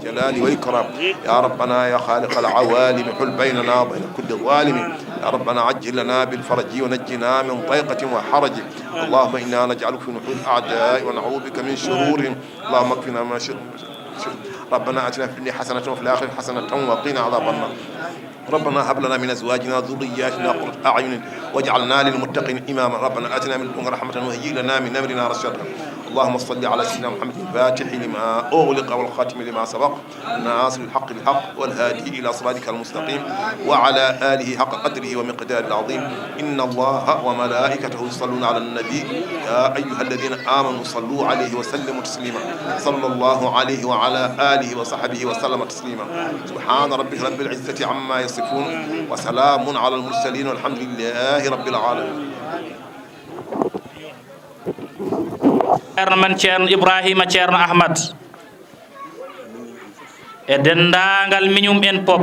الجلال والإكرام يا ربنا يا خالق العوالم حل بيننا وبين كل ظالم يا ربنا عجل لنا بالفرج ونجنا من ضيقة وحرج اللهم إنا نجعلك في نحور الأعداء ونعوذ بك من شرورهم اللهم اكفنا ما شر ربنا آتنا في الدنيا حسنة وفي الآخرة حسنة وقنا عذاب النار ربنا هب لنا من ازواجنا وذرياتنا قرة اعين واجعلنا للمتقين اماما ربنا اتنا من لدنك رحمة وهيئ لنا من امرنا رشدا اللهم صل على سيدنا محمد الفاتح لما اغلق والخاتم لما سبق الناصر الحق بالحق والهادي الى صراطك المستقيم وعلى اله حق قدره ومقداره العظيم ان الله وملائكته يصلون على النبي يا ايها الذين امنوا صلوا عليه وسلموا تسليما صلى الله عليه وعلى اله وصحبه وسلم تسليما سبحان ربك رب العزة عما يصفون وسلام على المرسلين والحمد لله رب العالمين. ceerno men ceerno Ibrahima ceerno Ahmad e dendagal miñum en pop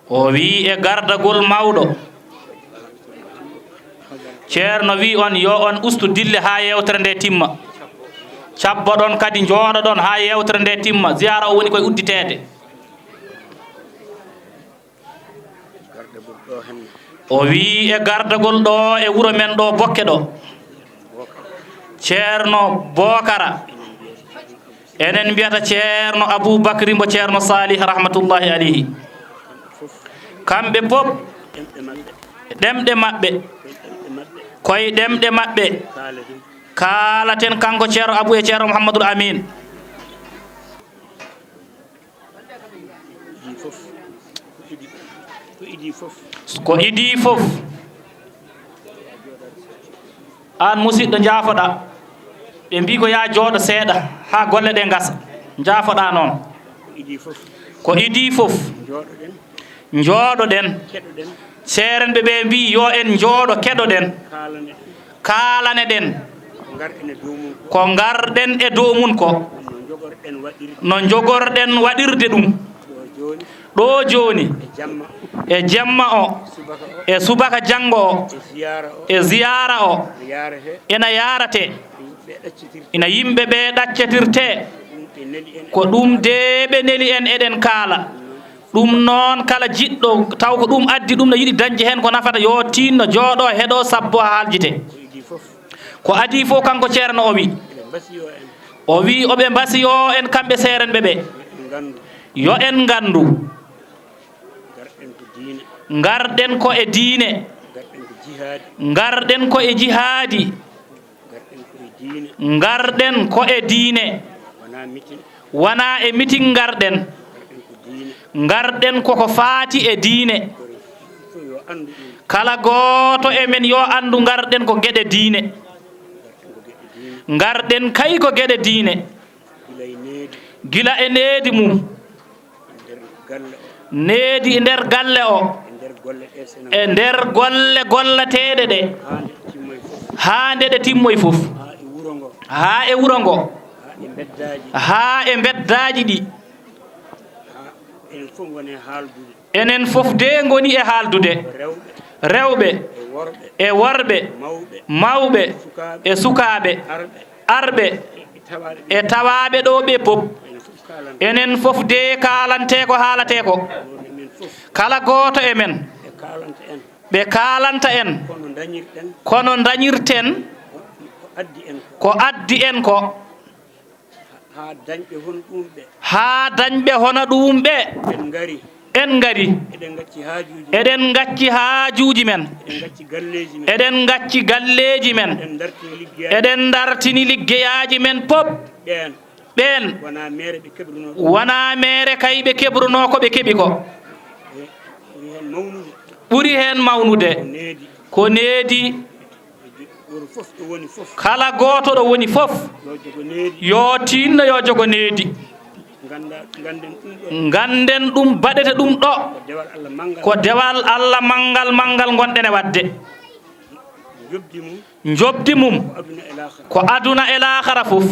o wi e gardagol mawɗo ceerno wi on yo on ustu dille ha yewtere nde timma cabbo ɗon kadi jooɗo ɗon ha yewtere nde timma ziyara o woni koye udditede o wi e gardagol ɗo e wuro men ɗo bokke ɗo ceerno Bokara enen mbiyata ceerno Aboubacry mbo ceerno Salih rahmatullahi alayhi kamɓe pop ɗemɗe maɓɓe koye ɗemɗe maɓɓe kaalaten kanko ceerno Abou e ceerno Mouhamadoul Amine ko idi fof an musidɗo jaafoɗa ɓe mbi ko ya jooɗo seeɗa ha golle ɗe gasa jaafoɗa noon ko idi fof jooɗoɗen seeren ɓe mbi yo en jooɗo keɗoɗen kaalane ɗen ko garɗen e dow mum ko no jogorɗen waɗirde ɗum ɗo joni e jemma o e subaka janggo o e ziyara o ena yarate ina yimɓe ɓe ɗaccetirte ko ɗum de ɓe neli en eɗen kaala ɗum noon kala jiɗɗo taw ko ɗum addi ɗum no yiɗi dañde hen ko nafata yo tinno jooɗo heeɗo sabbo haljite ko adi fof kanko ceerno o wi oɓe mbasiyo en kamɓe seerenɓe ɓe yo en gandu garɗen ko e diine garɗen ko e jihaadi garɗen ko e diine wona e mitin garɗen garɗen koko faati e diine kala gooto e men yo andu garɗen ko geɗe diine garɗen kay ko geɗe diine gila e needi mum needi e nder galle o e nder golle gollateɗe ɗe ha nde ɗe timmoy fof ha e wuro ngo ha e beddaji ɗi enen fof de goni e haaldude rewɓe e worɓe mawɓe e sukaɓe arɓe e tawaɓe ɗo ɓe pop enen fof de kalante ko haalate ko kala gooto e men ɓe kalanta en kono dañirten ko addi en ko ha dañɓe hono ɗum ɓe en ngari eɗen gacci haajuji men eɗen gacci galleji men eɗen dartini liggeyaji men pop ɓen wona mere kay ɓe keɓruno ko ɓe keeɓi ko ɓuri hen mawnude ko needi kala gooto ɗo woni fof yo tinno yo jogo needi ganden ɗum baɗete ɗum ɗo ko dewal Allah mangal gonɗen e wadde jobdi mum ko aduna e lahara fof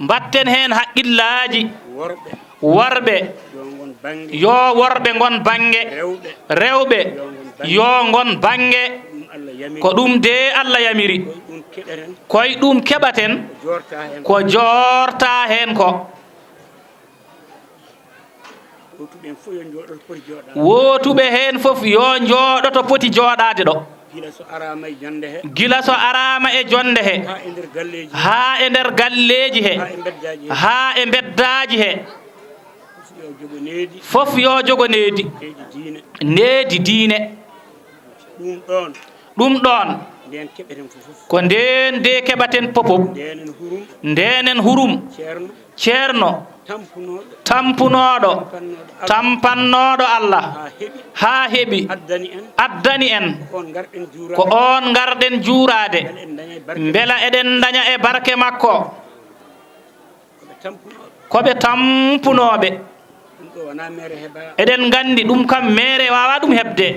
mbatten hen haqqillaji worɓe yo worɓe gon bange rewɓe yo gon bange ko ɗum de Allah yamiri ɗum keɗeren koye ɗum keɓaten jorta hen ko jorta hen ko wotuɓen fof yo jooɗoto poti jooɗade wotuɓe hen fof yo jooɗoto poti jooɗade ɗo gila so arama e jonde he gila so arama e jonde he ha e nder galleji ha e nder galleji he ha e beddaji he ha e beddaji he yo jogo needi fof yo jogo needi needi diine needi diine ɗum ɗon ɗum ɗon nden keɓeten fof ko nden de keɓaten popop ndenen hurum ndenen hurum ceerno ceerno tampunoɗo tampunoɗo pannoɗo tampannoɗo Allah ha heeɓi ha heeɓi addani en addani en on garɗen juura ko on garɗen juurade en daña e barke beela eɗen daña e barke makko ɓe tampunoɓe koɓe tampunoɓe ɗum ɗo wona mere heɓa eɗen gandi ɗum kam mere wawa ɗum heɓde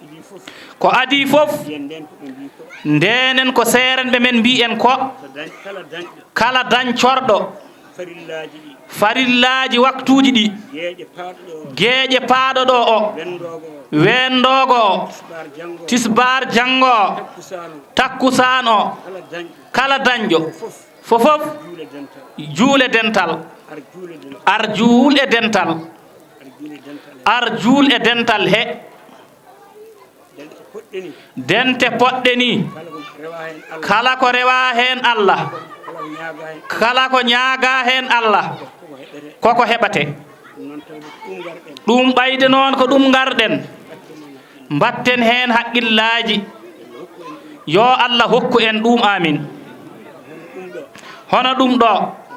ɗiɗi fof ko adi fof yen nden ko ɓe mbi ko ndenen ko seerenɓe men mbi en ko so dañ kala dañɗo kala dañcorɗo farillaji ɗi farillaji waktuji ɗi yeeƴe paaɗo ɗo gueƴe paaɗo ɗo o wendogo wendogo o sbar janggo tisbar janggo o takkusano takkusan o kala dañɗo kala dañƴo fof fofof juule dental juule dental ar juule dental ar juul e dental ar juule dental ar juul e dental he dente poɗɗeni dente poɗɗe ni kala ko rewa hen Allah kala ko rewa hen Allah kala ko ñaaga hen kala ko ñaaga hen Allah koko heɓete koko heɓate non tawi ɗum garɗen ɗum ɓayde noon ko ɗum garɗen mbatten hen haqqillaji yo Allah hokku en ɗum amin ɗum ɗo hono ɗum ɗo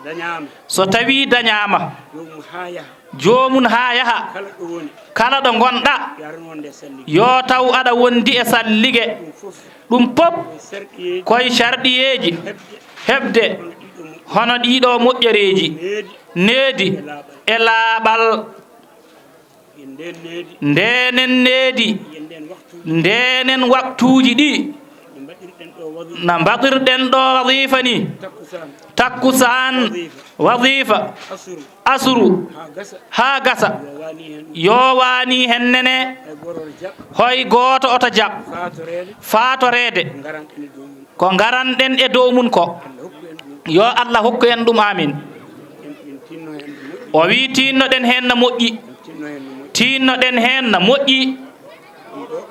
dañama so tawi dañama jomum ha yaaha jomum ha yaaha kala ɗo woni kala ɗo gonɗa yarnode salli yo taw aɗa wondi e sallige ɗum fof ɗum pop serɗiyeji koye sarɗiyeji heɓde heɓde hono ɗiɗo hono ɗiɗo moƴƴereji needi needi e laaɓal yen nden needi ndenen needi yen nden waktu ndenen waktuji ɗi no mbaɗirɗen ɗo wadu no mbaɗirɗen ɗo wadifa ni takkusan takkusan wadifa asuru asuru ha gasa ha gasa yo wani hen yo wani hen nene ay goror jab hoy goto oto jaab fatorede fatorede garanɗen e dow mum ko garanɗen e dow mun ko Allah hokku en ɗum yo Allah hokku en ɗum amin en tinno hen no moƴƴi o wi tinnoɗen hen no moƴƴi en tinno hen no moƴƴi tinnoɗen hen no moƴƴi ɗum ɗo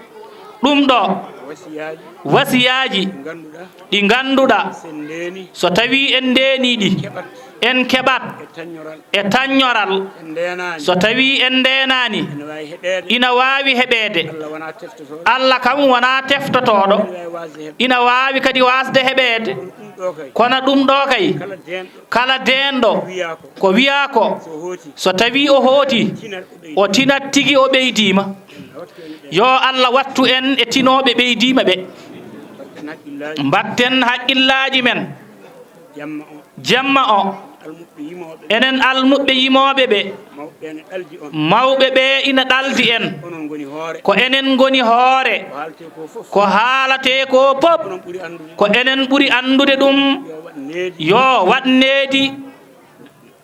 ɗum ɗo wasiyaji wasiyaji ganduɗa ɗi ganduɗa sen ndeni so tawi en ndeniɗi keɓat en keɓat e tañoral e tañoral en ndenani so tawi en ndenani ene wawi heɓede ina wawi heɓede Allah wona teftotoɗo Allah kam wona teftotoɗo ene wawi wasde heɓde ina wawi kadi wasde heɓede ɗum ɗo kay kono ɗum ɗo kay kala denɗo kala denɗo wiya ko ko wiya ko so hooti so tawi o hooti tinat o ɓeydi o tinat tigi o ɓeydima wattu en ɗen yo Allah wattu en e tinoɓe ɓeydima ɓe batten haqqillaji mbatten haqqillaji men jamma o jemma o almuɓɓe yimoɓe enen almuɓɓe yimoɓe ɓe mawɓe ene ɗaldi on mawɓe ɓe ina ɗaldi en onon goni hoore ko enen goni hoore ko haalte ko fof ko haalate ko pop onon ɓuuri andude ko enen ɓuri andude ɗum yo waɗ needi yo waɗ needi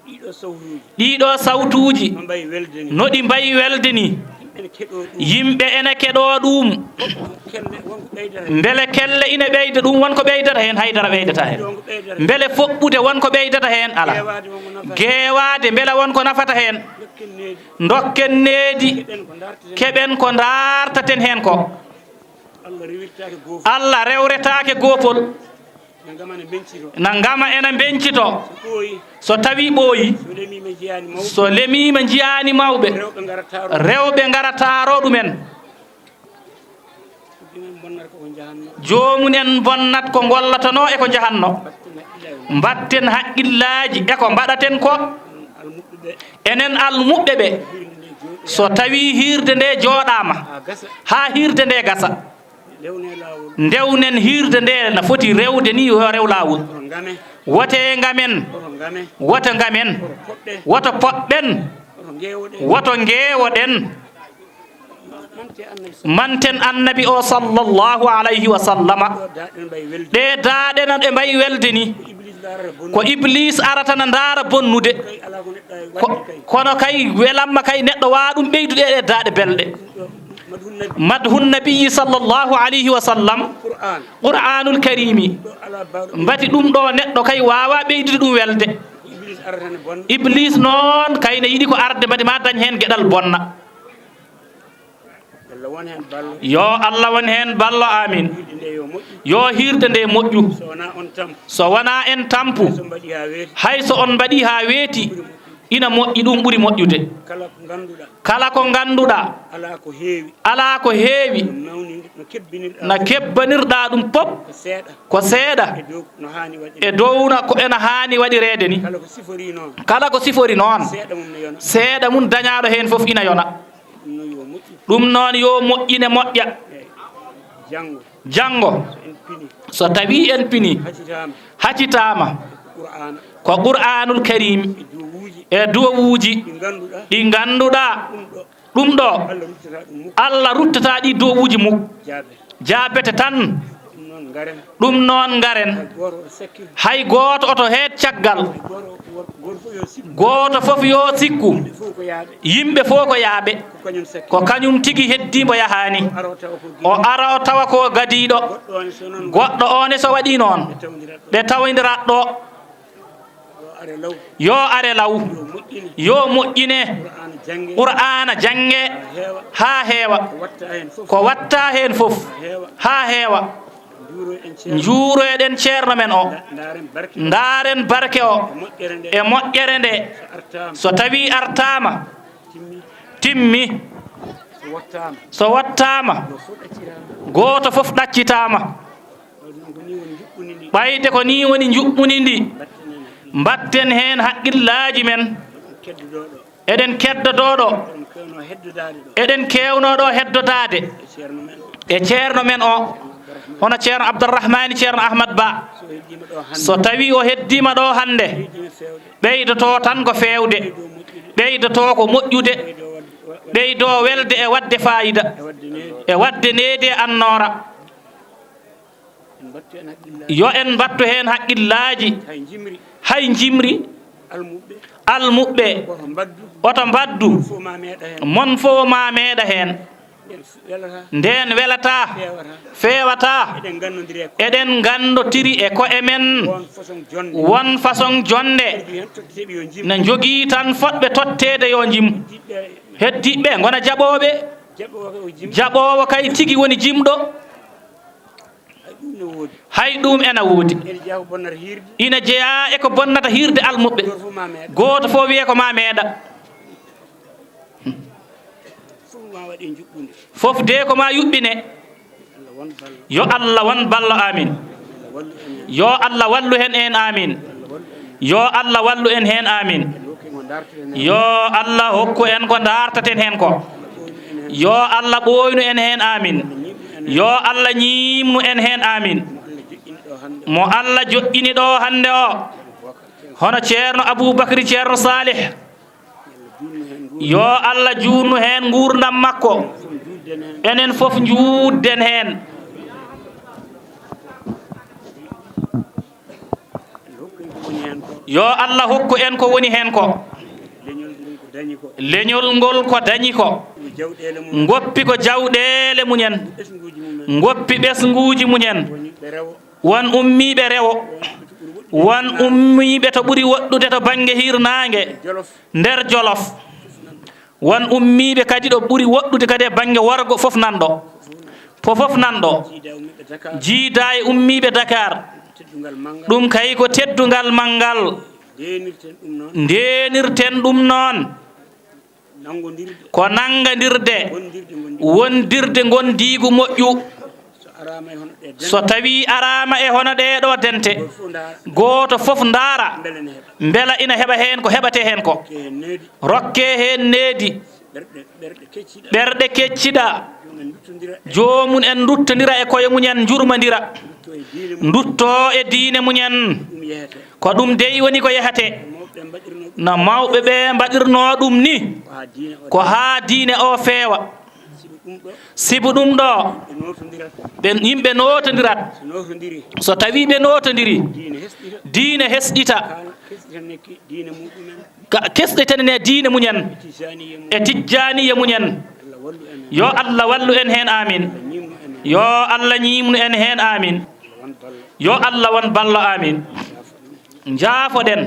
ɗiɗo sawtuji ɗiɗo sawtuji no mbayi welde ni no ɗi mbayi welde ni ene keɗo ɗum yimɓe ene keɗo ɗum kelle wonko ɓeydata hen beele kelle ina ɓeyda ɗum wonko ɓeydata hen haydara ɓeydata hen wonko ɓeydata hen beele foɓɓude wonko ɓeydata hen ala ƴewade wonko nafa gewade beele wonko nafata hen dokken needi dokken needi keɗen ko darteten keɓen ko dartaten hen ko Allah rewirtake goofu Allah rewretake gopol ɓe gamane bencito na gama ena bencito so ɓooyi so tawi ɓooyi so remima jeyani mawɓe so lemima jiyani mawɓe rewɓe gara taro rewɓe gara taaro ɗumen ɗumen bonnata koko jahanno jomunen bonnat ko gollatano e ko jahanno batten haqqillaji mbatten haqqillaji e ko mbaɗaten ko almuɓɓe ɓe enen almuɓɓe ɓe hirde nde jooɗo so tawi hirde nde jooɗama ha gasa ha hirde nde gasa lewne lawol ndewnen hirde nde no foti rewde ni yo rew lawol oto game wote ngamen oto game woto ngamen oto poɗɗe woto poɗɗen oto gewoɗe woto ngewoɗen mante annabi manten annabi o sallllahu alayhi wa sallama ɗo daɗen mbayi welde ɗe daaɗena ɗe mbayi welde ni iblis darata bonnu ko iblis arata na ndaara bonnude kay ala ko neɗɗo waɗi kay kono kay welamma kay neɗɗo waa ɗum ɓeydude ɗe daaɗe belɗe ɗo madhu nabiyi sallllahu alayhi wa sallam qur'anul karimi mbati ɗum ɗo neɗɗo kay wawa ɓeydude ɗum welde iblis noon kayne yiɗi ko arde mbadi ma dañ hen gueɗal bonna yo Allah won hen ballo amin yo hirde nde moƴƴu so wona en tampu hay so on mbaɗi ha weeti ina moƴƴi ɗum ɓuuri moƴƴude kala ko ganduɗa ala ko heewi no kebbanirɗa ɗum pop ko seeɗa e downa ko ena haani waɗirede ni kala ko sifori noon seeɗa mum dañaɗo hen foof ina yona ɗum noon yo moƴƴine moƴƴa janngo so tawi en pini haccitama ko qur'anul karim e dowuji ɗi ganduɗa ɗum ɗo Allah ruttata ɗi dowuji mum jaabete tan ɗum noon garen hay goto oto heed caggal goto fof yo sikku yimɓe fof ko yaaɓe ko kañum tigi heddimo yahani o ara o tawa ko gadiɗo goɗɗo one so waɗi noon ɓe tawdirat ɗo yo are law yo moƴƴine qur'ana jange ha heewa ko watta hen fof ha heewa juuroɗen ceerno men o ndaren barke o e moƴƴere nde so tawi artama timmi so wattama goto fof ɗaccitama ɓayde ko ni woni juɓɓuni ndi mbatten hen haqqillaji men eɗen keddotoɗo eɗen kewnoɗo heddodade e ceerno men o hono ceerno Abdourahmani ceerno Ahmad Ba so tawi o heddima ɗo hande ɓeydoto tan ko fewde ɓeydoto ko moƴƴude ɓeydo welde e wadde fayida e wadde needi annora yo en mbattu hen haqqillaji hay jimri almuɓɓe oto mbaddu mon fo ma meeɗa hen nden welata fewata eɗen gandotiri e ko'e men won façon jonde ne jogui tan fotɓe tottede yo jim heddiɓe gona jaɓoɓe jaɓowo kay tigui woni jimɗo hay ɗum ena woodi ina jeeya eko bonnata hirde almuɓɓe goto fo wiye ko ma meeɗa fof de ko ma yuɓɓine yo Allah won ballo amin yo Allah wallu hen en amin yo Allah wallu en hen amin yo Allah hokku en ko dartaten hen ko yo Allah ɓoynu en hen amin yo Allah ñimnu en hen amin mo Allah joƴƴini ɗo hande o hono ceerno Aboubacry ceerno Salih yo Allah juutnu hen gurdam makko enen fof juutden hen yo Allah hokku en ko woni hen ko leñol ngol ko dañi ko goppi ko jawɗele muñen goppi ɓesguji muñen won ummiɓe rewo won ummiɓe to ɓuuri woɗɗude to banggue hirnangue nder Jolof won ummiɓe kadi ɗo ɓuuri woɗɗude kadi e banggue worgo fof nanɗo fof nanɗo jiida e ummiɓe Dakar ɗum kay ko teddugal manggal ndenirten ɗum noon ko nangadirde wondirde gondigu moƴƴu so tawi arama e hono ɗeɗo dente goto fof ndaara beela ina heɓa hen ko heɓate hen ko rokke hen needi ɓerɗe kecciɗa jomum en duttodira e koye muñen jurmodira dutto e diine muñen ko ɗum dey woni ko yahate no mawɓe ɓe mbaɗirno ɗum ni ko ha diine o feewa sibu ɗum ɗo ɓe yimɓe notodirat so tawi ɓe notodiri diine hesɗita kesɗe tan e diine muñen e tijjaniye muñen yo Allah wallu en hen amin yo Allah ñimnu en hen amin yo Allah won ballo amin jaafoɗen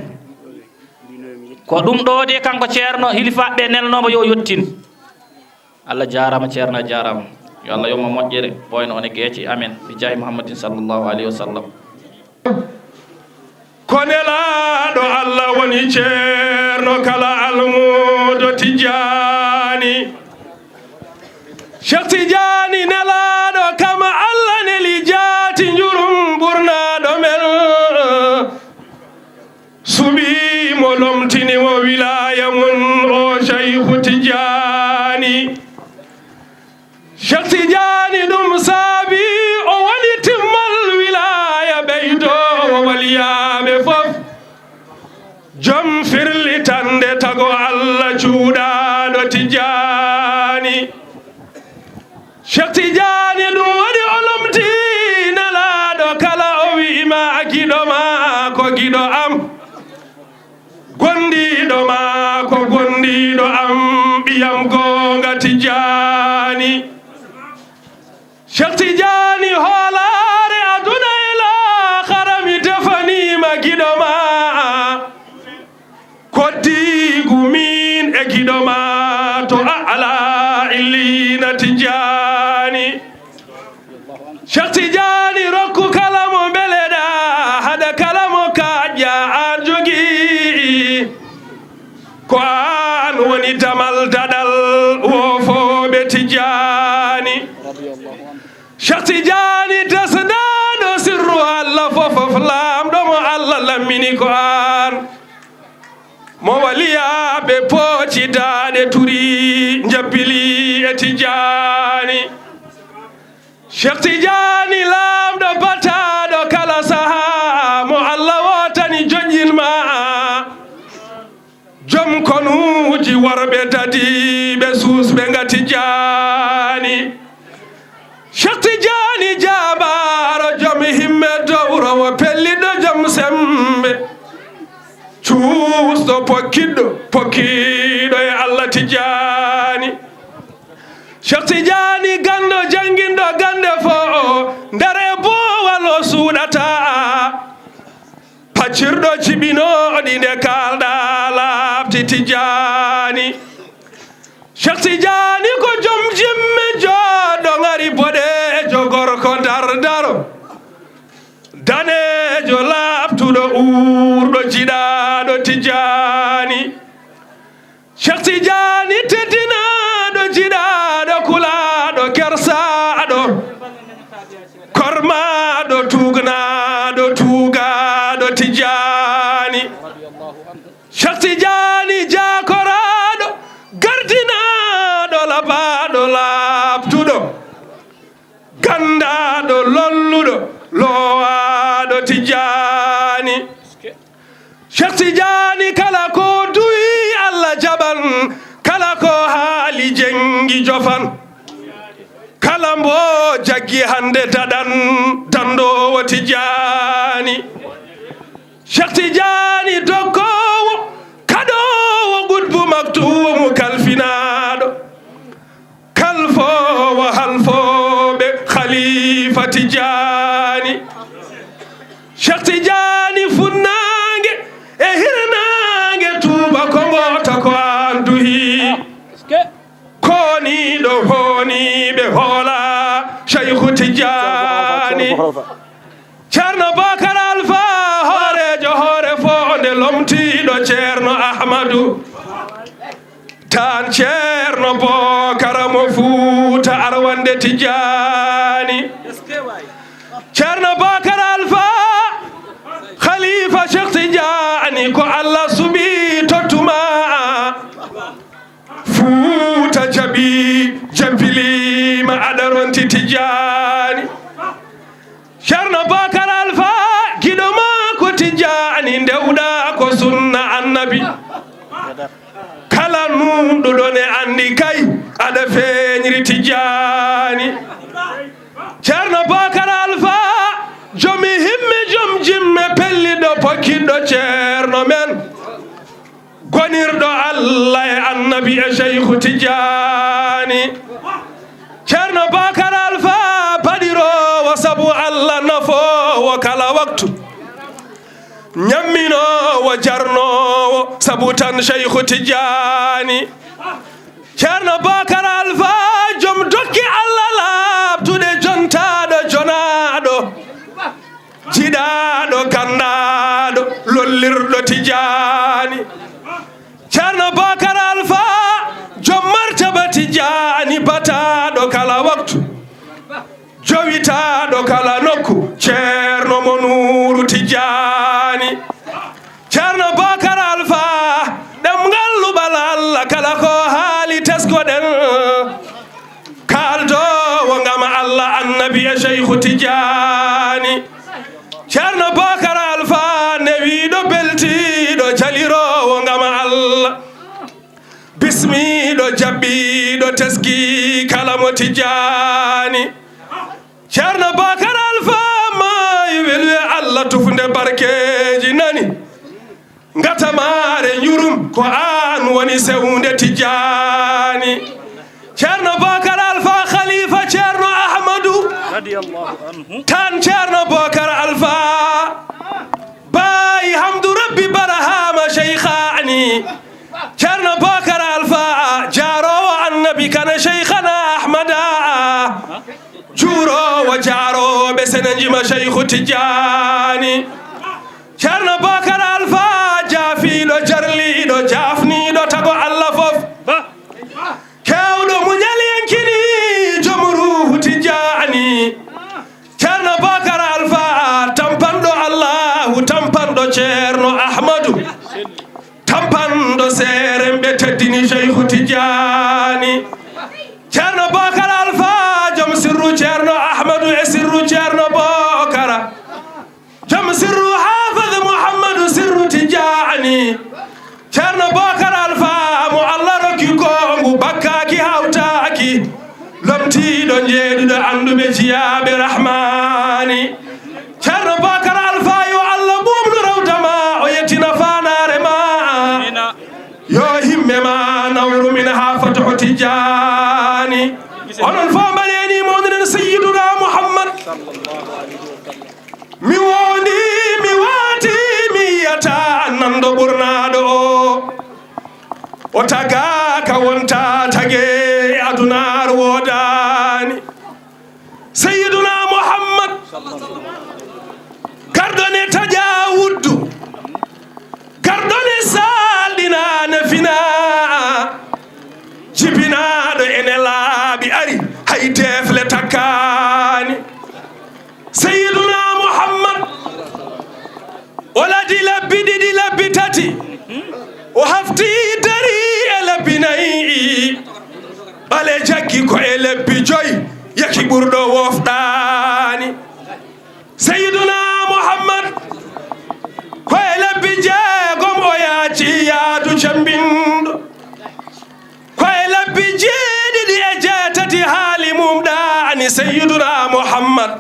ko ɗum ɗo de kanko ceerno hilifaɓe nelnomo yo yettin Allah jarama ceerno jarama yo Allah yomma moƴƴere boyno one geeci amen bi jahi muhammadin sallallahu alayhi wa sallam ko nelaɗo Allah woni ceerno kala almudo Tijani Cheikh Tijani nelaɗo kama Allah neli jaati jurum ɓurnaɗo men suɓimo lomtini mo wilaya mum o Cheikhu Tijani Cheikh Tijani ɗum saabi o woni timmal wilaya ɓeydo o waliyaɓe fof jom firlitande tago Allah cuuɗaɗo Tijani Cheikh Tijani ɗum waɗi o lomti nelaɗo kala o wi'ima giɗo ma ko giɗo am gondiɗo ma ko gondiɗo am ɓiyam gonga Tijani Cheikh Tijani hoolare aduna e lahara mi defanima giɗo ma koddigu min e giɗo ma to ala illina Tijani Cheikh Tijani rokku kala mo beleɗa haɗa kala mo kaƴƴa an jogii ko an woni damal daɗal wofoɓe Tijani Cheikh Tijani desdaɗo sirru Allah fofof lamɗo mo Allah lammini ko an mo waliyaɓe poccidaɗe turi jabbili e Tijani Cheikh Tijani lamɗo bataɗo kala saha mo Allah wotani joƴƴinma joom konuji worɓe dadiɓe susɓe nga Tijani Cheikh Tijani jabaro joom himme dowrowo pelliɗo joom sembe cuusɗo pokkiɗo e Allah Tijani Cheikh Tijani gando janguinɗo gande fo nder e bowal o suuɗata paccirɗo jibinoɗi nde kalɗa lafti Tijani Cheikh Tijani ko joom jimme joɗo ngari boɗejo gorko dardaro danejo laftuɗo urɗo jiɗaɗo Tijani Cheikh Tijani teddinaɗo jiɗaɗo kulaɗo kersaɗo kormaɗo tugnaɗo tugaɗo Tijani Cheikh Tijani jakoraɗo gardinaɗo labaɗo labtuɗo gandaɗo lolluɗo lowaɗo Tijani Cheikh Tijani kala ko duwi Allah jaɓan kala ko haali jengi jofan kala mbo jaggi hande daɗan dandowo Tijani Cheikh Tijani doggowo kaɗowo gudbu maktuwo mo kalfinaɗo kalfowo halfoɓe khalifa Tijani Cheikh Tijani funnange e hirnange tuuba ko ngota ko an duhi koniɗo honiɓe hoola Cheikhu Tijani ceerno Bakar Alpha hoorejo hoore fo nde lomtiɗo ceerno Ahmadou tan ceerno Bakar mo Fuuta arwande Tijani ceerno Bakar Alpha khalifa Cheikh Tijani ko Allah suɓi tottuma Fuuta jaɓi jampilima aɗaronti Tijani ceerno Bakar Alpha giɗo ma ko Tijani ndewɗa ko sunna annabi kala numɗuɗo ne andi kay aɗa feñri Tijani ceerno Bakar Alpha jomi himme joom jimme pelliɗo pokkiɗo ceerno men gonirɗo Allah e annabi e Cheikhu Tijani tijani ceerno bakar alpha baɗirowo sabu allah nafowo kala waktu ñamminowo jarnowo sabu tan cheikhu tijani ceerno bakar alpha joom dokki allah labtude jontaɗo jonaɗo jiɗaɗo gandaɗo lollirɗo tijani ceerno bakar alpha joom martaba tijani bataɗo kala waktu jowitaɗo kala nokku ceerno mo nuru tijani ceerno bakar alpha ɗemgal luɓal allah kala ko haali teskoɗen kaldowo gam allah annabi e cheikhu tijani ceerno bakar alpha newiɗo beltiɗo jalirowo gam allah bismiɗo jabbiɗo teski kala mo tijani ceerno bakar alpha mayi welwe allah tufde barkeji nani gatamare jurum ko an woni sewnde tijani ceerno bakar alpha khalifa ceerno ahmadou tan ceerno bakar alpha bayi hamdou rabbi barahama cheikhani ceerno bakar alpha jarowo annabi kana cheikhana ahmada juurowo jaroɓe sene jima cheikhu tijani ceerno bakar alpha jaafiɗo jarliɗo jafniɗo tago allah fof kewɗo muñalyankini joom ruhu tijani ceerno bakar alpha tampanɗo allahu tampanɗo ceerno ahmadou tampanɗo seeren ɓe teddini cheikhu tijani ceerno bakar alpha joom sirru ceerno ahmadou e sirru ceerno bokara joom sirru hafid mouhammadou sirru tijani ceerno bakar alpha mo allah rokki kongu bakkaki hawtaki lomtiɗo jeeɗuɗo anduɓe jiyaɓe rahmani ceerno bakar alpha yo allah ɓumnu rawdama o yettina fanare ma yo himme ma nawru min ha fatoho tijani onon fo mbaɗeni mawnuɗen sayyiduna mouhammad mi wondi mi waati mi yiyata nando ɓurnaɗo o tagaka wonta tage adunar wodani sayyiduna mouhammad gardone taƴa wuddu gardone salɗinane fina jibinaɗo ene laaɓi ari hay defle takkani sayyiduna mouhammad o ladi labbi ɗiɗi labbi tati o hafti dari e labbi nayyi ɓale jaggi ko e lebbi joyi yaki ɓurɗo wofɗani sayyiduna mouhammad ko e lebbi jeegom o yaaci yaadu cambinɗo ko e lebbi jeeɗiɗi e jeetati haali mum ɗani sayyiduna mouhammad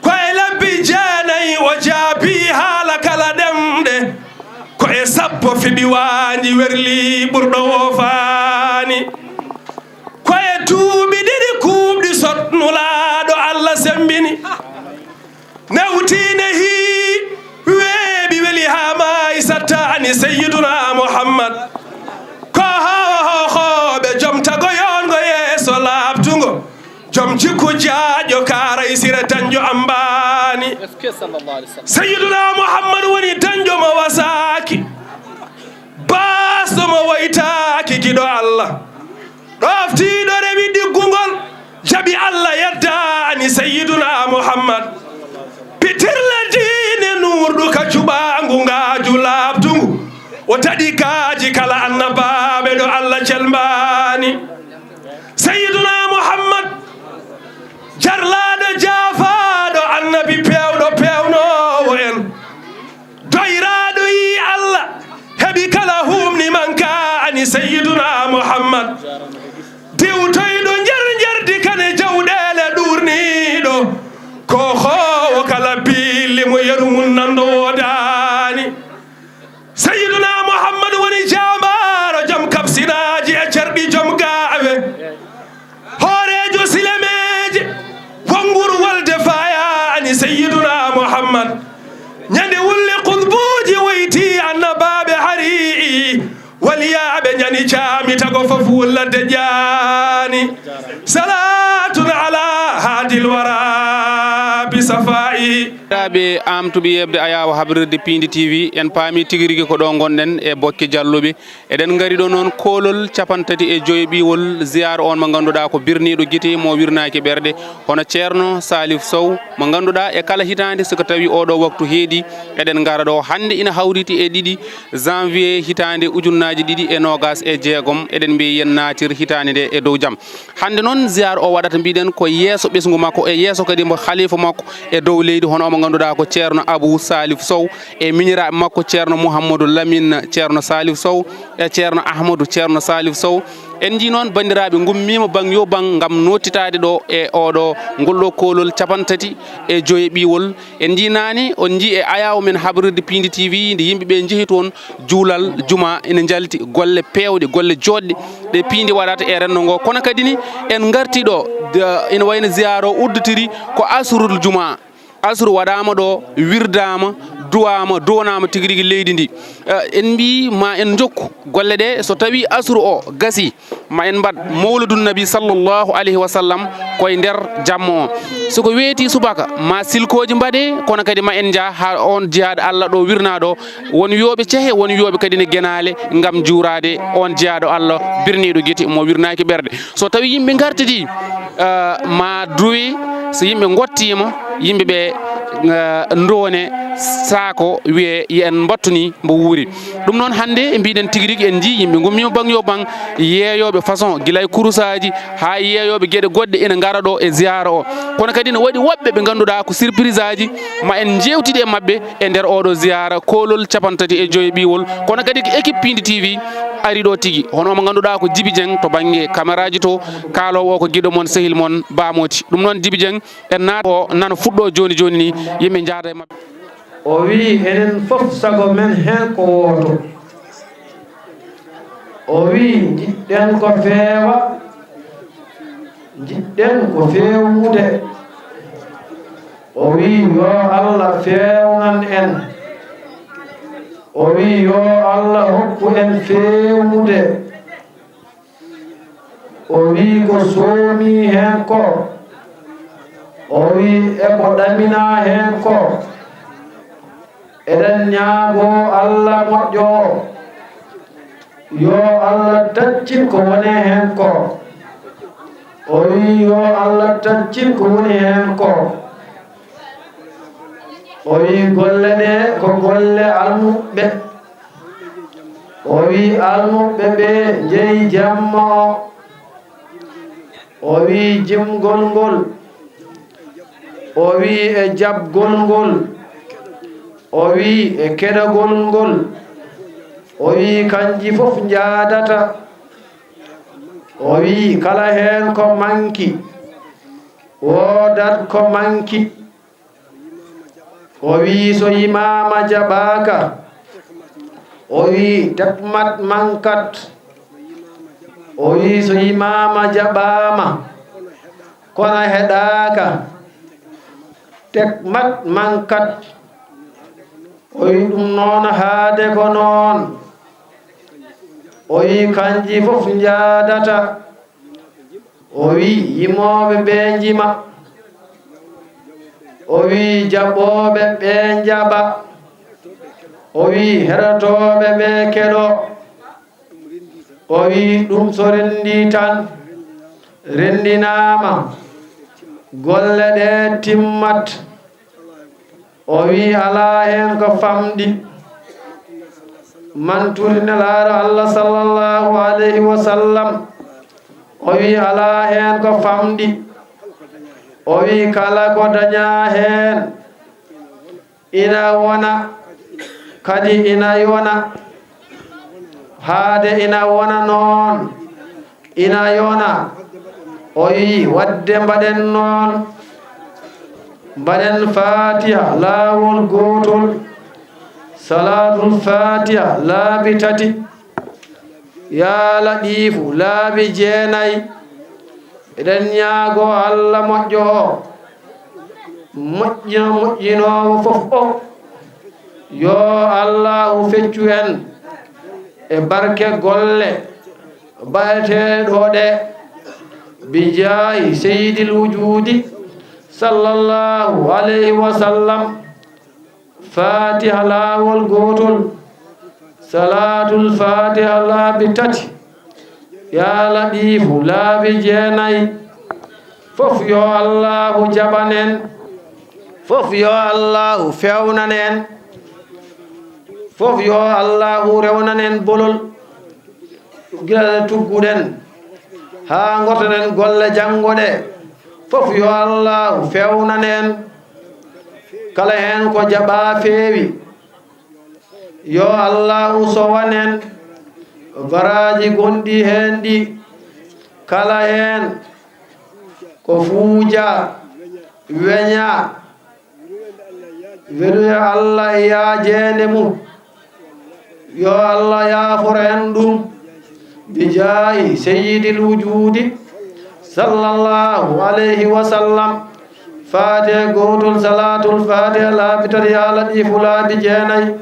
ko e lebbi jeenayi o jaabi haala kala ɗemɗe ko e sappo fiɓi waandi werli ɓurɗo wofaani ko e duuɓi ɗiɗi kuuɓɗi sotnulaaɗo allah sembini newtiine hii weeɓi weli haa maayi sattaani sayyiduna mouhammad ko hohohoɓe joom tagoyongo yeeso laabtungo joom jikku jaaƴo kaaray sire dañjo ambaani sayyiduna mouhammad woni dañjo mo wasaaki baasɗo mo woytaaki giɗo allah ɗoftiiɗo rewi ɗiggugol jaɓi allah yeddaani sayyiduna mouhammad pitirle diine nuurɗu ka cuɓaangu ngaaju laabtungu o taɗi kaaji kala annabaaɓe ɗo allah celmbaani sayyiduna mouhammad jarlaaɗo jaafaaɗo annabi pewɗo pewnoowo en doyraaɗo yi allah heɓi kala humni man kaani sayyiduna mouhammad diwtoyɗo njardi kane jawɗeele ɗurniiɗo ko hoowo kala billi mo yeru mum nanndo woodaani sayyiduna mouhammad woni jaamaaro jom kabsinaaji e cerɗi jom gaawe سيدنا محمد ñande wulle qutbuji woyti annabaɓe hari waliyaɓe ñani caami tago fof wullade jaani salatun ala hadil wara bisafai ɓe amtuɓe yebde ayawa habrirde Pindi TV en paami tigui rigui ko ɗo gonɗen e Bokke Dialluɓe eɗen gaari ɗo noon kolol 35 ɓiwol ziyara on mo ganduɗa ko birniɗo guite mo wirnaki ɓerɗe hono ceerno Salif Sow mo ganduɗa e kala hitande soko tawi oɗo waktu heedi eɗen gara ɗo hande ina hawriti e 2 janvier hitande ujunnaji 2026 eɗen mbi yen natir hitande nde e dow jaam hande noon ziyara o waɗata mbiɗen ko yesso ɓesgu makko e yesso kadi mo khalifa makko e dow leydi hono omo ganduɗa ko ceerno Abou Salif Sow e miñiraɓe makko ceerno Mouhamadou Lamine ceerno Salif Sow e ceerno Ahmadou ceerno Salif Sow en ji noon bandiraɓe gummima bang yo bang gam nottitade ɗo e oɗo ngolɗo kolol 35 ɓiwol en ji nani on ji e ayaw men habrirde Pindi TV nde yimɓeɓe jeehi toon juulal juma ene jalti golle pewɗe golle joɗɗe ɗe Pindi waɗata e renndo ngo kono kadi ni en garti ɗo ina wayno ziyara o udditiri ko asrul juma asru waɗama ɗo wirdama duwama donama tigui rigui leydi ndi en mbi ma en jokku golle ɗe so tawi asru o gasi ma en mbad mawludun nabi sallllahu alayhi wa sallam koye nder jamma o soko weeti subaka ma silkoji mbaɗe kono kadi ma en jaa ha on jihaɗo Allah ɗo wirna ɗo won wiyoɓe ceehe won wiyoɓe kadi ne guenale gam juurade on jihaɗo Allah birniɗo guite mo wirnaki ɓerde so tawi yimɓe gartidi ma duwe so yimɓe gottima yimɓeɓe ndone saako wiye yen battuni mbo wuuri ɗum noon hande mbiɗen tigui rigui en ji yimɓe gummima bang yo bang yeeyoɓe façon guilay kurusaji ha yeeyoɓe gueɗe goɗɗe ina gara ɗo e ziyara o kono kadi ne waɗi woɓɓe ɓe ganduɗa ko surprise aji ma en jewtide e mabɓe e nder oɗo ziyara kolol 35 ɓiwol kono kadi ko équipe Pindi TV ari ɗo tigui hono mo ganduɗa ko Djiby Dieng to banggue caméraji to kalowo ko guiɗo moon sehil moon Bamoti ɗum noon Djiby Dieng en naat o nana fuɗɗo joni joni ni yimɓe jaada e mabɓe o wi enen fof sago men hen ko woto o wi jiɗɗen ko feewa jiɗɗen ko fewnude o wi yo Allah fewnan en o wi yo Allah hokku en fewnude o wi ko soomi hen ko o wi eko ɗamina hen ko eɗen ñaago Allah moƴƴo yo Allah taccin ko woni hen ko o wi yo Allah taccin ko woni hen ko o wi golle ɗe ko golle almuɓɓe o wi almuɓɓe ɓe jeeyi jamma o wi jimgol ngol o wi e jabgol ngol o wi e keɗagol ngol o wi kanji fof jaadata o wi kala hen ko manki wodat ko manki o wi so yimama jaɓaka o wi tekmat mankat o wi so yimama jaɓama kono heɗaka tekmat mankat o wi ɗum noon haade ko noon o wi kanji fof jaadata o wi yimoɓe ɓe jima o wi jaɓoɓe ɓe jaɓa o wi heɗotoɓe ɓe keɗo o wi ɗum so rendi tan rendinama golle ɗe timmat o wi ala hen ko famɗi manturi nelaɗo Allah sallallahu alayhi wa sallam o wi ala hen ko famɗi o wi kala ko daña hen ina wona kadi ina yona haade ina wona noon ina yona o wi wadde mbaɗen noon mbaɗen fatiha laawol gotol salatul fatiha laabi 3 ya latifu laabi 9 eɗen ñaago Allah moƴƴo o moƴƴina moƴƴinowo fof o yo allahu feccu en e barke golle baeteɗo ɗe bijahi seyyidil wujudi sallallahu alayhi wa sallam fatiha laawol gotol salatul fatiha laabi tati ya latifu laabi jeenayi fof yo allahu jaɓanen fof yo allahu fewnanen fof yo allahu rewnanen bolol gila tugguɗen ha gotoɗen golle janngoɗe fof yo allahu fewnanen kala hen ko jaɓa feewi yo allahu sowanen baraji gonɗi hen ɗi kala hen ko fuuja weña weluya allah e yaajede mum yo allah yaaforo en ɗum bijahi seyyidil wujudi sallallahu alayhi wa sallam fatiha gotol salatul fatiha laabi tati ya latifu laabi jeenayi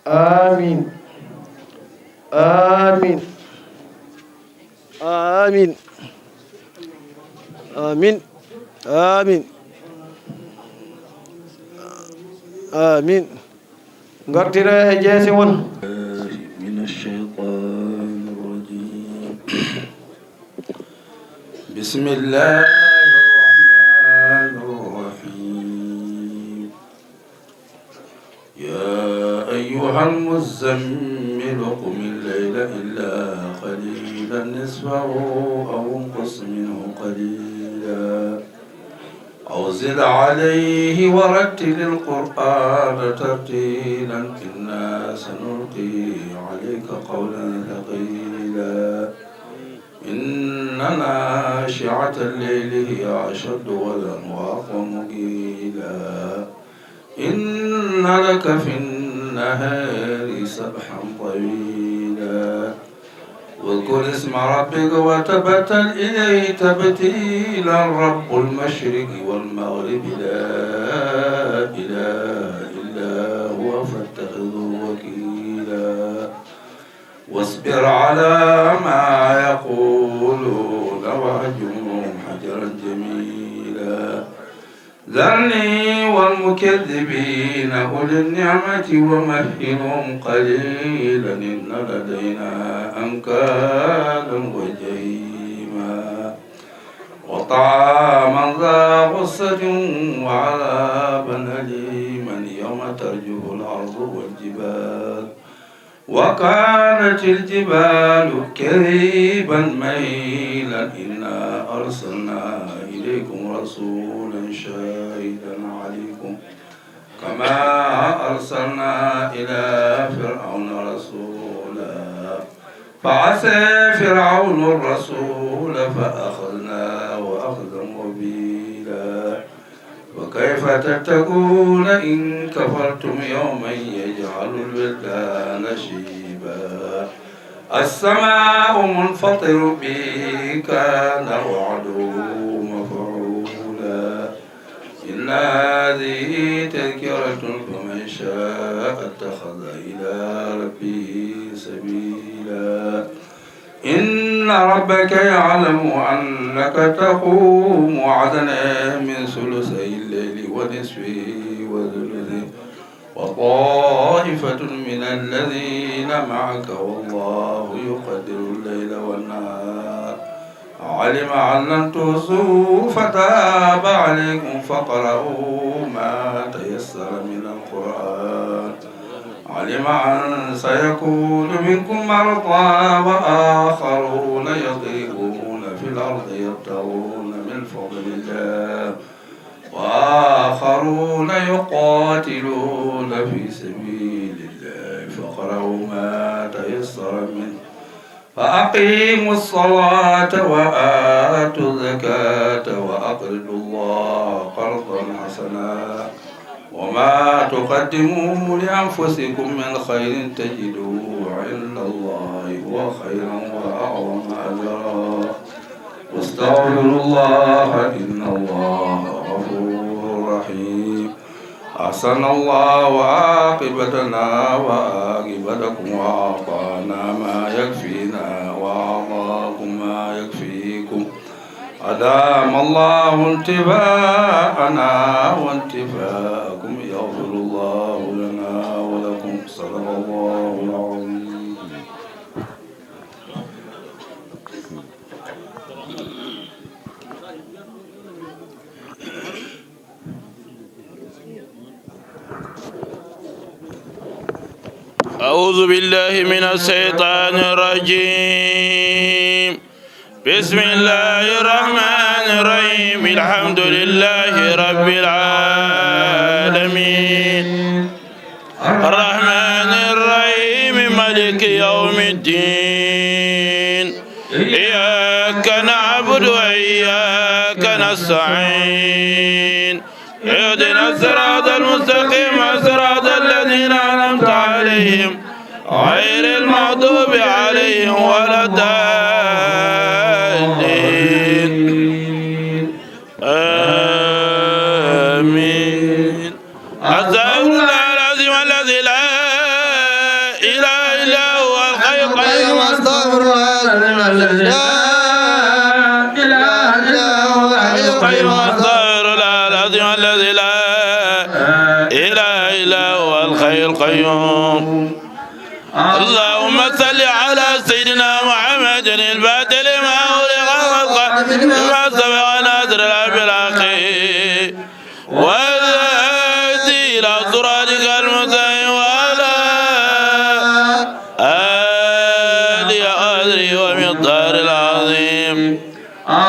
آمين آمين آمين آمين آمين آمين غرتي جيسي ون من الشيطان الرجيم بسم الله الرحمن الرحيم يا أيها المزمل قم الليل إلا قليلا نصفه أو انقص منه قليلا أو زد عليه ورتل القرآن ترتيلا إنا سنلقي عليك قولا ثقيلا إن ناشعة الليل هي أشد ولا وأقوم قيلا إن لك في النهار سبحا طويلا واذكر اسم ربك وتبتل إليه تبتيلا رب المشرق والمغرب لا إله إلا هو فاتخذه وكيلا واصبر على ما يقولون وهجرهم حجرا جميلا ذرني والمكذبين أولي النعمة ومهلهم قليلا إن لدينا أنكالا وجحيما وطعاما ذا غصة وعذابا أليما يوم ترجف الأرض والجبال وكانت الجبال كثيبا ميلا إنا أرسلنا إليكم رسولا شاهدا عليكم كما أرسلنا إلى فرعون رسولا فعسى فرعون الرسول فأخذناه أخذا وبيلا وكيف تتقون إن كفرتم يوما يجعل الولدان شيبا السماء منفطر به كان وعده مفعولا إن هذه تذكرة فمن شاء اتخذ إلى ربه سبيلا إن ربك يعلم أنك تقوم عدنا من ثلثي الليل ونصفه وثلثه وطائفة من الذين معك والله يقدر الليل والنهار علم أن لن تحصوا فتاب عليكم فاقرؤوا ما تيسر من القرآن علم أن سيكون منكم مرضى وآخرون يضربون في الأرض يبتغون من فضل الله وآخرون يقاتلون في سبيل الله فاقرؤوا ما تيسر منه فأقيموا الصلاة وآتوا الزكاة وأقرضوا الله قرضا حسنا وما تقدموا لأنفسكم من خير تجدوه عند الله هو خيرا وأعظم أجرا واستغفروا الله إن الله غفور رحيم أحسن الله عاقبتنا وعاقبتكم وأعطانا ما يكفينا وأعطاكم ما يكفيكم أدام الله انتفاءنا وانتفاءكم يغفر الله لنا ولكم صدق الله العظيم. أعوذ بالله من الشيطان الرجيم. بسم الله الرحمن الرحيم. الحمد لله رب العالمين الرحمن الرحيم مالك يوم الدين إياك نعبد وإياك نستعين اهدنا الصراط المستقيم صراط الذين أنعمت عليهم غير المغضوب عليهم ولا الضالين آمين. أستغفر الله العظيم الذي لا إله إلا هو الحي القيوم. أستغفر الله الذي لا إله إلا هو الحي القيوم. أستغفر الله العظيم الذي لا إله إلا هو الحي القيوم. اللهم صل على سيدنا محمد الباطل ما أغلق والخاتم لما سبق ناصر بالحق والهادي إلى صراطك المستقيم وعلى آله قدره ومقداره العظيم.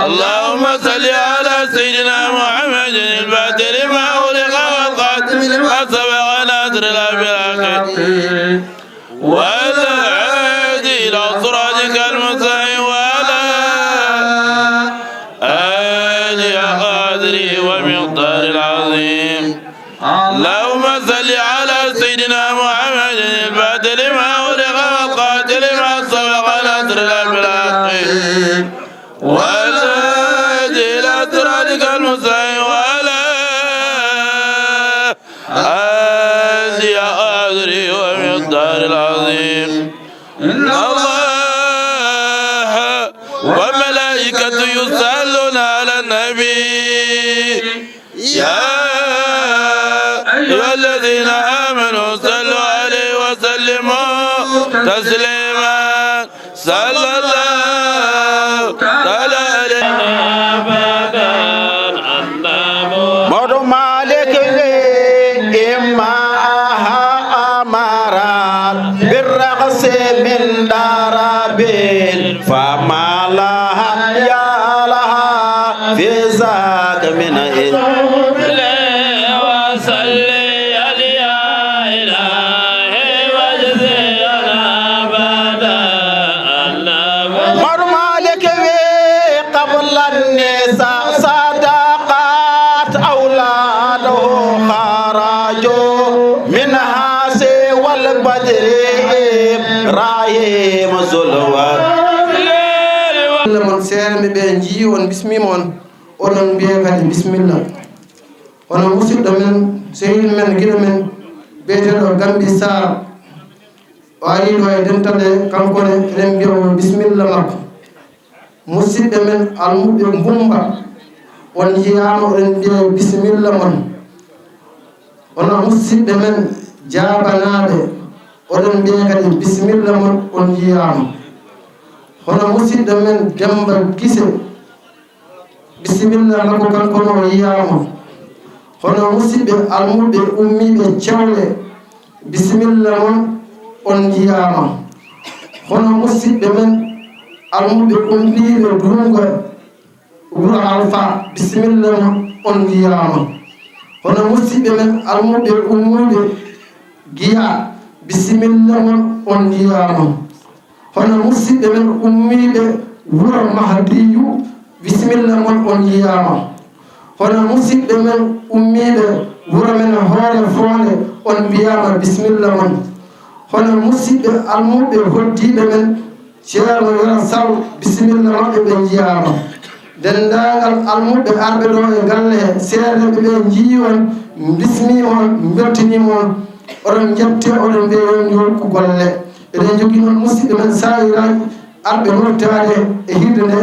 اللهم صل على سيدنا محمد الباطل ما أغلق والخاتم لما سبق ناصر بالحق والهادي إلى صراطك المستقيم وعلى آله قدره ومقداره العظيم. اللهم صل على سيدنا محمد الباطل ما أغلق والقاتل ما سبق ناصر بالحق والهادي إلى صراطك المستقيم وعلى آله قدره ومقداره العظيم. إن الله وملائكته يصلون على النبي يا أيها الذين آمنوا صلوا عليه وسلموا تسليما. صلى الله تعالى عليه Modu Malik imma amarat birraqsi min darabil fama laha ya laha fi zaka min Modu Malik qabla an-nisa sadaqat awladuhu kharaju minha wal badri rahim zulwa mon seerɓe ɓe jii on bismima on oɗon mbiye kadi bisimilla. hono musidɗo men sehil men giɗo men biyeteɗo Gambi Sarr o ari ɗo e dentale kankone eɗen mbiya o bisimilla makko. musidɓe men almuɓe Mbumba on jiyama oɗen mbiya bisimilla mon. hono musidɓe men jabanaɓe oɗon mbiya kadi bisimilla mon on jiyama. hono musidɗo men Demba Gise bisimilla makko kankono o yiyama. hono musidɓe almuɓe ummiɓe Cewle bisimilla mon on yiyama. hono musidɓe men almuɓe ummiɓe Dungo Wuro Alpha bisimilla mon on yiyama. hono musidɓe men almuɓe ummuɓe Giya bisimilla mon on yiyama. hono musidɓe men ummiɓe Wuro Mahadiyu bisimilla mon on yiyama. hono musidɓe men ummiɓe wuro men hoore fonde on mbiyama bisimilla mon hono musidɓe almuɓe hoddiɓe men ceerno Yoro Sall bisimilla maɓɓe ɓe jiyama dendagal almuɓe arɓe ɗo e galle he seedeɓe ɓe jii on bismima on beltinima on oɗon jette oɗon mbiya yon jolku golle eɗen jogui noon musidɓe men sahiraji arɓe nottade e hirde nde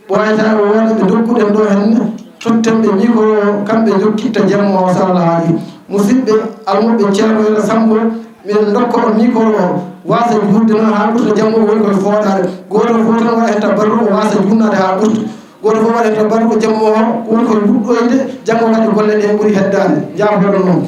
ɓoyata wonde ɓe dokkuɗen ɗo henne tottenɓe micro kamɓe jokkitta jamma o so Allah haaji musidɓe almuɓe ceerno Yoro Sambo miɗen dokka on micro o wasa juurde noon ha ɓurta jamma woni koye fooɗade goto fof tan waɗa hen tabarru o wasa junnade ha ɓurta goto fof waɗa hen tabarru ko jamma o woni koye huɗɗoyde janggo kadi golle ɗe ɓuuri heddade jafoɗo noon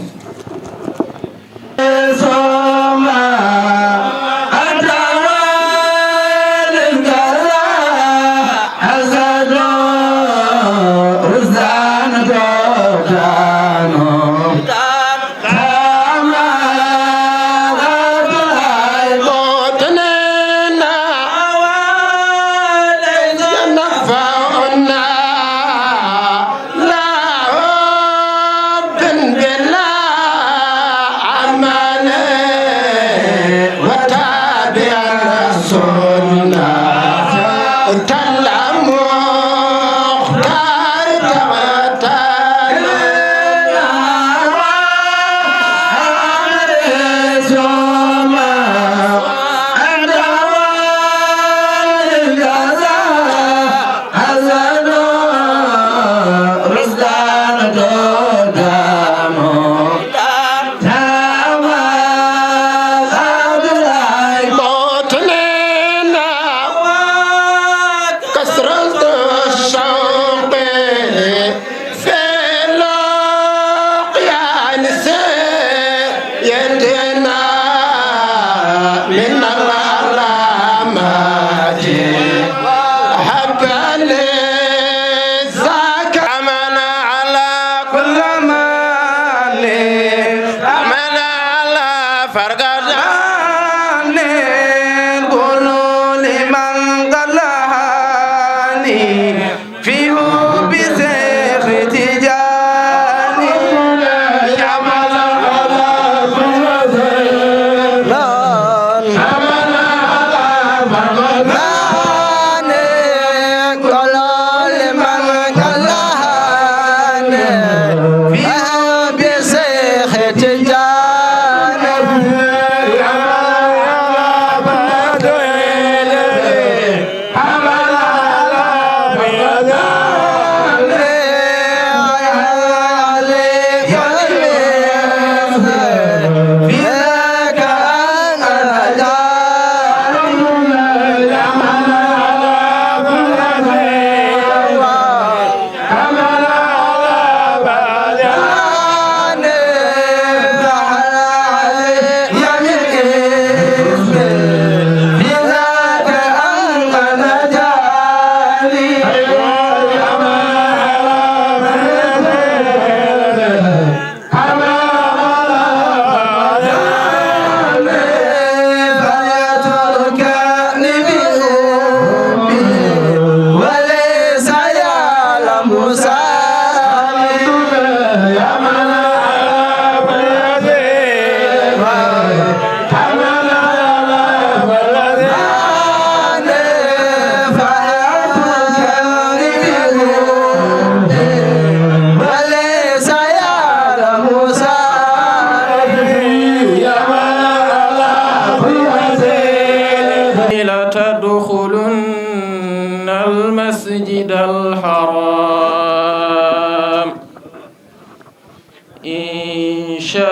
المسجد الحرام إن شاء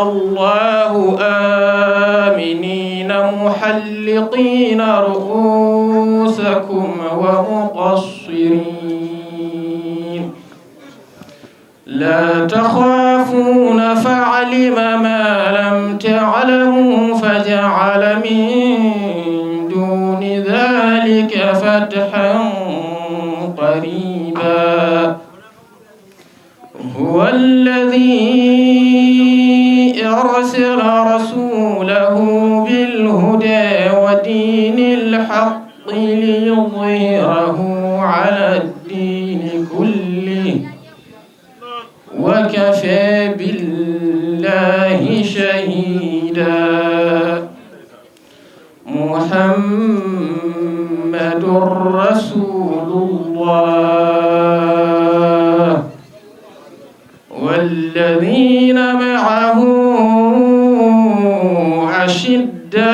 الله آمنين محلقين رؤوسكم ومقصرين لا تخافون فعلم ما لم تعلموا فجعل من دون ذلك فتحا قريبا هو الذي أرسل رسوله بالهدى ودين الحق ليظهره على الدين كله محمد رسول الله والذين معه أشداء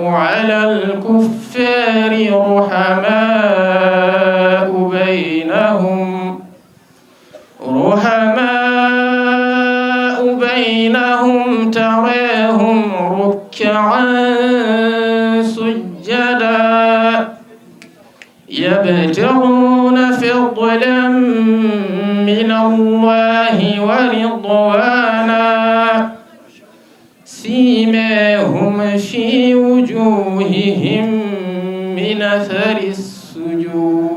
على الكفار رحماء بينهم تراهم ركعا سجدا يبتغون فضلا من الله ورضوانا سيماهم في وجوههم من أثر السجود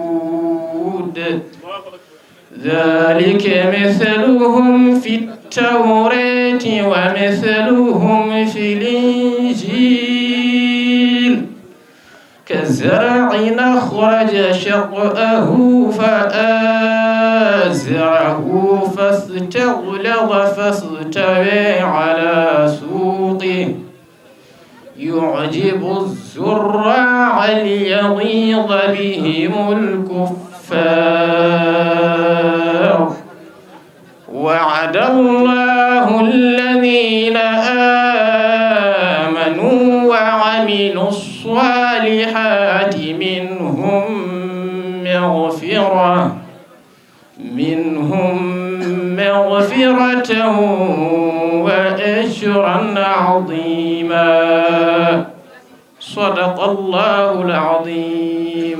ذلك مثلهم في التوراة ومثلهم في الإنجيل كزرع أخرج شطأه فآزره فاستغلظ فاستوى على سوقه يعجب الزراع ليغيظ بهم الكفار وعد الله الذين آمنوا وعملوا الصالحات منهم مغفرة وأجرا عظيما صدق الله العظيم.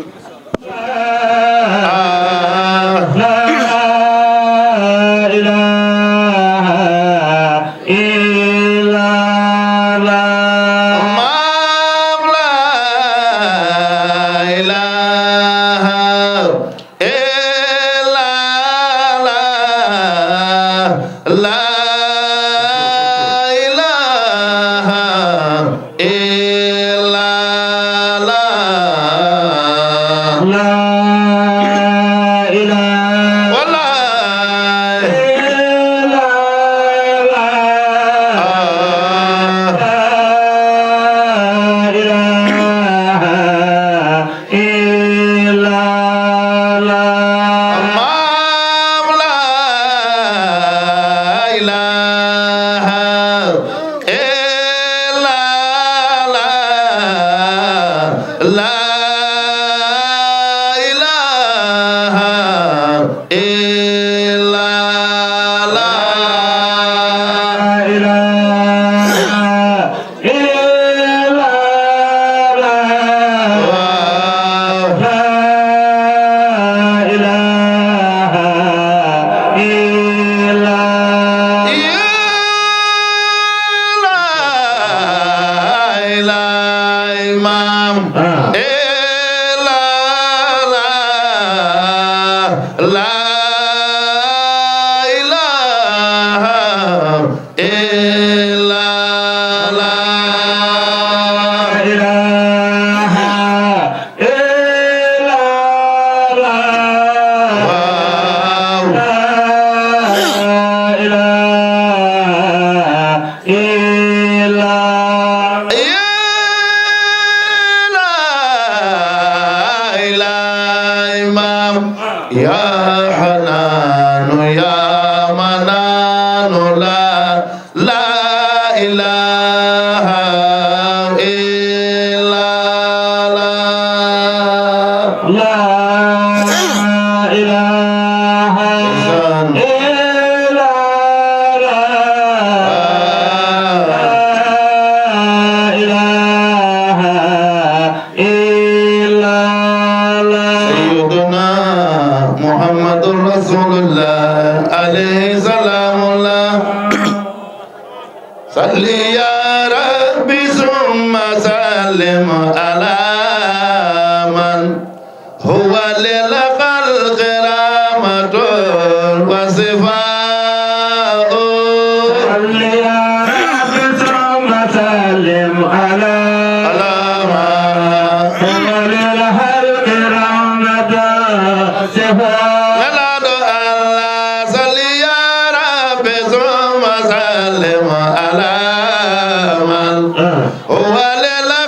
هو لله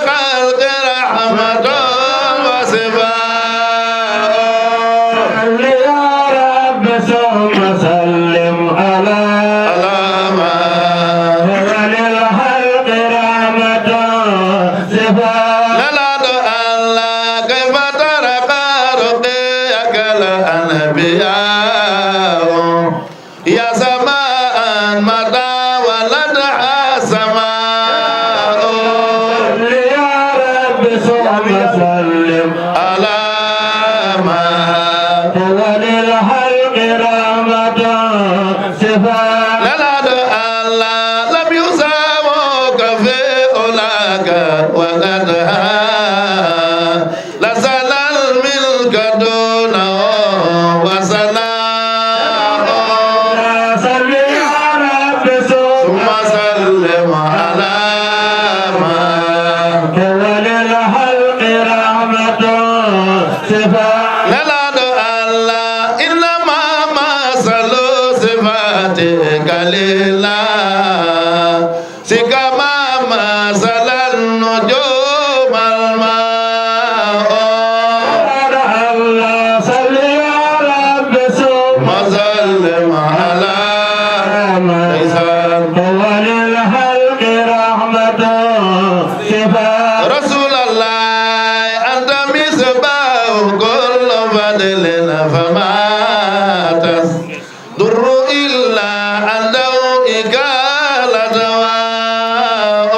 الأنبياء يا سماء متى ولدها سماء يا رب صل وسلم على ما وللخلق رحمة صفات للعد الله لم يسامك في أولاك وقدها لسل الملك دونه وسلام صل يا رب ثم سلم على ما وللخلق رحمة صفات للعد الله إنما مثل صفاتك لله سكما مثل النجوم الماء الله صل يا رب ثم وسلم على لسان وللخلق رحمة صفات رسول الله أنت مصباح كل فضل فما تصدر إلا عن ضوئك الأدواء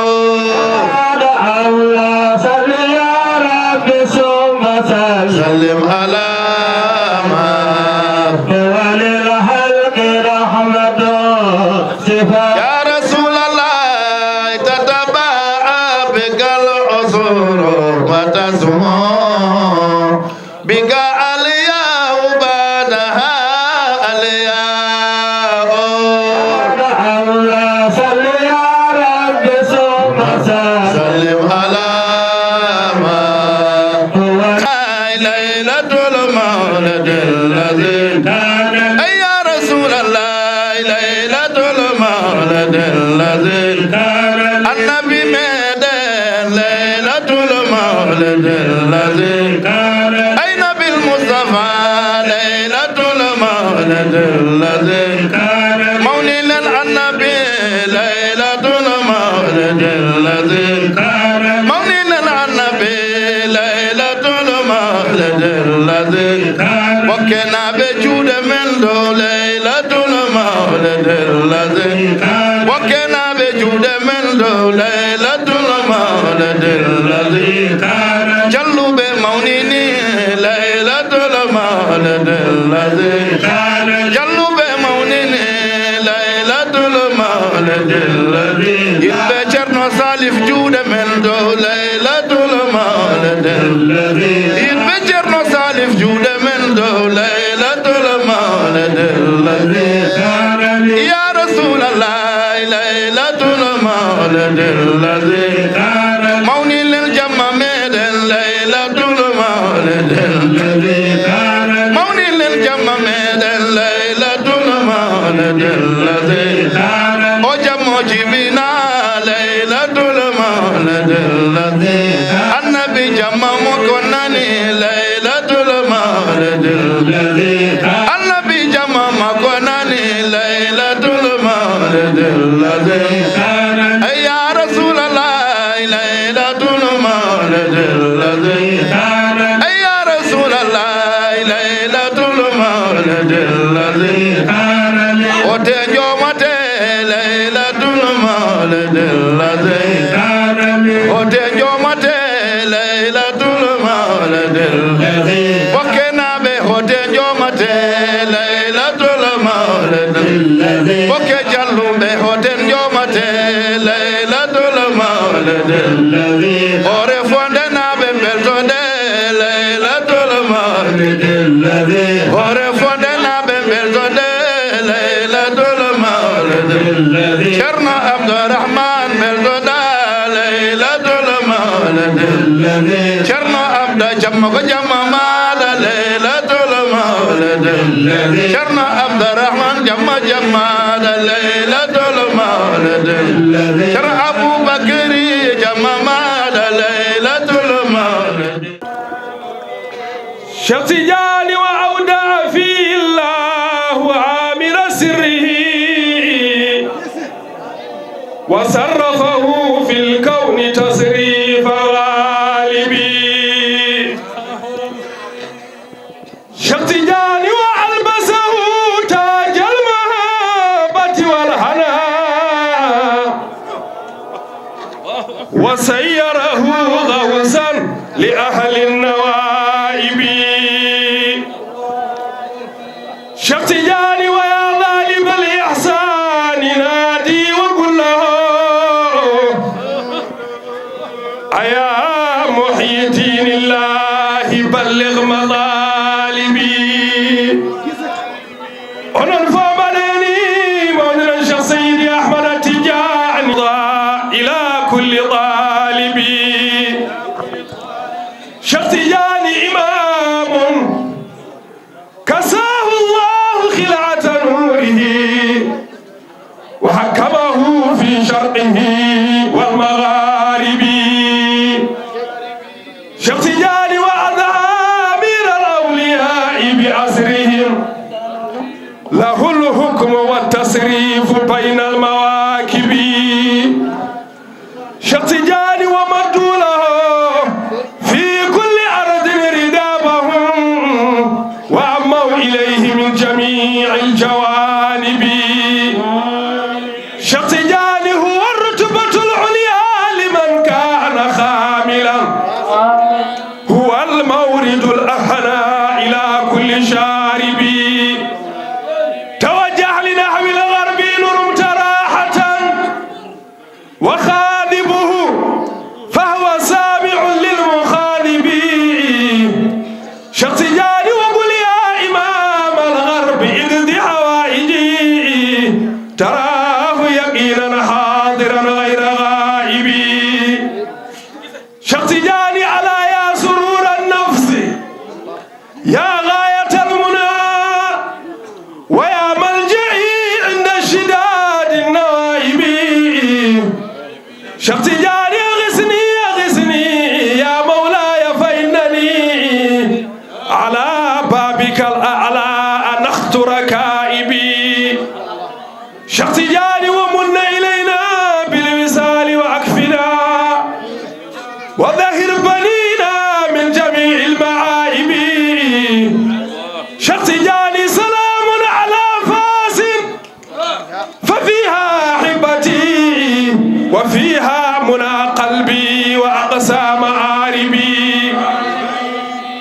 الله صل يا رب ثم سلم على ما وللخلق رحمة صفات يا رسول الله تتبع بك العصور وتسمو بك الياء بعدها الياء الله صل يا رب ثم سلم على ما ليلة المولد الذي أي يا رسول الله ليلة المولد الذي النبي ميدان ليلة المولد الذي أي نبي المصطفى ليلة المولد الذي مولد النبي ليلة المولد الذي مولد النبي ليلة المولد الذي وكنا بجود من دو ليلة المولد الذي وكنا بجود من دو ليلة المولد الذي جلوا بمونيني ليلة المولد الذي جلوا بمونيني ليلة المولد الذي يتبجرنا صالف جود من دو ليلة المولد الذي يتبجرنا صالف جود من دو ليلة المولد الذي يا رسول الله ليلة المولد الذي موني للجمع ميدن ليلة المولد الذي موني للجمع ميدن ليلة المولد الذي وجمع جبنا ليلة المولد الذي النبي جمع مكنني ليلة المولد الذي النبي جمع مكنني ليلة المولد الذي يا رسول الله ليلة المولد الذي يا رسول الله ليلة المولد الذي وتجومت ليلة المولد الذي وتجومت ليلة المولد الذي وكنا به وتجومت ليلة المولد الذي وكجلوا به وتجومت ليلة المولد الذي ورفوندنا بمبلتون ليلة المولد الذي ورفوندنا بمبلتون ليلة المولد الذي شرنا عبد الرحمن بلتون ليلة المولد الذي شرنا عبد جمع مال ليلة المولد الذي شرنا عبد الرحمن جمع ليلة المولد الذي شرنا أبو بكر جمع مال ليلة المولد شتيان وأودع في الله عامر سره وصرفه في الكون تصريف غالبي شتيان شيخ تجاني ويا ظالم الإحسان نادي وقل له أيا محيي دين الله بلغ مطالبي ونرفع بدني مولانا الشيخ سيدي أحمد التجاني إلى كل طالبي شيخ تجاني إمام كساه الله خلعة نوره وحكمه في شرقه والمغارب شيخ تجاني وأمير الأولياء بأسرهم له الحكم والتصريف بين المواكب شيخ تجاني ومدوا له في كل أرض ردابهم وأموا إليه من جميع الجوانب شيخ تجاني هو الرتبة العليا لمن كان خاملا هو المورد الأهنى إلى كل شارب توجه لنحو الغرب نرمت راحة وخاذبه فهو سامع للمخاذب شيخ تجاني وقل يا إمام الغرب اقض حوائجي تراه يقينا حاضرا غير غائب شيخ تجاني على يا سرور النفس يا غاية المنى ويا ملجئي عند اشتداد النوائب شيخ تجاني أغثني أغثني يا مولاي فإنني على بابك الأعلى أنخت ركائبي شيخ تجاني ومن إلينا بالوصال وأكفنا وظهر بنينا من جميع المعايب شيخ تجاني سلام على فاس ففيها أحبتي وفيها منى قلبي وأقسى معاربي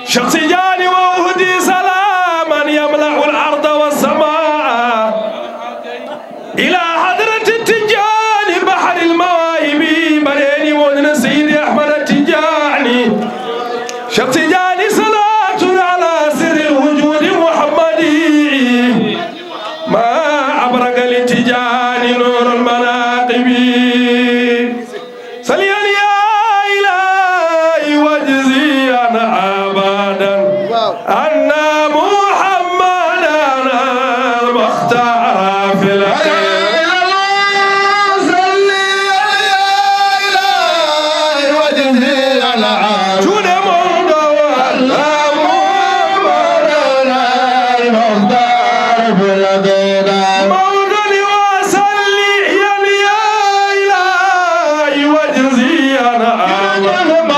شيخ تجاني وأهدي سلاما يملأ الأرض والسماء إلى حضرة التجاني بحر المواهب بريني ودن سيدي أحمد التجاني شيخ تجاني صلاة على سر الوجود محمدي ما أبرق للتجاني نور المناقب صليا يا إلهي واجزي أنا أبدا أن محمدا المختار في الخير جود مولى وصلي يا إلهي واجزي أنا أبدا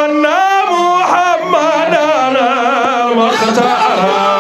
أن محمدا المختار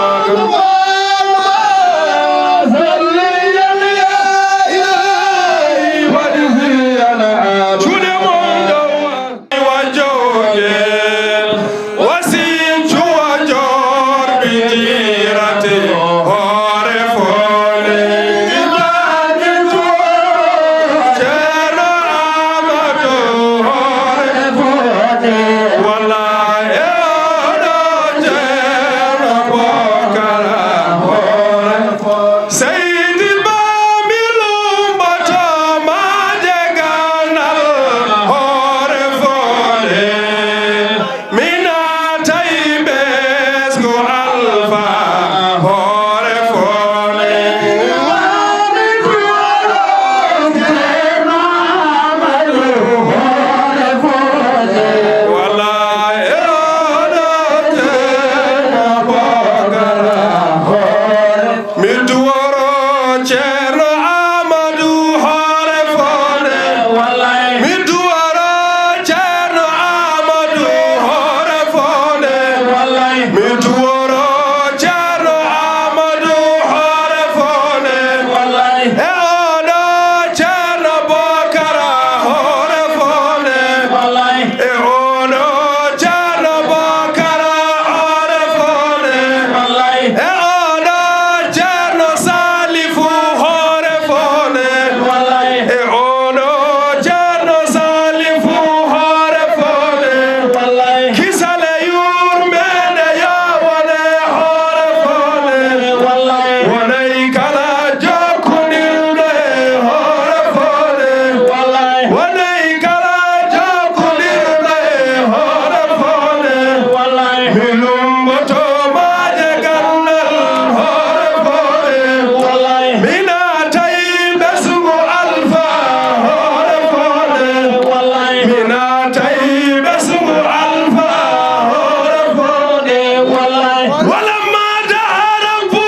ولما داروا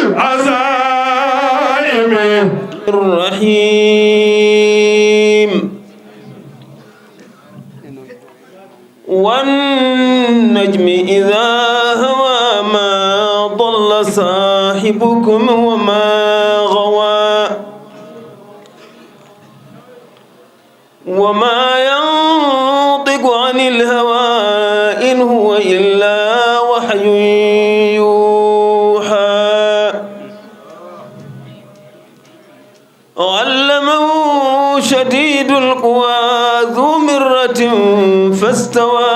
للعزائم الرحيم والنجم إذا هوى ما ضل صاحبكم وما غوى وما ينطق عن الهوى إن هو إلا وحي يوحى علمه شديد القوى ذو مرة فاستوى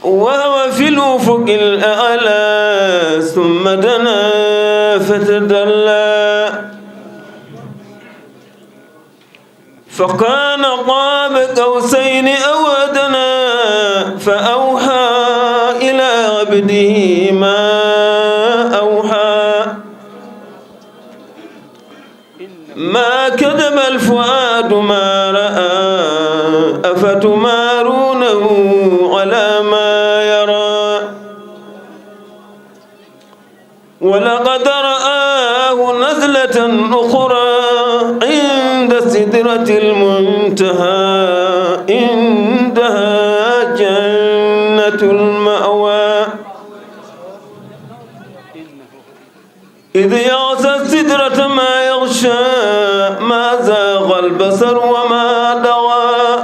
وهو في الأفق الأعلى ثم دنا فتدلى فكان قاب قوسين أو أدنى فأوحى إلى عبده ما أوحى ما كذب الفؤاد ما رأى أفتمارونه على ما يرى ولقد رآه نزلة أخرى عند سدرة المنتهى عندها جنة المأوى إذ يغشى السدرة ما يغشى ما زاغ البصر وما طغى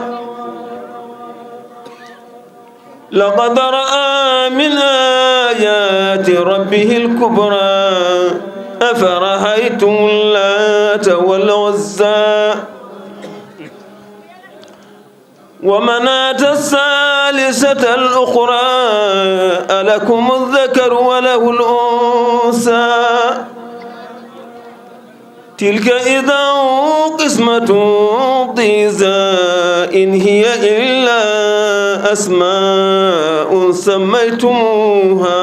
لقد رأى من آيات ربه الكبرى أفرأيتم اللات والعزى ومناة الثالثة الأخرى ألكم الذكر وله الأنثى تلك إذا قسمة ضيزى إن هي إلا أسماء سميتموها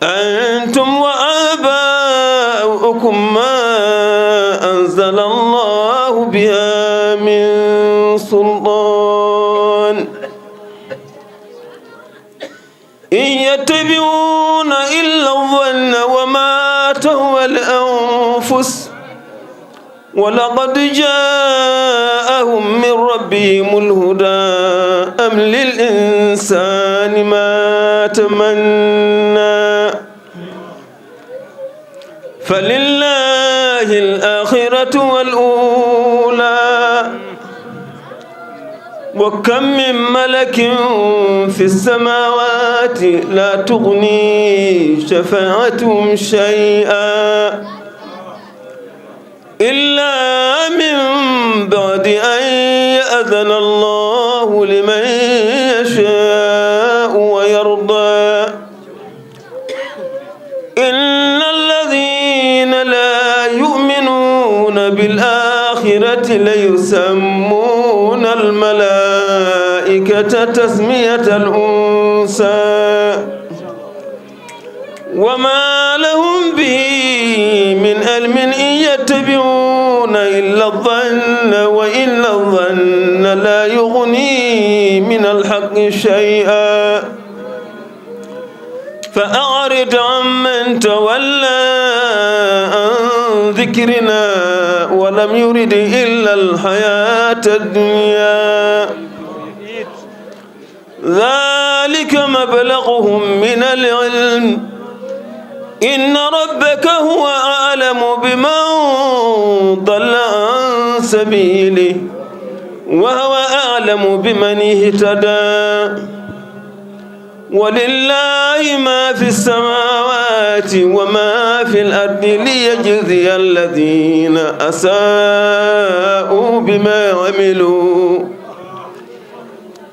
أنتم وآباؤكم ما أنزل الله بها من سلطان إن يتبعون إلا الظن وما تهوى الأنفس ولقد جاءهم من ربهم الهدى أم للإنسان ما تمنى فلله الآخرة والأولى وكم من ملك في السماوات لا تغني شفاعتهم شيئا إلا من بعد أن يأذن الله لمن يشاء ويرضى إن الذين لا يؤمنون بالآخرة ليسمون الملائكة تسمية الأنثى وما لهم به من علم إن يتبعون إلا الظن وإن الظن لا يغني من الحق شيئا فأعرض عمن تولى عن ذكرنا ولم يرد إلا الحياة الدنيا ذلك مبلغهم من العلم إن ربك هو أعلم بمن ضل عن سبيله وهو أعلم بمن اهتدى ولله ما في السماوات وما في الأرض ليجزي الذين أساءوا بما عملوا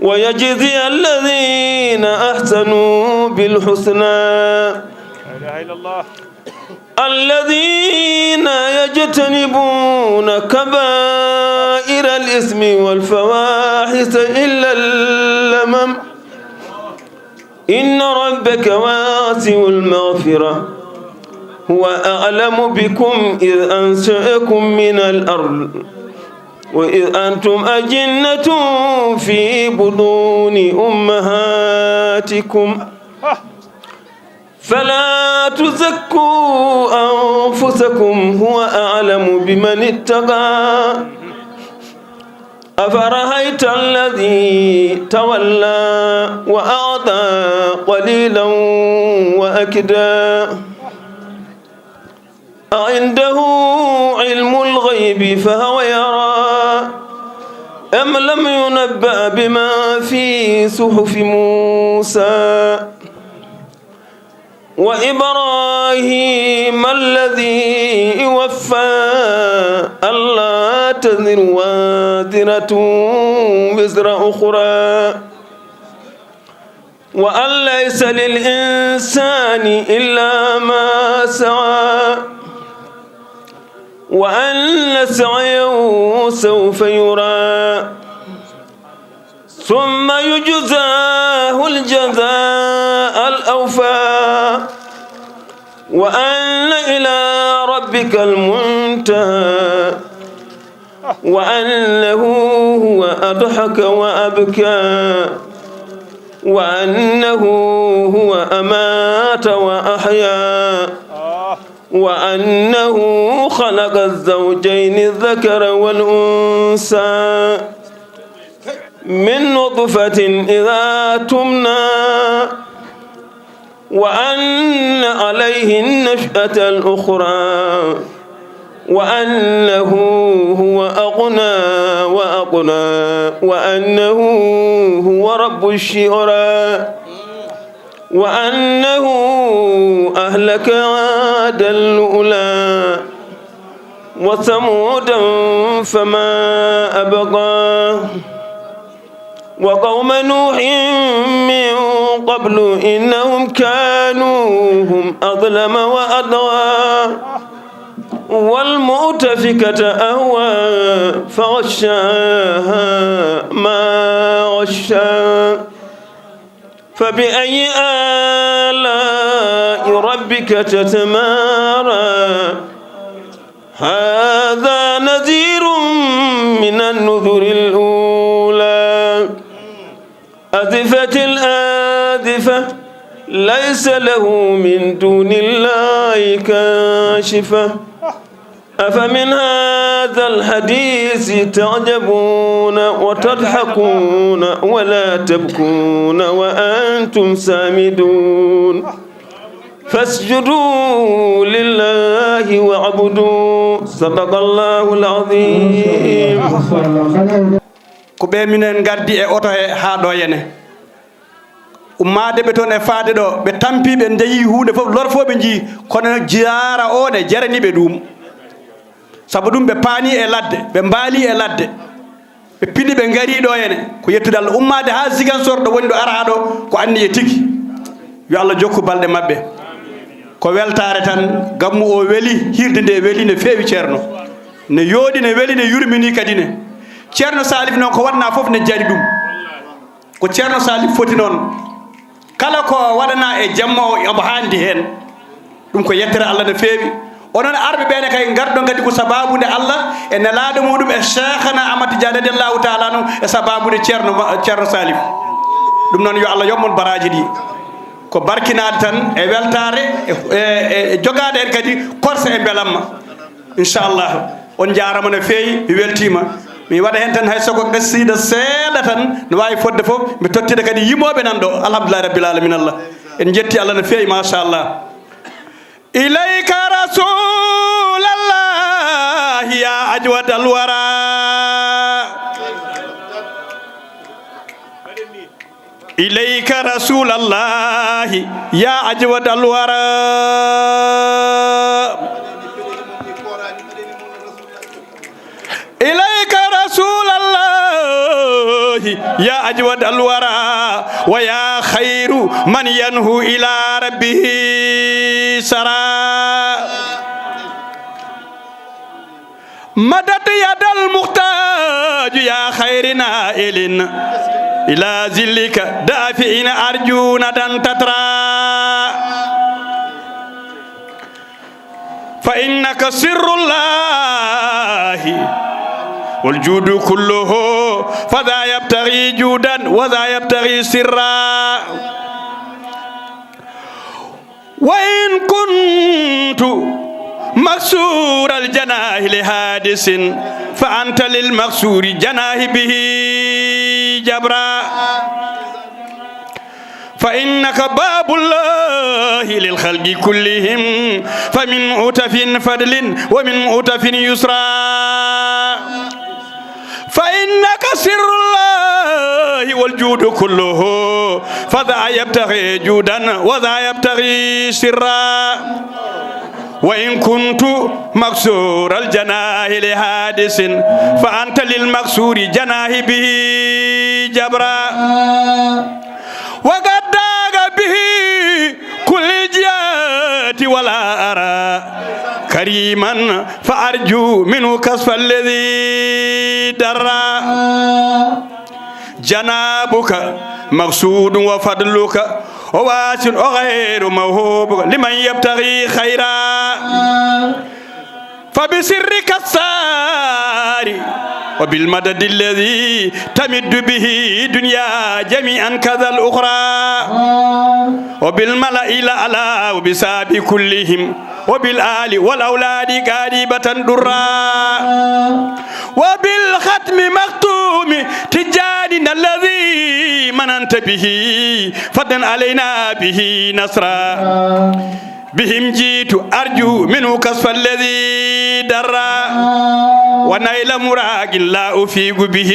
ويجزي الذين أحسنوا بالحسنى الذين يجتنبون كبائر الإثم والفواحش إلا اللمم إن ربك واسع المغفرة هو أعلم بكم إذ أنشأكم من الأرض وإذ أنتم أجنة في بطون أمهاتكم فلا تزكوا أنفسكم هو أعلم بمن اتقى أفرأيت الذي تولى وأعطى قليلا وأكدى أعنده علم الغيب فهو يرى أم لم ينبأ بما في صحف موسى وإبراهيم الذي وفى ألا تزر وازرة وزر أخرى وأن ليس للإنسان إلا ما سعى وأن سعيه سوف يرى ثم يجزاه الجزاء الأوفى وأن إلى ربك المنتهى وأنه هو أضحك وأبكى وأنه هو أمات وأحيا وأنه خلق الزوجين الذكر والأنثى من نطفة إذا تمنى وأن عليه النشأة الأخرى وأنه هو أغنى وأقنى وأنه هو رب الشعرى وأنه أهلك عادا الأولى وثمودا فما أبقى وقوم نوح من قبل إنهم كانوا هم أظلم وأطغى والمؤتفكة أهوى فغشاها ما غشا فبأي آلاء ربك تتمارى هذا نذير من النذر الأولى أزفت الآزفة ليس له من دون الله كاشفة أفمن هذا الحديث تعجبون وتضحكون ولا تبكون وأنتم سامدون فاسجدوا لله واعبدوا صدق الله العظيم ko ɓe minen gardi e oto he ha ɗo yene ummade ɓe toon e faade ɗo ɓe tampi ɓe jeeyi hunde fof lor fof ɓe jii kono jiyara o ne jaraniɓe ɗum saabu ɗum ɓe paani e ladde ɓe mbaali e ladde ɓe piɗi ɓe gari ɗo hene ko yettude Allah ummade ha Ziguinchor ɗo woni ɗo ara ɗo ko anni e tigui yo Allah jokku balɗe mabɓe ko weltare tan gammu o weeli hirde nde weeli ne feewi ceerno ne yooɗi ne weeli ne yurmini kadi ne ceerno Salif noon ko waɗna fof ne jaari ɗum ko ceerno Salif foti noon kala ko waɗana e jamma o omo handi hen ɗum ko yettere Allah ne feewi onon arɓe ɓene kay garɗo kadi ko sababude Allah e nelaɗo muɗum e cheikhana Amadou Dia radiallahu taala no e sababude ceerno Salif ɗum noon yo Allah yommon baraji ɗi ko barkinade tan e weltare e jogade en kadi korse e belamma inchallah on jarama no feewi mi weltima mi waɗa hen tan hay soko qasida seeɗa tan no wawi fodde foof mi tottida kadi yimoɓe nan ɗo alhamdulillahi rabbil alamin Allah en jetti Allah no feewi machallah إليك رسول الله يا أجود الورى إليك رسول الله يا أجود الورى إليك رسول الله يا أجود الورى ويا خير من ينهو إلى ربه سرى مدد يد المحتاج يا خير نائل إلى ذلك دافئين أرجون تترى فإنك سر الله والجود كله فذا يبتغي جودا وذا يبتغي سرا وإن كنت مكسور الجناح لحادث فأنت للمكسور جناح به جبرا فإنك باب الله للخلق كلهم فمن عتف فضل ومن عتف يسرا فإنك سر الله والجود كله فذا يبتغي جودا وذا يبتغي سرا وإن كنت مكسور الجناح لحادث فأنت للمكسور جناح به جبرا وقد داغ به كل جهات ولا أرى كريما فأرجو منه كسف الذي درى جنابك مقصود وفضلك وواسع وغير موهوب لمن يبتغي خيرا فبسرك الساري وبالمدد الذي تمد به دنيا جميعا كذا الأخرى وبالملأ الأعلى وبساب كلهم وبالآل والأولاد قريبة درا وبالختم مختوم تجاننا الذي مننت به فضلا علينا به نصرا بهم جيت أرجو منه كسف الذي درا ونيل مراق لا أفيق به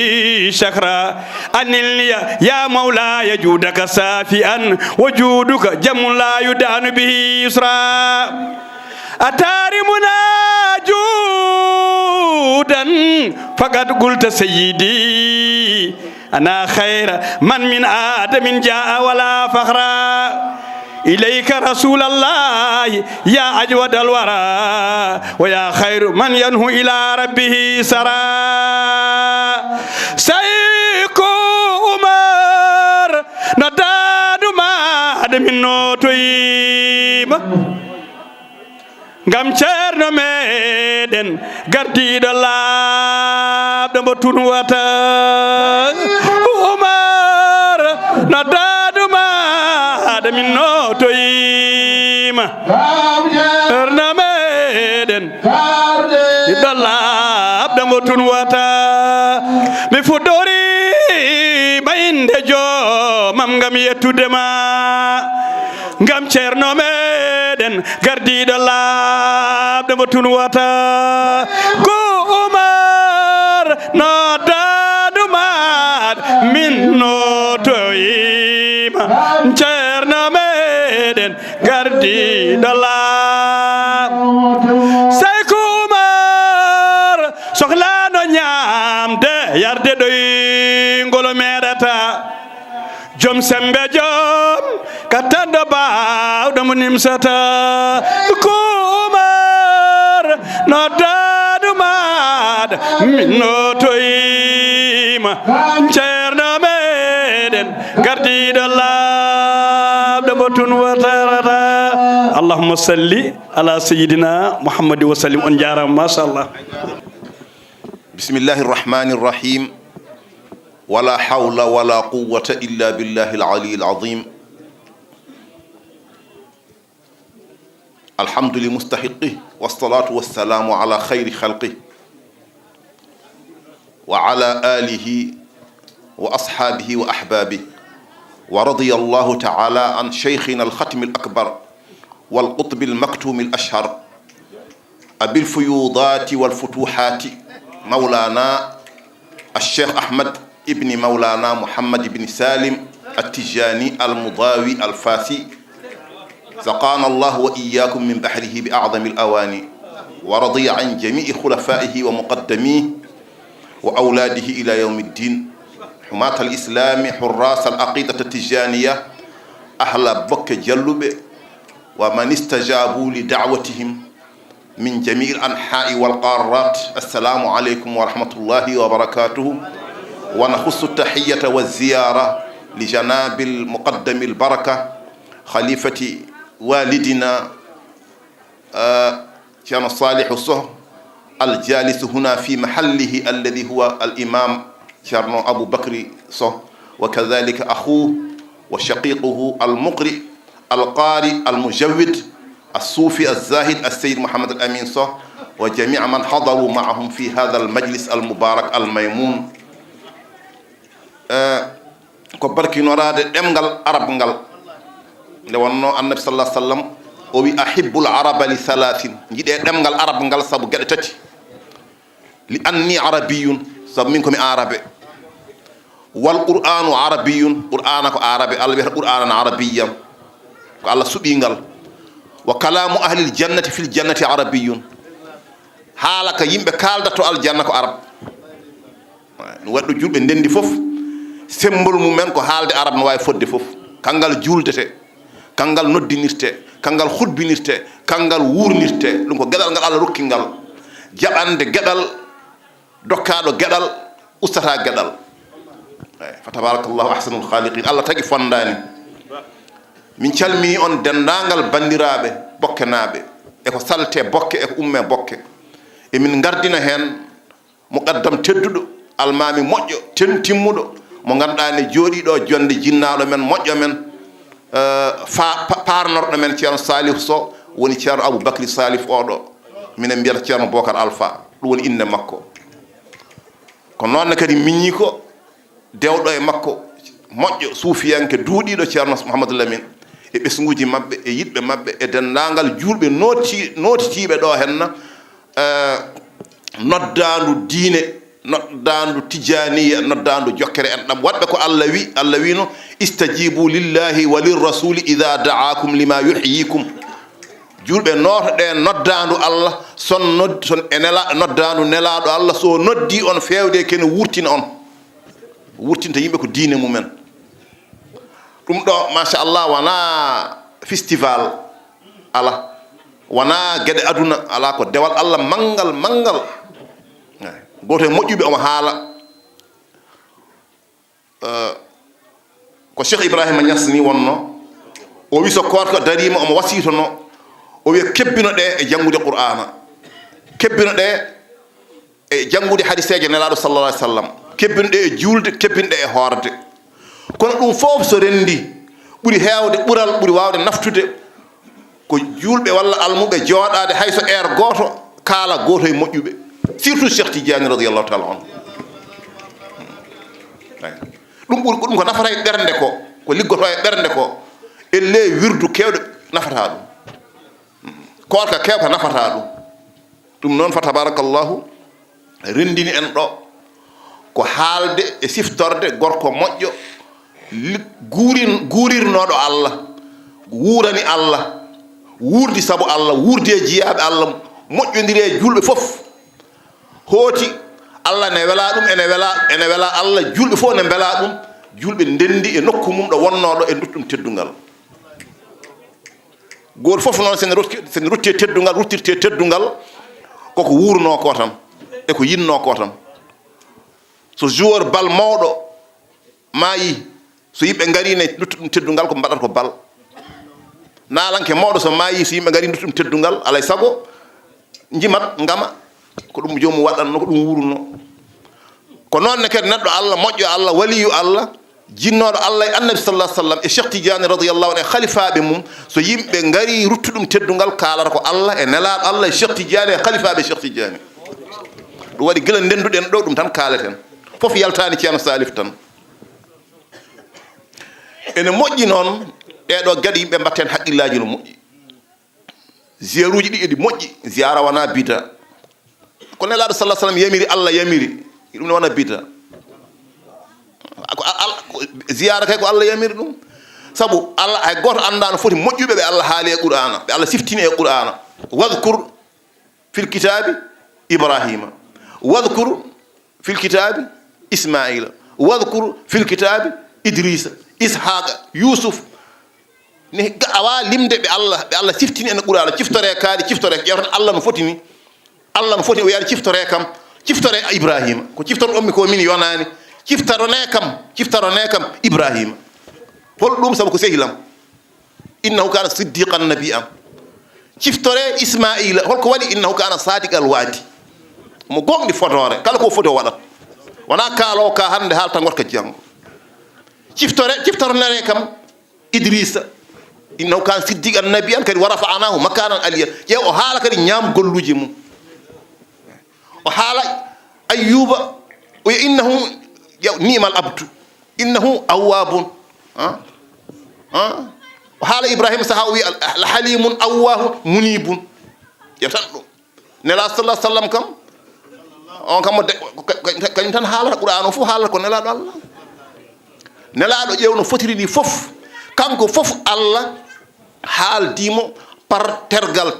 شكرا أنلني يا مولاي جودك سافئا وجودك جم لا يدان به يسرا أتارمنا جودا فقد قلت سيدي أنا خير من آدم جاء ولا فخرا إليك رسول الله يا أجود الورى ويا خير من ينهو إلى ربه سرى سيكو عمر نداد ما من نوتويم ngam ceerno meɗen gardiɗo laaɓɗo mbo tun wata Umar no daduma haade min notoyima ceerno meɗen ɗiɗo laaɓɗo mbo tun wata mi fuɗɗorima inde jomam ngam yettudema ngam ceerno meɗen gardiɗo laaɓɗo mo tun wata ko Umar no dadumat min notoyima ceerno meɗen gardiɗo laaɓ sey ko Umar sohlano ñamde yarde ɗoyngolo meɗata jom sembe jom kattanɗo bawɗo mo nimsata ko Umar no dadumaɗa min notoyima ceerno meɗen gardiɗo laaɓɗo mo tun watarata allahumma salli ala sayidina mouhammadi wa sallim on jarama machallah bismillahi irrahmani irrahim ولا حول ولا قوة إلا بالله العلي العظيم الحمد لمستحقه والصلاة والسلام على خير خلقه وعلى آله وأصحابه وأحبابه ورضي الله تعالى عن شيخنا الختم الأكبر والقطب المكتوم الأشهر أبي الفيوضات والفتوحات مولانا الشيخ أحمد ابن مولانا محمد بن سالم التجاني المضاوي الفاسي سقانا الله وإياكم من بحره بأعظم الأواني ورضي عن جميع خلفائه ومقدميه وأولاده إلى يوم الدين حماة الإسلام حراس العقيدة التجانية أهل بك جلب ومن استجابوا لدعوتهم من جميع الأنحاء والقارات السلام عليكم ورحمة الله وبركاته ونخص التحية والزيارة لجناب المقدم البركة خليفة والدنا كان صالح الصهر الجالس هنا في محله الذي هو الإمام شرنو أبو بكر صه، وكذلك أخوه وشقيقه المقرئ القارئ المجود الصوفي الزاهد السيد محمد الأمين صه، وجميع من حضروا معهم في هذا المجلس المبارك الميمون. ko barkinorade ɗemgal arab ngal nde wonno annabi sallah sallam o wi ahibbul araba li thalathin, jiɗe ɗemgal arab ngal saabu gueɗe tati. li anni arabiyun, saabu min komi arabe. wal qur'anu arabiyun, qur'ana ko arabe, allah wiyata qur'anan arabiyyan ko allah suɓingal. wa kalamu ahlil jannati fil jannati arabiyun, haala ka yimɓe kaldato aljanna ko arab. waɗɗo julɓe ndendi fof sembol mumen ko haalde arab no wawi fodde fof. kangal juuldete, kangal noddinirte, kangal hutbinirte, kangal wurnirte. ɗum ko gueɗal ngal allah rokki ngal, jaɓande gueɗal, dokkaɗo gueɗal, ustata gueɗal. fa tabarakallahu ahsanul khaliqin. allah tagui fondani. min calmini on dendagal bandiraɓe bokkenaɓe eko salte bokke eko umme bokke. emin gardina hen muqaddam tedduɗo almami moƴƴo timmuɗo mo ganduɗa ne jooɗiɗo jonde jinnaɗo men moƴƴo men parnorɗo men ceerno salif Sow woni ceerno aboubacry salif oɗo minen mbiyata ceerno bocar alpha, ɗum woni inde makko. ko noonne kadi miñi ko dewɗo e makko moƴƴo suufiyanke duuɗiɗo ceerno mouhamadou lamine e ɓesguji mabɓe e yiɗɓe mabɓe e dendagal julɓe notitiɓe ɗo henna noddandu diine, noddandu tijaniya, noddandu jokkere en ɗam. waɗɓe ko allah wi, allah wino istajibu lillahi wa lirrasuli ida daakum lima yuhyikum. julɓe notoɗe noddandu allah son noddandu nelaɗo allah so noddi on fewde kene wurtina on, wurtinta yimɓe ko diine mumen. ɗum ɗo machallah wona festival ala, wona gueɗe aduna ala, ko dewal allah manggal. goto e moƴƴuɓe omo haala ko cheikh ibrahima Niass ni wonno, o wi so korka darima omo wasitono, o wiya kebbino ɗe e janngude qur'ana, kebbino ɗe e janngude hadiseje nelaɗo sallallah alih w sallam, kebbino ɗe e julde, kebbino ɗe e hoorde. kono ɗum fof so rendi ɓuuri hewde ɓural ɓuuri wawde naftude ko julɓe walla almuɓe jooɗade hayso air goto kaala goto e moƴƴuɓe, surtout cheikh tidiani radiallahu taala on. ɗum ko nafata e ɓernde ko liggoto e ɓernde ko elle wirdu kewɗe nafata ɗum, korka kewka nafata ɗum. ɗum noon fa tabarakallahu rendini en ɗo ko haalde e siftorde gorko moƴƴo guurirnoɗo allah, wuurani allah, wuurdi saabu allah, wuurdi e jiyaɓe allah, moƴƴodiri e julɓe fof. hooti allah ne wela ɗum, ene wela allah, julɓe fof ne beela ɗum. julɓe ndendi e nokku mum ɗo wonnoɗo e dutɗum teddungal. goto fof noon sene rutti e teddungal, ruttirte teddungal koko wuurno ko tan eko yinno ko tan. so joueur bal mawɗo maayi, so yimɓe garine luttuɗum teddungal ko mbaɗata ko bal. naalanke mawɗo so maayi, so yimɓe gari luttuɗum teddungal alay sago jimat ngama, ko ɗum jomum waɗanno, ko ɗum wuurno. ko noonne kadi neɗɗo allah moƴƴo allah, waliyu allah, jinnoɗo allah e annabi sallah sallam e cheikh tidiani radiallahu an e khalifaɓe mum, so yimɓe gari ruttuɗum teddungal kalata ko allah e nelaɗo allah e cheikh tidiani e khalifaɓe cheikh tidiani. ɗum waɗi gila ndenduɗen ɗo ɗum tan kaleten, fof yaltani ceerno salif tan. ene moƴƴi noon ɗeɗo gueɗe yimɓe mbatten haqqillaji no moƴƴi. ziyaruji ɗi eɗi moƴƴi, ziyara wona bida, ko nelaɗo sallah sallam yamiri allah yamiri, ɗum ne wona bida. ziyara kay ko allah yamiri ɗum, saabu allah hay goto anda no foti moƴƴuɓe ɓe allah haali e qur'ana, ɓe allah siftini e qur'ana. wadkur fil kitabi ibrahima, wadkur fil kitabi ismaila, wadkur fil kitabi idrissa, ishaqa, yusuf. ni awa limde ɓe allah siftini en qur'ana. ciftore kaali, ciftore ƴewtan allah no foti ni, allah no foti o yaari ciftore kam, ciftore ibrahima ko ciftor ommi ko min yonani, ciftarone kam ibrahima. hol ɗum saabu ko sehilam, innahu kana siddiqan nabiyan. ciftore ismaila holko waɗi, innahu kana sadiq al waadi, mo gonɗi fotore kala ko foti o waɗat wona kaalowo ka hande haalta gotka janggo ciftoronere kam idrissa innahu kan siddiq annabi an kadi wa rafa'nahu makanan aliyan ƴeew o haala kadi ñaam golluji mum o haala ayyuba o wiya innahu ni'mal abdu innahu awwabun o haala ibrahima saha o wiya halimun awwahun munibun ƴew tan ɗum nela sallah sallam kam on kam kañum tan haalata qur'an o fof haalata ko nelaɗo allah nelaɗo ƴeewno fotiri ni fof kanko fof allah haaldimo par tergal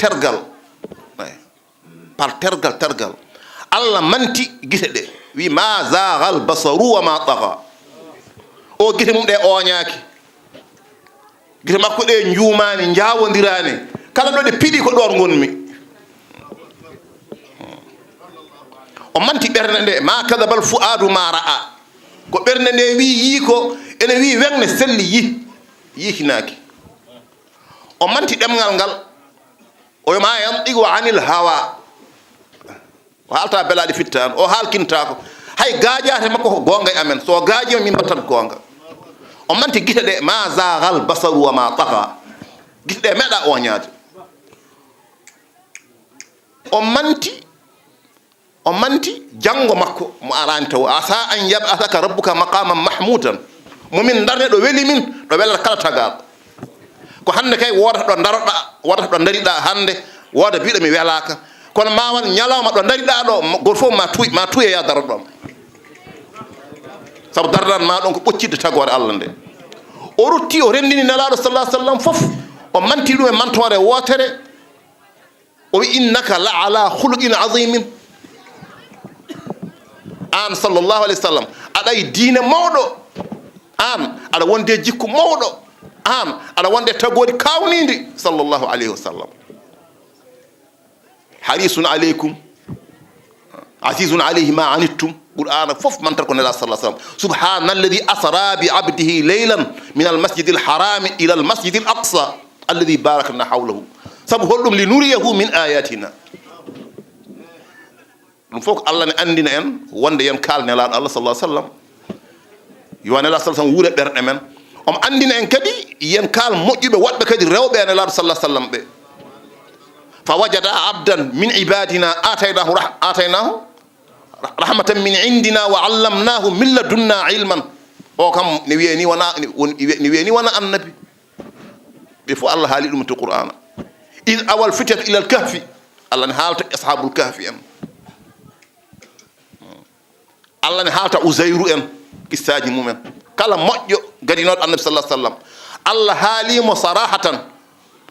allah manti gite ɗe wi ma zagal basaru wa ma taga o gite mum ɗe oñaaki gite makko ɗe juumani jawodirani kala ɗo ɗe piɗi ko ɗon gonmi o manti ɓernde nde ma kadabal fu'adu ma ra'a ko ɓernde nde wi yi ko ene wi wegne selli yikinaki o manti ɗemgal ngal o ma yantigu anil hawa o haalta belaɗe fittano o haalkintako hay gaajate makko ko gonga e amen so gaajima min mbattat gonga o manti guite ɗe ma zagal basaru wa ma taga guite ɗe meeɗa oñaade o manti janggo makko mo arani taw asa an yab'athaka rabbuka maqaman mahmudan momin darne ɗo weeli min ɗo welata kala tagaɗo ko hande kay wodata ɗo daroɗa wodata ɗo dariɗa hande woda biɗo mi welaka kono ma wan ñalawma ɗo dariɗa ɗo goto fof ma tuyeya daroɗon saabu dardan ma ɗon ko ɓoccidde tagore allah nde o rutti o rendini nelaɗo sallah sallam fof o manti ɗum e mantore wotere o wi innaka la ala khuluqin azimin an sallllahu alayhi wa sallam aɗa e diine mawɗo an aɗa wonde jikku mawɗo an aɗa wonde tagori kawnidi sallllahu alayhi wa sallam harisun aleykum azizun alayhi ma anittum qur'ana fof mantat ko nela sallah sallam subhanalladi asra bi abdihi leylan min almasjidi alharami ila almasjidi al aqsa alladi barakna hawlahu saabu holɗum li nuriyahu min ayatina ɗum fof ko allah ne andina en wonde yen kaal nelaɗo allah sallah sallam yo nelaɗo sallah sallam wuure ɓerɗe men omo andina en kadi yen kaal moƴƴuɓe woɗɓe kadi rewɓe e nelaɗo sallah sallam ɓe fa wajada abdan min ibadina ataynahu rahmatan min indina wa allamnahu min ladunna ilman o kam ne wiye ni wona annabi ɓe fof allah haali ɗum to qur'ana id awal fitat ila al kahfi allah ne haalta ashabul kahfi en allah ne haalta ousayru en kissaji mumen kala moƴƴo gadinoɗo annabi sallah sallam allah haalimo sarahatan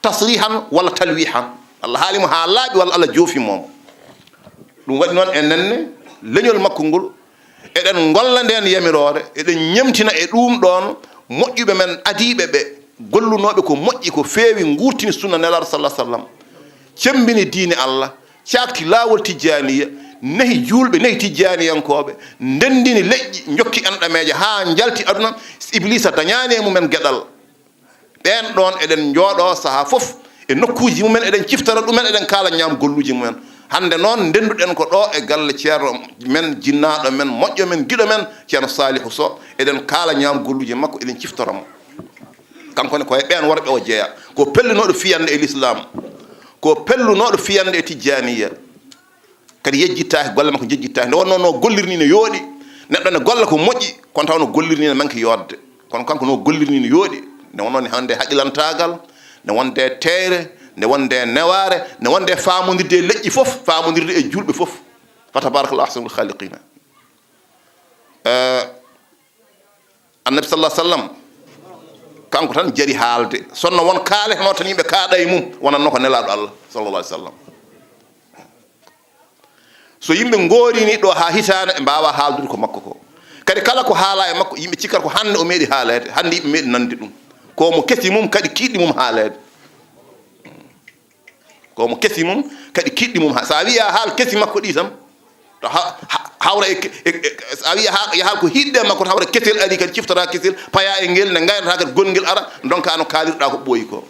tasrihan walla talwihan allah haalimo ha laaɓi walla allah joofimomo ɗum waɗi noon e nenne leñol makko ngol eɗen golla nden yamirore eɗen ñamtina e ɗum ɗon moƴƴuɓe men adiɓe ɓe gollunoɓe ko moƴƴi ko feewi gurtini sunna nelaɗo sallah sallam cembini diine allah cakti laawol tijjaniya nehi julɓe nehi tijjaniyankoɓe ndendini leƴƴi jokki enɗameje ha jalti aduna iblisa dañani e mumen gueɗal ɓen ɗon eɗen jooɗo saaha foof e nokkuji mumen eɗen ciftara ɗumen eɗen kaala ñaam golluji mumen hande noon ndenduɗen ko ɗo e galle ceerno men jinnaɗo men moƴƴo men giɗo men ceerno salihu so eɗen kaala ñaam golluji makko eɗen ciftoramo kankone koye ɓen worɓe o jeeya ko pellunoɗo fiyande e l'islam ko pellunoɗo fiyande e tijjaniya kadi yejjittaki golle makko jejjittaki nde wonno no gollirni no yooɗi neɗɗo ne golla ko moƴƴi kono taw no gollirni ne manque yodde kono kanko no gollirni no yooɗi nde wonno ne hande haqilantagal ne wonde teere nde wonde neware ne wonde famodirde e leƴƴi fof famodirde e julɓe fof fa tabarakallahu ahsanul khaliqina annabi sallah sallam kanko tan jari haalde sonno won kaaleteno tan yimɓe kaaɗa e mum wonanno ko nelaɗo allah sallallah alih w sallam so yimɓe goorini ɗo ha hitane ɓe mbawa haaldude ko makko ko kadi kala ko haala e makko yimɓe cikkata ko hande o meeɗi haalede hande yimɓe meeɗi nande ɗum komo kesi mum kadi kiɗɗi mum haalede komo kesi mum kadi kiɗɗi mum sa wiya haal kesi makko ɗi tan to hawra a wiya haal ko hiɗɗe makko to hawra kesel ari kadi ciftata kesel paya e ngel nde gaynata kadi gonguel ara donc ano kaalirɗa ko ɓooyi ko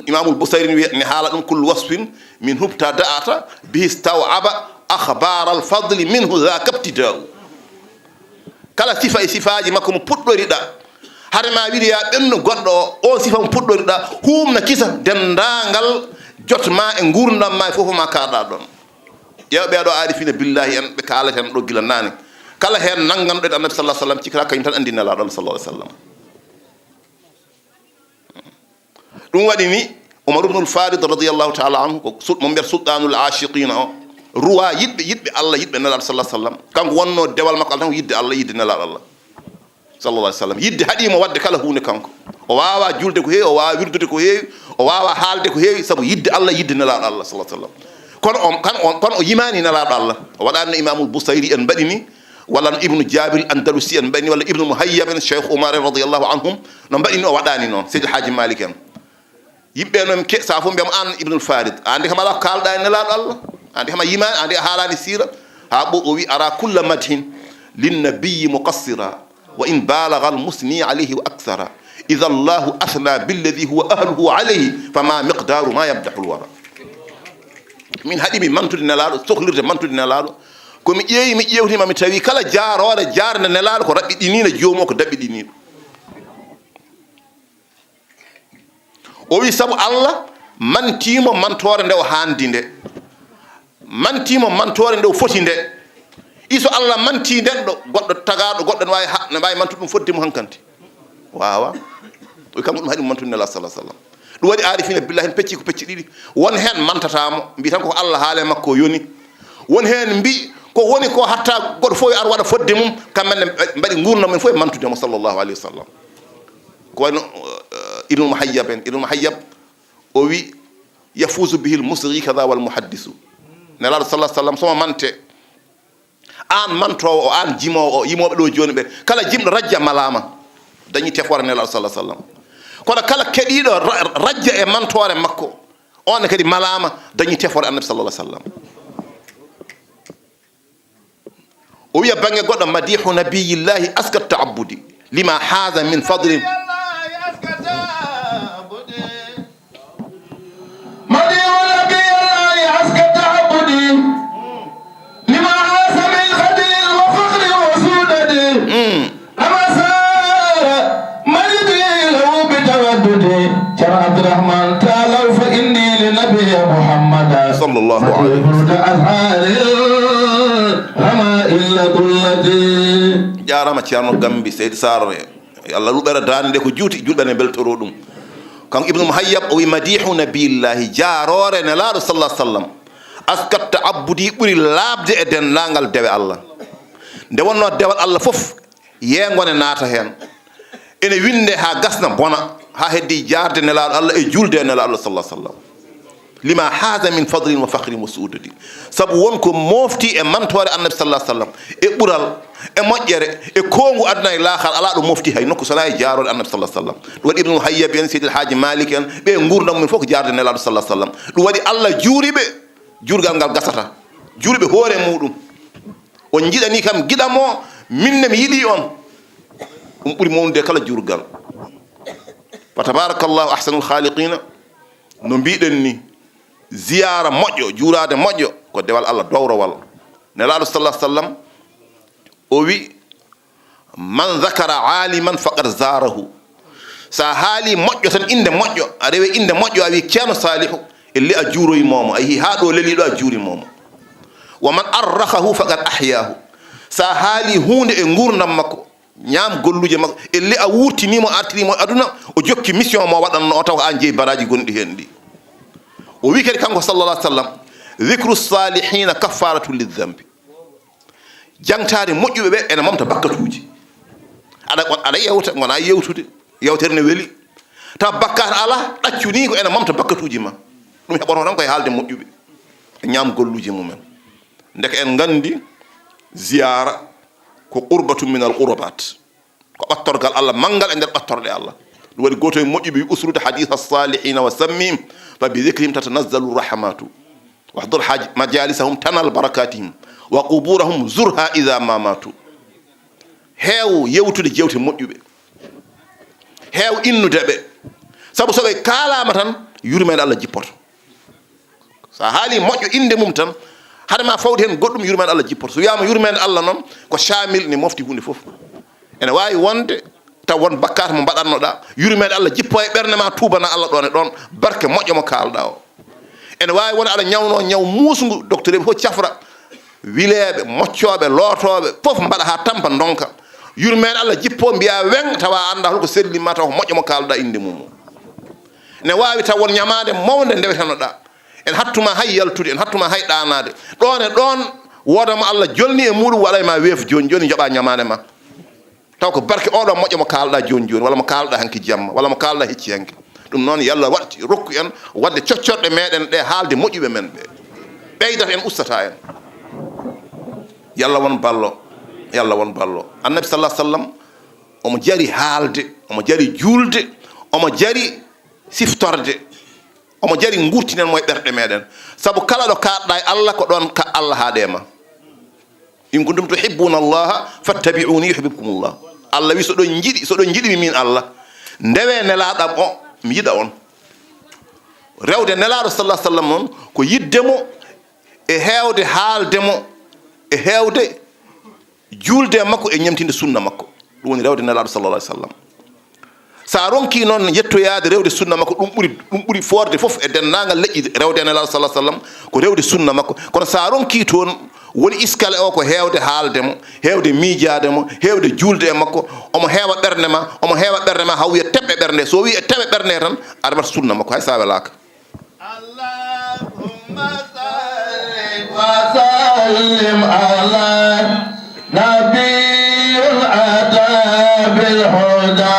imamul Busayri wi ni haala ɗum kullu wasfin min hubta da'ata bihi staw'aba akhbar al fadli minhu dhaka ibtida'u kala sifa e sifaji makko mo puɗɗoriɗa hade ma wiide ya ɓenno goɗɗo o sifa mo puɗɗoriɗa humna kisa dendagal jotma e gurdam ma fof ma kaɗa ɗon ƴeew ɓeeɗo arifina billahi en ɓe kaaleten ɗo gila nane kala hen nanganɗo e annabi sallah sallam cikata kañum tan andi nelaɗo Allah sallallahu alaihi wasallam ɗum waɗi ni Umar ibn al-Farid radiyallahu ta'ala anhu ko mo mbiyata sultanul ashiqina o ruwa yiɗɓe Allah yiɗɓe nelaɗo sallah sallam kanko wonno dewal makko Allah tan yidde Allah yidde nelaɗo Allah sallallahu alaihi wasallam yidde haɗimo wadde kala hunde kanko o wawa julde ko heewi o wawa wirdude ko heewi o wawa haalde ko heewi saabu yidde Allah yidde nelaɗo Allah sallallahu alaihi wasallam kono o yimani nelaɗo Allah o waɗani imamul Busayri en mbaɗini walla no ibnu Jabir Andalusi en mbaɗini walla ibnu Muhayyab en Cheikh Oumar en radiyallahu anhum no mbaɗini o waɗani noon Seydi Hadji Malik en yimɓe noon ke sa fof mbiyama an ibnul Farid andi kam ala ko kalɗa e nelaɗo Allah andi kama yimani andi a haalani sira ha ɓo o wi ara kulla madhin linnabiyi muqassira wa in balagha almusni alayhi wa akthara idha allahu athna billadi huwa ahluhu alayhi fama miqdaru ma yamdahu lwara min haɗimi mantude nelaɗo sohlirde mantude nelaɗo komi ƴeewi mi ƴewtima mi tawi kala jaarore jarde nelaɗo ko raɓɓiɗinino joomu o ko daɓɓiɗiniɗo o wi saabu Allah mantimo mantore nde o handi nde mantimo mantore nde o foti nde iso Allah manti neɗɗo goɗɗo tagaɗo goɗɗo ne wawi mantude ɗum fodde mo hankanti wawa o kanko ɗum haɗi mantude nela sallah sallam ɗum waɗi arifina billah hen pecci ko pecci ɗiɗi won hen mantatamo mbi tan ko Allah haale makko yoni won hen mbi ko woni ko hatta goɗɗo fof ar waɗa fodde mum kamɓenne mbaɗi gurdam men fof e mantudemo sallllahu alayhi wa sallam ko wayno ibnu Muhayyab en ibnu Muhayyab o wi yafuzu bihi l musri kada wal muhaddisu nelaɗo sallah sallam somo mante an mantowo o an jimowo o yimoɓe ɗo joni ɓe kala jimɗo rajja malama dañi tefore nelaɗo sallah sallam kono kala keɗiɗo rajja e mantore makko on kadi malama dañi tefore annabi sallallahu alaihi wasallam o wiya bange goɗɗo madihu nabiyillahi askat ta'abbudi lima haza min fadlin صلى الله عليه وسلم jarama ceerno Gambi Seydi Sarr Allah luɓere dande nde ko juuti julɓene beltoro ɗum kanko ibnu Muhayyab o wi madihu nabiyillahi jaarore nelaɗo sallah sallam askat ta'abbudi ɓuuri laabde e dendagal dewe Allah nde wonno dewal Allah fof yeegone naata hen ene winde ha gasna bona ha heddi jarde nelaɗo Allah e julde e nelaɗo sallah sallam lima haza min fadlin wa fakhrin wa suudadi sabu wonko mofti e mantore annabi sallallahu alaihi wasallam e ɓural e moƴƴere e kongu aduna e laakhar ala ɗo mofti hay nokku sona e jaarode annabi sallallahu alaihi wasallam ɗum waɗi ibnu Muhayyab en Seydi El Hadji Malik en ɓe gurdam mumen fof ko jarde nelaɗo sallallahu alaihi wasallam ɗum waɗi Allah juuriɓe jurgal ngal gasata juuriɓe hoore muɗum on jiɗani kam giɗamo minne mi yiɗi on ɗum ɓuuri mawnude kala jurgal fa tabarakallahu ahsanul khaliqina no mbiɗen ni ziyara moƴƴo juurade moƴƴo ko dewal Allah dowrowal nelaɗo sallah sallam o wi man zakara aliman faqad zarahu sa haali moƴƴo tan inde moƴƴo a rewe inde moƴƴo a wi ceerno salihu elle a juuroymomo a yeehi ha ɗo leliɗo a juurimomo wa man arrahahu faqad ahyahu sa haali hunde e gurdam makko ñaam golluje makko elle a wurtinimo artirimo aduna o jokki mission mo waɗanno o taw ko an jeeyi baraji gonɗi hen ɗi o wi kadi kanko sallallah alih sallam dhicru salihina kaffaratu lidhambi jangtade moƴƴuɓe ɓe ene momta bakkatuji aɗa yewta gona yewtude yewtere ne weeli taw bakkat ala ɗaccuni ko ene momta bakkatuji ma ɗum heɓoto tan koye haalde moƴƴuɓe e ñaam golluji mumen ndeka en gandi ziyara ko qurbatu min al qurbat ko ɓattorgal Allah manggal e nder ɓattorɗe Allah ɗum waɗi goto e moƴƴuɓe usrude hadith as-salihina wa sammihim fa bi dhikrihim tatanazzalu rahmatu wahdur majalisahum tanal barakatihim wa quburahum zurha idha ma matu heew yewtude jewte moƴƴuɓe heew innude ɓe sabu soɓe kalama tan yurmede Allah jippoto sa haali moƴƴo inde mum tan hade ma fawde hen goɗɗum yurmede Allah jippoto so wiyama yurmede Allah noon ko shamil ne mofti hunde foof ene wawi wonde taw won bakkata mo mbaɗannoɗa yurmede Allah jippo e ɓernde ma tubana Allah ɗon e ɗon barke moƴƴo mo kalɗa o ene wawi won aɗa ñawno ñaw musgu docteur eɓe fof cafra wileɓe moccoɓe lootoɓe fof mbaɗa ha tampa donka yurmede Allah jippo mbiya weng tawa anda holko sellima taw ko moƴƴo mo kalɗa inde mum ne wawi taw won ñamade mawde ndewetanoɗa en hattuma hay yaltude en hattuma hay ɗanade ɗon e ɗon wodamo Allah jolni e muɗum waɗayma weef joni joni joɓa ñamade ma taw ko barke oɗo moƴƴo mo kalɗa joni joni walla mo kalɗa hanki jamma walla mo kalɗa hecci hanki ɗum noon yallah watti rokku en wadde coccorɗe meɗen ɗe haalde moƴƴuɓe men ɓe ɓeydata en ustata en yallah won ballo yallah won ballo annabi sallah sallam omo jari haalde omo jari juulde omo jari siftorde omo jari gurtinen mo e ɓerɗe meɗen saabu kala ɗo kaɗɗa e Allah ko ɗon ka Allah haaɗema in kuntum tuhibbuna allaha fattabi'uni yuhibbukumullah Allah wi soɗon jiiɗimi min Allah ndewe nelaɗam o mi yiɗa on rewde nelaɗo sallah sallam noon ko yiddemo e hewde haaldemo e hewde juulde makko e ñamtinde sunna makko ɗum woni rewde nelaɗo sallallah alih sallam sa ronki noon yettoyade rewde sunna makko ɗum ɓuuri forde foof e dendagal leƴƴi rewde nelaɗo sallah sallam ko rewde sunna makko kono sa ronki toon woni iskale o ko hewde haaldemo hewde miijademo hewde juulde e makko omo heewa ɓernde ma omo heewa ɓernde ma haw wiya teɓɓe ɓernde so wi e teɓe ɓernde tan aɗa mbatta sunna makko hay sa welaka Allahumma salli wa sallim ala nabiyyil adabil huda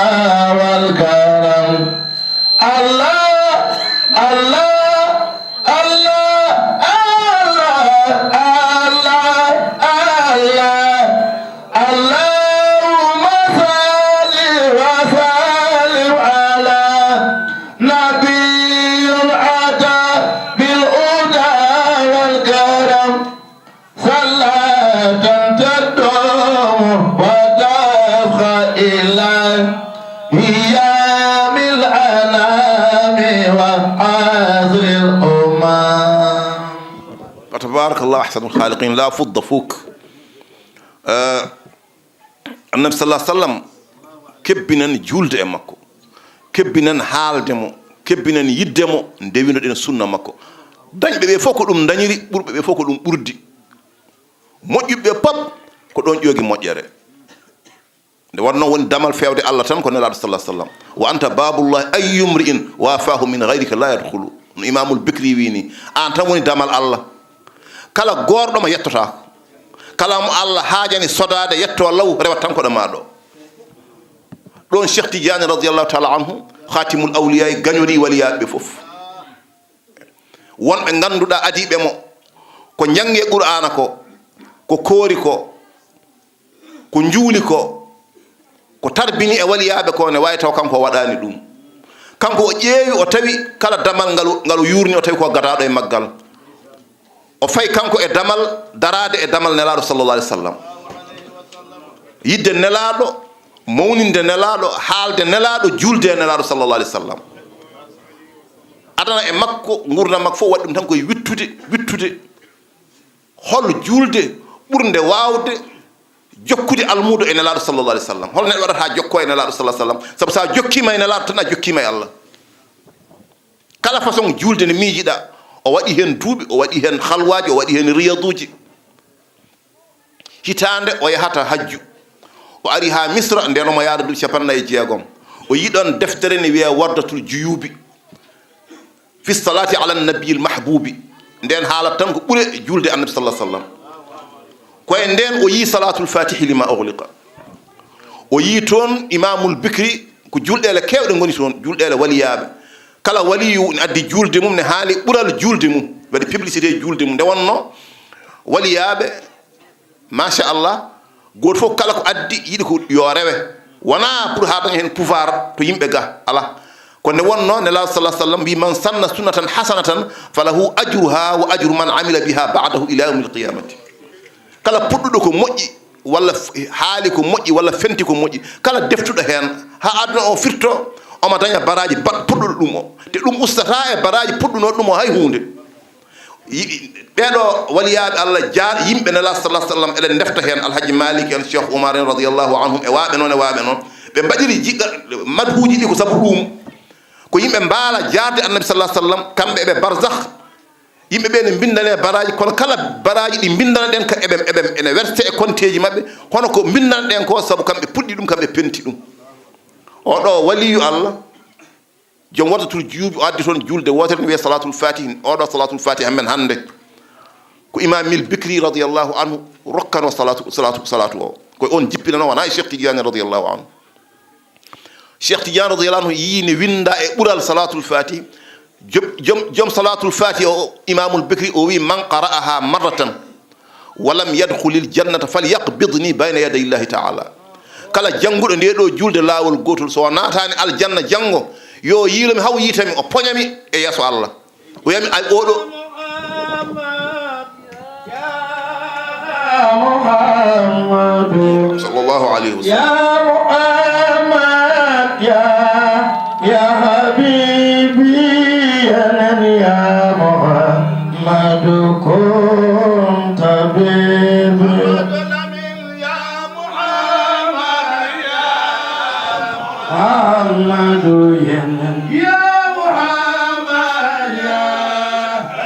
wal karam Allah Allah tabarakallah ahsanul khaliqin la fudda fuk annabi sallallahu alaihi wasallam kebbinan julde e makko kebbinan haaldemo kebbinan yiddemo ndewinoɗen sunna makko dañɓe ɓe fof ko ɗum dañiri ɓurɓe ɓe fof ko ɗum ɓurdi moƴƴuɓe pop ko ɗon ƴoogi moƴƴere nde wonno woni damal fewde Allah tan ko nelaɗo sallallahu alaihi wasallam wa anta babullahi ayyumri'in wafahu min ghayrika la yadkhulu no imamul bikri wini an tan woni damal Allah kala gorɗo mo yettotako kala mo Allah haajani sodade yetto law rewat tan koɗo maɗo ɗon Cheikh Tidiane radiallahu taala anhu khatimul awliya gañori waliyaɓe fof wonɓe ganduɗa adiɓe mo ko jange qur'ana ko koori ko juuli ko tarbini e waliyaɓe ko ne wawi taw kanko waɗani ɗum kanko o ƴeewi o tawi kala damal ngalu yurni o tawi ko gadaɗo e maggal o fay kanko e damal darade e damal nelaɗo sallallah alih w sallam yidde nelaɗo mawninde nelaɗo haalde nelaɗo julde e nelaɗo sallallah alih w sallam adana e makko gurdam makko fof waɗi ɗum tan koye wittude hol julde ɓurde wawde jokkude almudo e nelaɗo sallallah alih w sallam hol neɗɗo waɗata jokko e nelaɗo sallah sallam saabu sa jokkima e nelaɗo tan a jokkima e Allah kala façon julde ne miijiɗa o waɗi hen duuɓi o waɗi hen halwaji o waɗi hen riyaduji hitande o yahata hajju o ari ha misra nden omo yaada duuɓi 96 o yiɗon deftere ne wiye wardatul juyubi fi salati ala nabiyil mahbubi nden haalat tan ko ɓuure julde annabi sallah sallam koye nden o yi salatul fatihi lima ughliqa o yi toon imamul bikri ko julɗele kewɗe goni toon julɗele waliyaɓe kala waliyu ne addi julde mum ne haali ɓural julde mum waɗi publicité julde mum nde wonno waliyaɓe machallah goto fof kala ko addi yiɗi ko yo rewe wona pour ha tan hen pouvoir to yimɓe ga ala ko nde wonno nelaɗo sallah sallam wi man sanna sunnatan hasanatan falahu ajruha wa ajru man amila biha ba'dahu ila yawmi alqiyamati kala puɗɗuɗo ko moƴƴi walla haali ko moƴƴi walla fenti ko moƴƴi kala deftuɗo hen ha aduna o firto omo daña baraji puɗɗuɗo ɗum o te ɗum ustata e baraji puɗɗunoɗo ɗum o hay hunde ɓeɗo waliyaɓe Allah jaar yimɓe nela sallah sallam eɗen defta hen alhaji malik en cheikh oumar en radiallahu anhum e waɓe noon ɓe mbaɗiri jiɗɗa madhuji ɗi ko saabu ɗum ko yimɓe mbaala jaarde annabi sallah sallam kamɓe eɓe barzakh yimɓe ɓe ne bindane baraji kono kala baraji ɗi bindana ɗen ka eɓe ene werte e compteji mabɓe hono ko bindana ɗen ko saabu kamɓe puɗɗi ɗum kamɓe penti ɗum oɗo waliyu Allah joom watatul juuɓi o addi toon julde wotere ne wiye salatul fatih oɗo salatul fatih amen hande ko imam mil bicri radiallahu anhu rokkano salatu o koye on jippinano wona e cheikh tidiane radiallahu anhu cheikh tidiane radiallahu anhu yii winda e ɓural salatul fatih joom salatul fatih o imamul bicri o wi man qara'aha marratan walam yadkhulil jannata falyaqbidni bayna yaday illahi taala kala jannguɗo nde ɗo julde laawol gotol so natani aljanna janngo yo yiilomi haw yitami o poñami e yeeso Allah o yami ay oɗo sallallahu alayhi wa sallam ya Muhammad ya habibi ya Muhammad kun tabibi Muhammadu ya Muhammad ya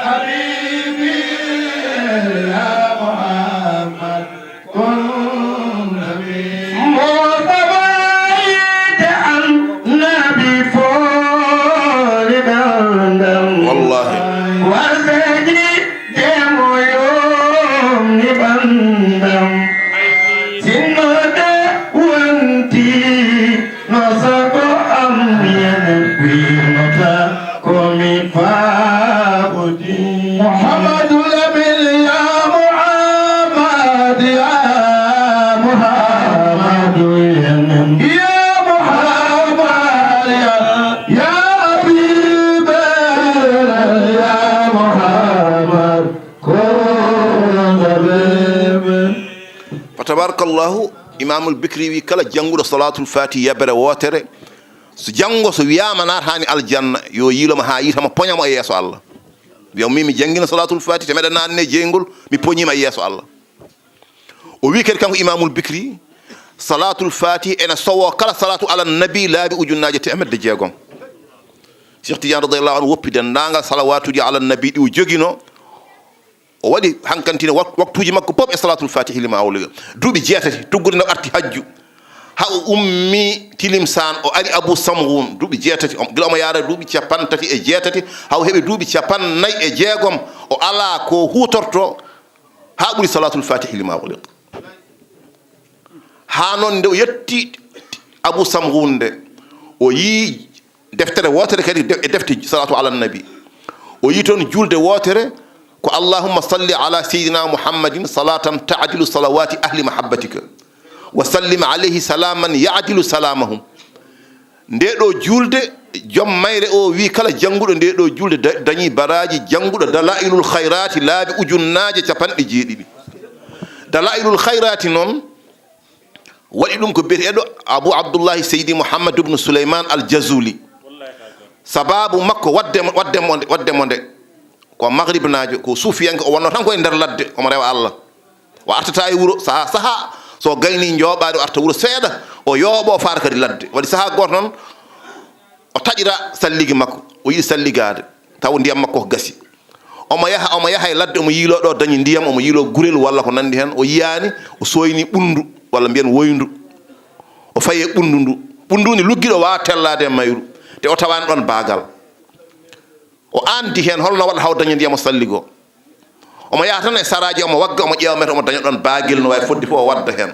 Habibi ya Muhammad kun nabi mutaba'id an nabi folidan wallahi warzaji demo yom ni bandam sinode wanti nasako amyen binota komi fabudi Muhammadu labil ya Muhammad ya Muhammadu ya Muhammad ya Habib ya Muhammad kun habib fatabarakallahu imamul bicri wi kala jannguɗo salatul fati yabere wotere so janngo so wiyama natani aljanna yo yiiloma ha yitama poñamo e yeeso Allah wiya mi janngina salatul fati te meɗa nanne jeygol mi poñima e yeeso Allah o wi kadi kanko imamul bicri salatul fati ene sowo kala salatu ala nabi laabi ujunnaje temedde jeegom cheikh tidiane radiallahu anhu woppi dendagal salawatuji ala nabi ɗi o joguino o waɗi hankantine waktuji makko pop e salatul fatihi lima awliga duuɓi jeetati tuggude no arti hajju ha o ummi tilimsan o ari abou samgoun duuɓi jeetati gila omo yaara duuɓi capantati e jeetati haw heeɓe duuɓi capannayyi e jeegom o ala ko hutorto ha ɓuuri salatul fatihi lima awliga ha noon nde o yetti abou samgoun nde o yii deftere wotere kadi e defte salatu ala nabi o yii toon julde wotere ko allahumma salli ala seydina muhammadin salatan taadilu salawati ahli mahabbatika wa sallim alayhi salaman yaadilu salamahum nde ɗo julde joom mayre o wi kala jannguɗo nde ɗo julde dañi baraji jannguɗo dalailul khayrati laabi ujunnaje capanɗe jeeɗiɗi dalailul khayrati noon waɗi ɗum ko biyeteɗo abou abdoullahi seydi mouhammad ibnu souleyman al jazuli sababu makko waddemo nde ko maghrib naajo ko suufiyanke o wonno tan koye nder ladde omo rewa Allah o artata e wuro saha so gayni jooɓaade o arta wuro seeɗa o yooɓo faara kadi ladde waɗi saha goto noon o taƴira salligi makko o yiɗi salligade taw ndiyam makko ko gasi omo yaha e ladde omo yiilo ɗo dañi ndiyam omo yiilo gurel walla ko nandi hen o yiyani o soyni ɓundu walla mbiyen woyndu o fayi e ɓundu ndu ɓundu ni luggiɗo wawa tellade e mayru te o tawani ɗon baagal o andi hen holno waɗa haw daña ndiyam o salligo omo yaha tan e saraji omo wagga omo ƴeewa mete omo daña ɗon baguel no wawi fodde fof o wadda hen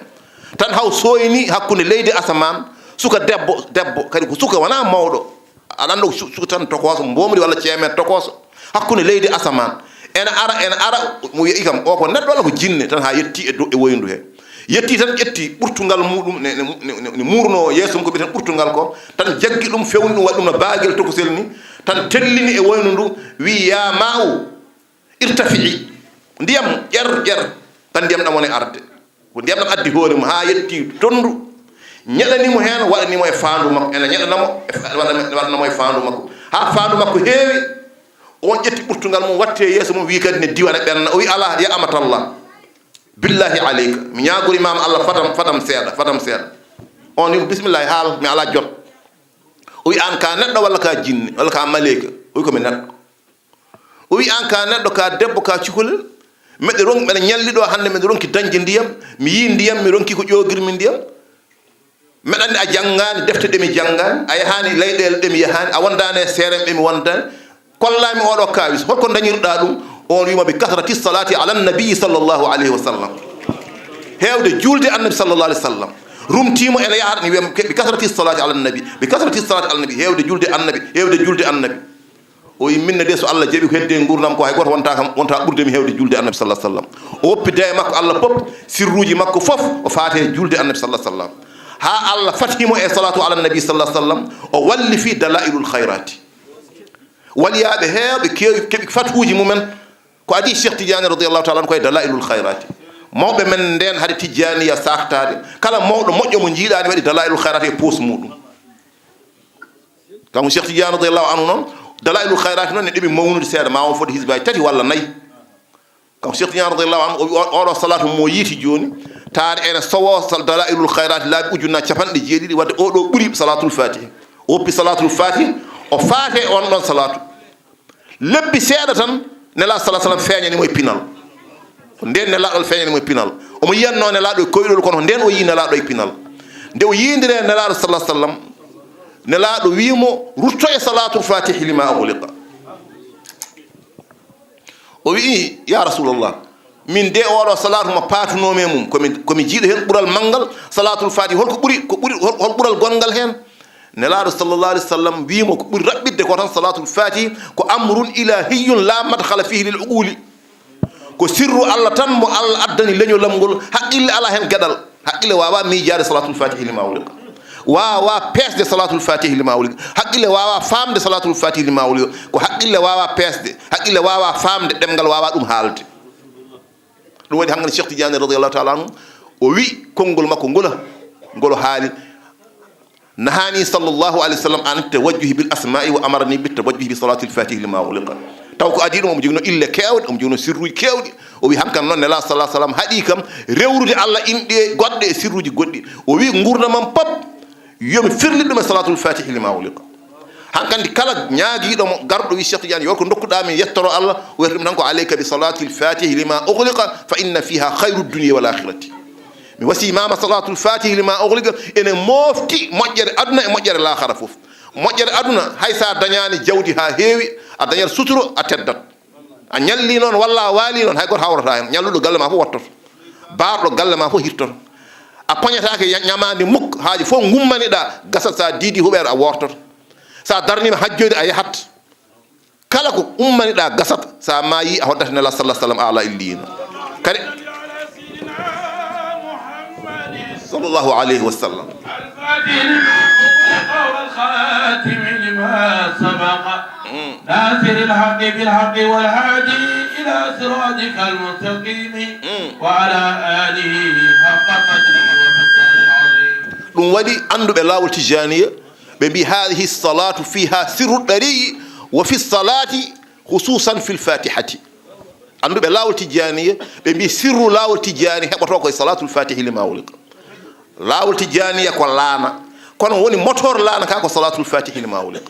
tan haw soyni hakkude leydi asaman suka debbo kadi ko suka wona mawɗo aɗa anda ko suka tan tokoso mbomri walla ceemen tokoso hakkude leydi asaman ene ara mo wiyi kam o ko neɗɗo walla ko jinne tan ha yetti e woyndu he yetti tan ƴetti ɓurtugal muɗum ne murno yeeso mum ko ɓiyeten ɓurtugal ko tan jaggi ɗum fewni ɗum waɗi ɗum no baguel tokosel ni tan tellini e woynu ndu wi ya ma'u irtafi'i ndiyam ƴer tan ndiyam ɗam woni arde ko ndiyam ɗam addi hoore mum ha yetti tondu ñeɗanimo heen waɗanimo e faandu makko ene ñeɗanamo waɗanamo e faandu makko ha faandu makko heewi on ƴetti ɓurtugal mum watte yeeso mum wi kadi ne diwane ɓenna o wi ala ya amatallah billahi aleyka mi ñagorimama allah fadam seeɗa on wi bisimillahi haal mi ala jot o wi an ka neɗɗo walla ka jinne walla ka maleyka o wi komi neɗɗo o wi an ka neɗɗo ka debbo ka cukalel mbeɗe ñalliɗo hannde mbeɗe ronki dañde ndiyam mi yi ndiyam mi ronki ko ƴogirmi ndiyam mbeɗa andi a janngani defte ɗe mi janngani a yahani leyɗele ɗe mi yahani a wondani e seerem ɓe mi wondani kollami oɗo kawis holko dañirɗa ɗum on wima bi kasrati salati ala nabii sallllahu alayhi wa sallam hewde julde annabi sallllahu alih w sallam rumtimo ene yahata ni wiyama bi kasrati salati ala nabi bi kasrati salati ala nabi hewde julde annabi o wi minne de so allah jaɓi ko hedde gurdam ko hay goto wonta ɓurdemi hewde julde annabi sallah sallam o woppi de makko allah pop sirruji makko fof o faate julde annabi sallah sallam ha allah fatimo e salatu ala nabi sallah sallam o walli fi dalailul hayrati waliyaɓe heewɓe keeɓi fatuji mumen ko adi cheikh tidiane radiallahu taala an koye dalailul hayrati mawɓe men nden haade tijjaniya saktade kala mawɗo moƴƴo mo jiiɗani waɗi dalailul hayrati e poos muɗum kanko cheikh tidiane radiallahu anhu noon dalailul hayrati noon ne ɗeɓi mawnude seeɗa ma on foti hisbaji tati walla nayyi kanko cheikh tidiane radiallahu anhu o wi oɗo salatu mo yiiti joni taade ene sowo dalailul hayrati laabi ujunnaji capanɗe jeeɗiɗi wadde oɗo ɓuuri salatul fatiha o woppi salatul fatiha o faate on ɗon salatu lebbi seeɗa tan nela salah sallam feeñanimo e pinal nden nelaɗo feeñanimo e pinal omo yiyanno nelaɗo e koyɗol kono nden o yi nelaɗo e pinal nde o yindire nelaɗo salah sallam nelaɗo wimo rutto e salatul fatihi lima ughliqa o wi ya rasulallah min de oɗo salatu mo patunomi mum komi jiiɗo hen ɓuural manggal salatul fatihi holko ɓuuri hol ɓuural gongal hen nelaɗo sallllahu alih w sallam wimo ko ɓuuri raɓɓidde ko tan salatul fatihi ko amrun ilahiyun la madhala fihi lil uquli ko sirru allah tan mo allah addani leñolam ngol haqqille ala hen gueɗal haqqille wawa miijade salatul fatihi lima ughliqa wawa peesde salatul fatihi lima ughliqa haqqille wawa famde salatul fatihi lima ughliqa ko haqqille wawa peesde haqqille wawa famde ɗemgal wawa ɗum haalde ɗum waɗi hankkadi cheikh tidiane radiallahu taala anhu o wi konngol makko ngolo haali nahani sallllahu alih w sallam an tawajjuhi bil asma'i wa amarani bi tawajjuhi bi salati l fatihi lima ughliqa taw ko adi ɗum omo jogino ille kewɗe omo jogino sirruji kewɗi o wi hankkadi noon nela salah sallam haaɗi kam rewrude allah inɗe goɗɗe e sirruji goɗɗi o wi gurdamam pop yomi firli ɗum e salatul fatihi lima ughliqa hankkandi kala ñaaguiɗomo garɗo wi cheikh tidiane yorko dokkuɗamin yettoro allah o wiyata ɗum tan ko aleyka bi salati l fatihi lima ughliqa fa inna fiha hayru dunia wal akhirati mi wasi mama salatul fatihi lima ughliqa ene mofti moƴƴere aduna e moƴƴere lahara fof moƴƴere aduna hay sa dañani jawdi ha heewi a dañat suturo a teddat a ñalli noon walla a waali noon hay goto hawrata hen ñalluɗo galle ma fof wattoto baarɗo galle ma fof hirtoto a pañatake ñamade mukk haaji fof gummaniɗa gasat sa diidi huɓere a wortoto sa darnima hajjoyde a yahat kala ko ummaniɗa gasat sa maayi a hoddata nela sallah sallam ala illiyina kadi sallllahu alayhi wa sallam والخاتم لما سبق ناصر الحق بالحق والهادي إلى صراطك المستقيم وعلى آله حق قدره ومقداره العظيم ɗum waɗi anduɓe laawol tijaniya ɓe mbi hadihi salatu fiha sirru ɗariyi wa fi salati hususan fi lfatihati anduɓe laawol tijaniya ɓe mbi sirru laawol tijani heɓoto koye salatul fatihi lima ughliqa laawol tijaniya ko laana kono woni motor laana ka ko salatul fatihi lima ughliqa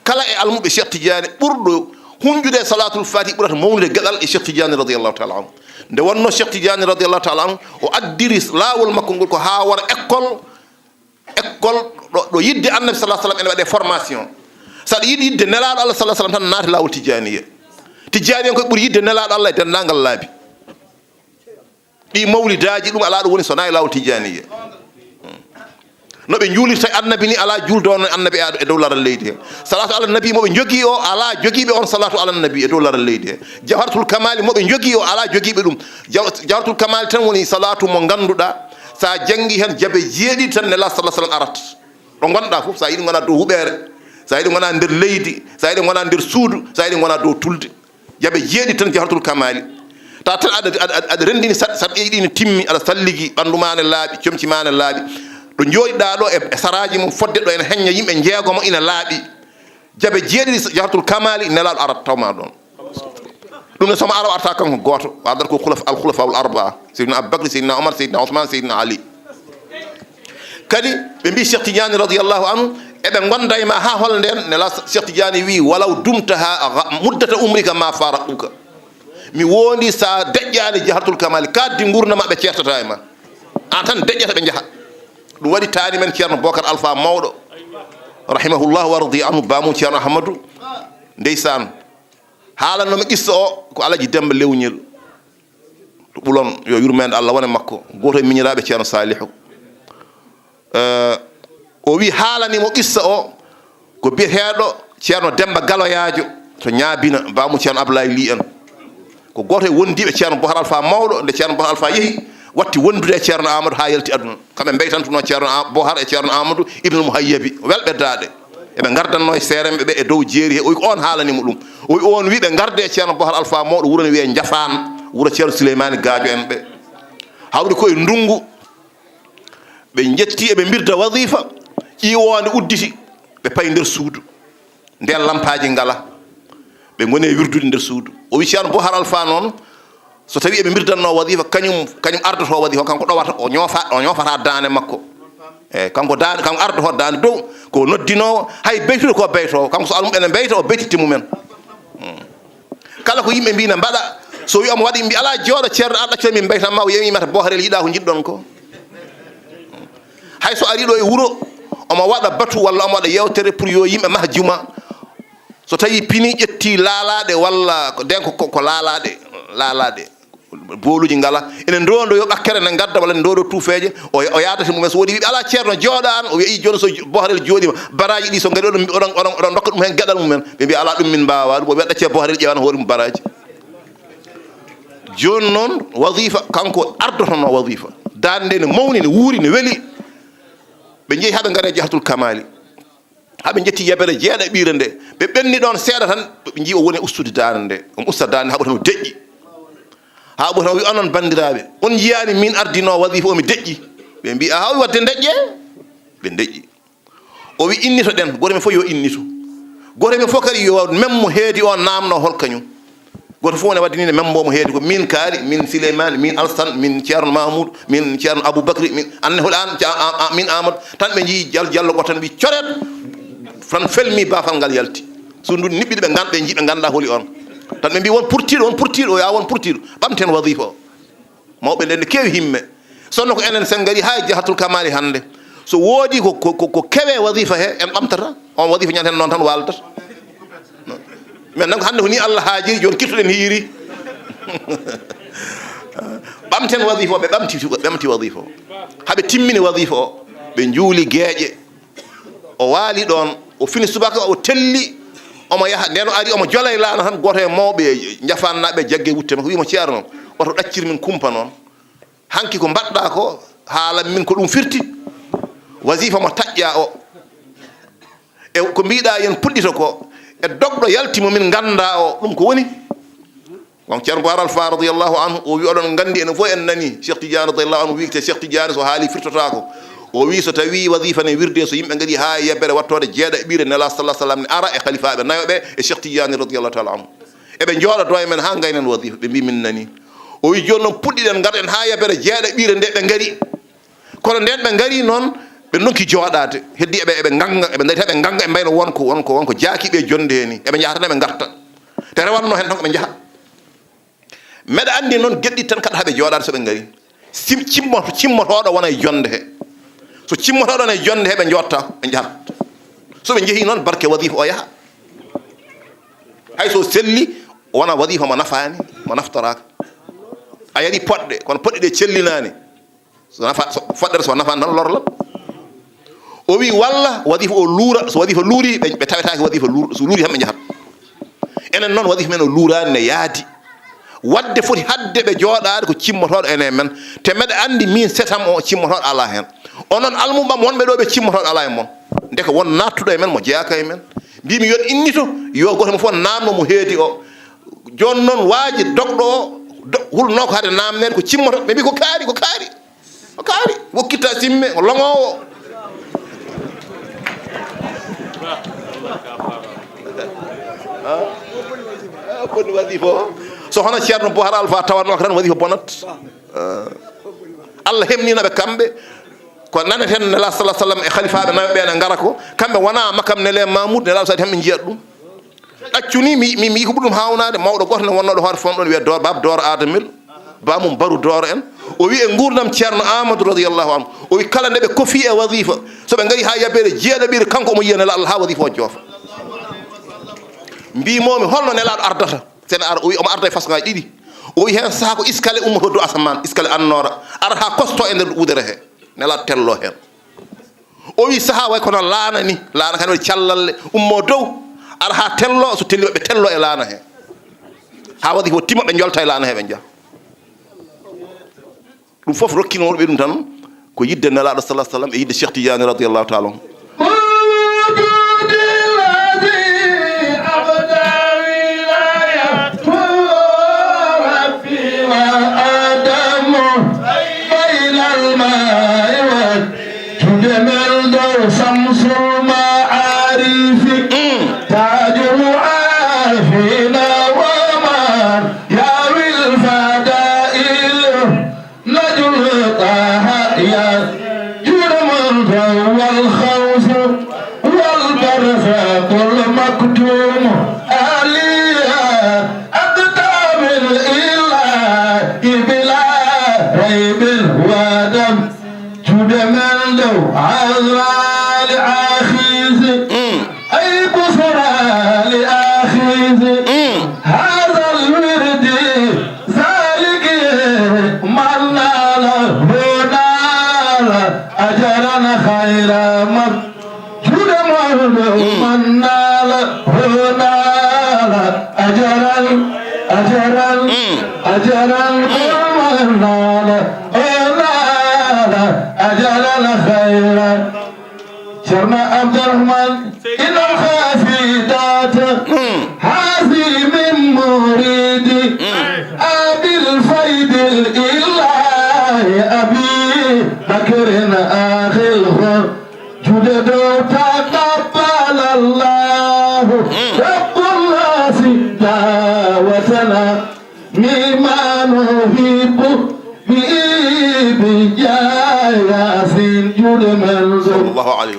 kala e almuɓe cheikh tidiane ɓurɗo hunjude salatul fatihi ɓurata mawnude gueɗal e cheikh tidiane radiallahu taala anhu nde wonno cheikh tidiane radiallahu taala anhu o addiri laawol makko ngol ko ha wara école ɗo yidde annabi salah sallam ene waɗe formation saɗa yiɗi yidde nelaɗo allah salah sallam tan naati laawol tijaniya tijaniya koye ɓuuri yidde nelaɗo allah e dendagal laabi ɗi mawlidaji ɗum ala ɗo woni sona e laawol tijaniya no ɓe juulirta annabi ni ala juldono annabi e dow laral leydi he salatu ala nabi moɓe jogui o ala joguiɓe on salatu ala nabi e dow laral leydi he jawharatul kamali moɓe jogui o ala joguiɓe ɗum jawharatul kamali tan woni salatu mo ganduɗa sa janggi hen jaabe jeeɗiɗi tan nela salah sallam arat ɗo gonɗa foof sa yiɗi gona dow huɓere sa yiɗi gona nder leydi sa yiɗi gona nder suudu sa yiɗi gona dow tulde jaabe jeeɗiɗi tan jawharatul kamali ta tan aɗa rendini saɗ ƴeeɗi ne timmi aɗa salligi ɓandu ma ne laaɓi comci ma ne laaɓi ɗo jooɗiɗa ɗo e saraji mum fodde ɗo ene heñña yimɓe jeegomo ina laaɓi jabe jeeɗiɗi jahratul kamali nelaɗo arat tawma ɗon ɗum ne somo ara arta kanko goto wadata ko al khulafaul arbaa seydina aboubacry seydina omar seydina ousmane seydina ali kadi ɓe mbi cheikh tidiane radiallahu anhu eɓe gonda e ma ha hol nden nela cheikh tidiane wi walaw dumta ha muddata umrika ma faraquka mi wondi sa deƴƴani jahratul kamali kaddi gurdama ɓe ceertata e ma an tan deƴƴata ɓe jaaha ɗum waɗi taani men ceerno bocar alpha mawɗo rahimahullah wardi anhu bamum ceerno ahmadou ndeysan haalannomi qissa o ko alaji demba lewñel to ɓulon yo yurmede allah wone makko goto e miñiraɓe ceerno salihu o wi haalanimo qissa o ko biyeteɗo ceerno demba galoyajo to ñaabina bamum ceerno ablaye li en ko goto e wondiɓe ceerno bocar alpha mawɗo nde ceerno bocar alpha yeehi watti wondude e ceerno amadou ha yalti aduna kamɓe mbeytantuno ceerno bohar e ceerno amadou ibnu muhayyabi welɓe daade eɓe gardanno e seeremɓe ɓe e dow jeeri he o wi ko on haalanimo ɗum o wi on wi ɓe garde e ceerno bohar alpha mawɗo wuro ne wiye jafan wuro ceerno souleymani gadio en ɓe hawde koye ndungu ɓe jetti eɓe birda wadifa ƴiwonde udditi ɓe payi nder suudu nden lampaji ngala ɓe goni e wirdude nder suudu o wi ceerno bohar alpha noon so tawi eɓe birdanno wadifa kañum ardoto wadifa kanko ɗowata o ñofata dande makko eyyi kanko ardoto dande dow ko noddinowo hay beytude ko beytowo kanko so almum ene beyta o beytitte mumen kala ko yimɓe mbina mbaɗa so wi omo waɗi mbi ala jooɗo ceerno an ɗaccire min beytanma o yewimata boharel yiiɗa ko jiɗɗon ko hay so ari ɗo e wuuro omo waɗa batu walla omo waɗa yewtere pour yo yimɓe maha juma so tawi pini ƴetti laalaɗe walla nden ko laalaɗe booluji ngala ene ndondo yo ɓakkere ne gadda walla ne ndoɗo tuufeje o yadata mumen so woodi wiɓe ala ceerno jooɗan o wiyi joni so boharel jooɗima baraji ɗi so gari oɗon dokka ɗum hen gueɗal mumen ɓe mbi ala ɗum min mbawa ɗum o wiya ɗacce boharel ƴewana hoore mum baraji joni noon wadifa kanko ardotono wadifa dande ne mawni ne wuuri ne weeli ɓe jeeyi haɓe gaare jahratul kamali haɓe jetti yebere jeeɗaɓire nde ɓe ɓenni ɗon seeɗa tan ɓe jii o woni ustude dande nde omo usta dande haɓo tan o deƴƴi ha ɓo tan wi onon bandiraɓe on jiyani min ardino wadifa omi deƴƴi ɓe mbi a hawi wadde deƴƴe ɓe deƴƴi o wi innito ɗen goto men fof yo innito goto men fof kadi yo memmo heedi o namno hol kañum goto fof ne waddinine membomo heedi ko min kaari min souleymane min alsane min ceerno mamoudou min ceerno aboubacry min anne hol an min amadou tan ɓe jii diallo go tan wi coret tan felmi bafal ngal yalti so ndu niɓɓiɗe ɓe jii ɓe ganduɗa holi on tan ɓe mbi won pourtiɗo o ya won pourtiɗo ɓamten wadifa o mawɓe nden ne kewi himme sonno ko enen sen gari ha jahratul kamali hande so woodi ko kewe wadifa he en ɓamtata on wadifa ñanden noon tan waldata mais nan hande ko ni allah haajiri joni kirtuɗen hiiri ɓamten wadifa o ɓe ɓamti wadifa o haɓe timmini wadifa o ɓe juuli gueeƴe o waali ɗon o fini subaka o telli omo yaha nden o ari omo jola e laana tan goto e mawɓe jafannaɓe jagge wutte makko wimo ceerno oto ɗaccir min kumpa noon hanki ko mbaɗɗa ko haalan min ko ɗum firti wasifa mo taƴƴa o e ko mbiɗa yen puɗɗito ko e dogɗo yaltimo min ganda o ɗum ko woni on ceerno bohar alpha radiallahu anhu o wi oɗon gandi enen fof en nani cheikh tidiane radiallahu anhu wikte cheikh tidiane so haali firtotako o wi so tawi wadifa ne wirde so yimɓe gari ha yebbere wattode jeeɗa ɓiire nela sallah sallam ne ara e khalifaɓe nayoɓe e cheikh tidiane radiallahu taala anhu eɓe jooɗoto e men ha gaynen wadifa ɓe mbi min nani o wi joni noon puɗɗiɗen garɗen ha yebbere jeeɗa ɓiire nde ɓe gari kono nden ɓe gari noon ɓe donki jooɗade heddi eɓe ganga eɓe dari heɓe ganga e mbayno wonko jaakiɓe jonde he ni eɓe jahata tan eɓe garta te rewanno hen tan koɓe jaaha meɗa andi noon gueɗɗi tan kada haɓe jooɗade soɓe gari cimmotoɗo wona e jonde he so cimmotoɗon e jonde he ɓe jotta ɓe jahat soɓe jeehi noon barke wadifa o yaaha hay so selli wona wadifa mo nafani mo naftoraka a yaɗi poɗɗe kono poɗɗe ɗe cellinani foɗɗere so nafani tan lorlat o wi walla wadifa o luura so wadifa luuri ɓe tawetaki wadifa so luuri tan ɓe jahat enen noon wadifa men o luurani ne yaadi wadde foti hadde ɓe jooɗade ko cimmotoɗo ene men te meɗa andi min setam o cimmotoɗo ala hen onon almuɓam wonɓe ɗo ɓe cimmotoɗo ala e mon ndeka won nattuɗo e men mo jeeyaka e men mbimi yon innito yo goto mo fof namno mo heedi o joni noon waaji dogɗo o hulno ko hade namnede ko cimmotoɗo ɓe mbi ko kaari o kaari wokkitta simme o longowo bonni wasifa o so hono ceerno Bouhar Alpha tawanno ko tan wasifa bonat Allah hemninaɓe kamɓe ko naneten nela salah sallam e khalifaɓe naɓe ɓe ne gara ko kamɓe wona makam nele Mamoud nela sadi hamɓe jiyat ɗum ɗaccuni mi yi ko ɓuri ɗum hawnade mawɗo goto ne wonnoɗo hoore fon ɗon wiye dor baba doro adamel bamum baru doro en o wi e gurdam ceerno Amadou radiyallahu anhu o wi kala nde ɓe kofi e wasifa soɓe gari ha yabbede jeeɗaɓiri kanko omo yiya nela Allah ha wasifa o joofa mbimomi holno nelaɗo ardata sene ara o wi omo arda e façon ngaji ɗiɗi o wi hen saaha ko iskale ummoto dow asaman iskale annora ara ha kosto e nder udere he nelaɗo tello hen o wi saaha way kono laana ni laana kane waɗi callalle ummo dow ara ha tello so telli ɓe tello e laana he ha waɗi ko tima ɓe jolta e laana he ɓe jaa ɗum foof rokkinoɗo ɓe ɗum tan ko yidde nelaɗo salah sallam e yidde Cheikh Tidiane radiallahu taala on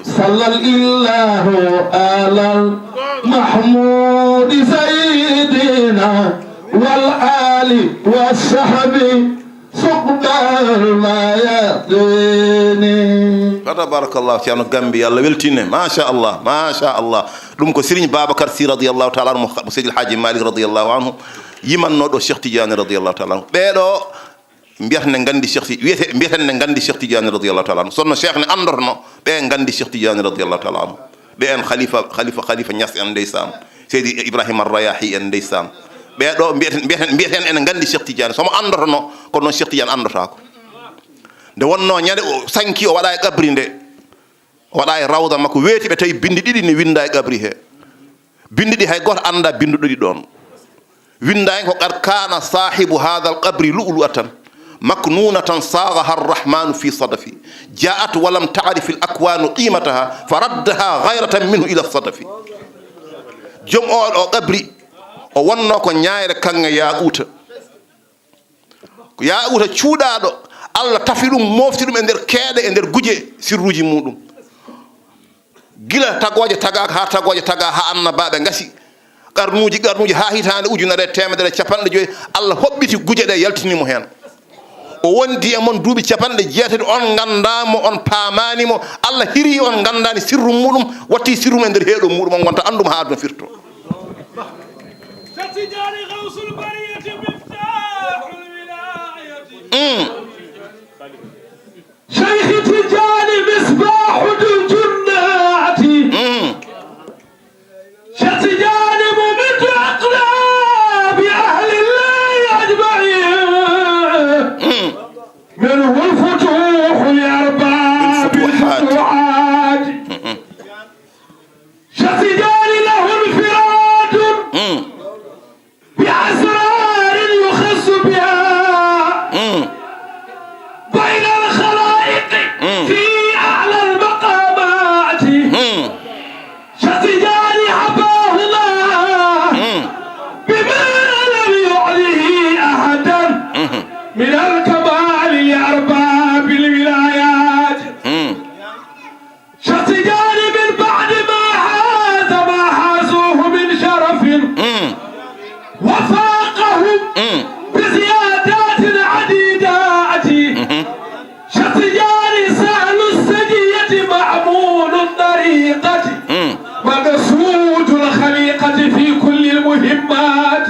صلى الله على المحمود سيدنا والآل والصحب سقبال ما يقيني tabarakallahu ceerno Gambi Allah weltine machallah ɗum ko Serigne Babacar Sy radiallahu taala anhu mo Seydil Hadji Malick radiallahu anhu yimannoɗo Cheikh Tidiane radiallahu taala anhu ɓeɗo mbiyata ne gandi Cheikh mbiyeten ne gandi Cheikh Tidiane radiallahu taala anhu sonno cheikh ne andorno ɓe gandi Cheikh Tidiane radiallahu taala anhu ɓe en khalifa Niass en ndeysan Seydi Ibrahima Rayahi en ndeysan ɓeɗo mbiyeten ene gandi Cheikh Tidiane somo andorno kono noon Cheikh Tidiane andotako nde wonno ñande o sanki o waɗa e gabri nde o waɗa e rawda makko weeti ɓe tawi bindi ɗiɗi ne winda e gabri he bindi ɗi hay goto anda binduɗo ɗi ɗon winda en ko qad kana sahibu hadha al qabri lu'lu'atan مكنونة صاغها الرحمن في صدف جاءت ولم تعرف الأكوان قيمتها فردها غيرة منه إلى الصدف جم أو قبري أو ونو كو نياير كان ياقوت تشودا الله تفيلو موفتيدum e nder keede e nder guje sirruji mudum gila tagoje taga ha tagoje taga ha annabaɓe ngasi qarnuji ha hitande ujunere temedere capanɗe joyi Allah hobbiti guje ɗe yaltinimo hen o wondi e mon duuɓi capanɗe jeetati on gandamo on pamanimo Allah hiri on gandani sirru muɗum watti sirrum e nder heeɗo muɗum on gonta andum ha aduna firto شيخ تجاني مصباح الجنات شيخ تجاني ممد أقلاب أهل الله أجمعين منه الفتوح لأرباب الفتوحات شيخ تجاني له انفراد بأسرار يخص بها وفاقهم بزيادات عديدات شطيان سهل السجية معمول الطريقة مقصود الخليقة في كل المهمات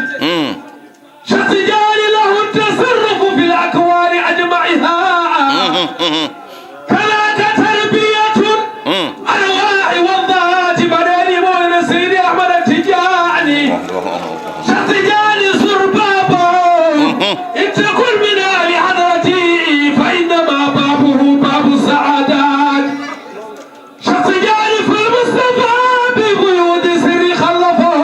شطيان له التصرف في الأكوان أجمعها كذاك تربية أنواع والذات بدل مولى سيدي أحمد التجاني شطيان سربابا إن تكن من أهل حضرتي فإنما بابه باب السعادات شطيان في المصطفى بقيود سر خلفه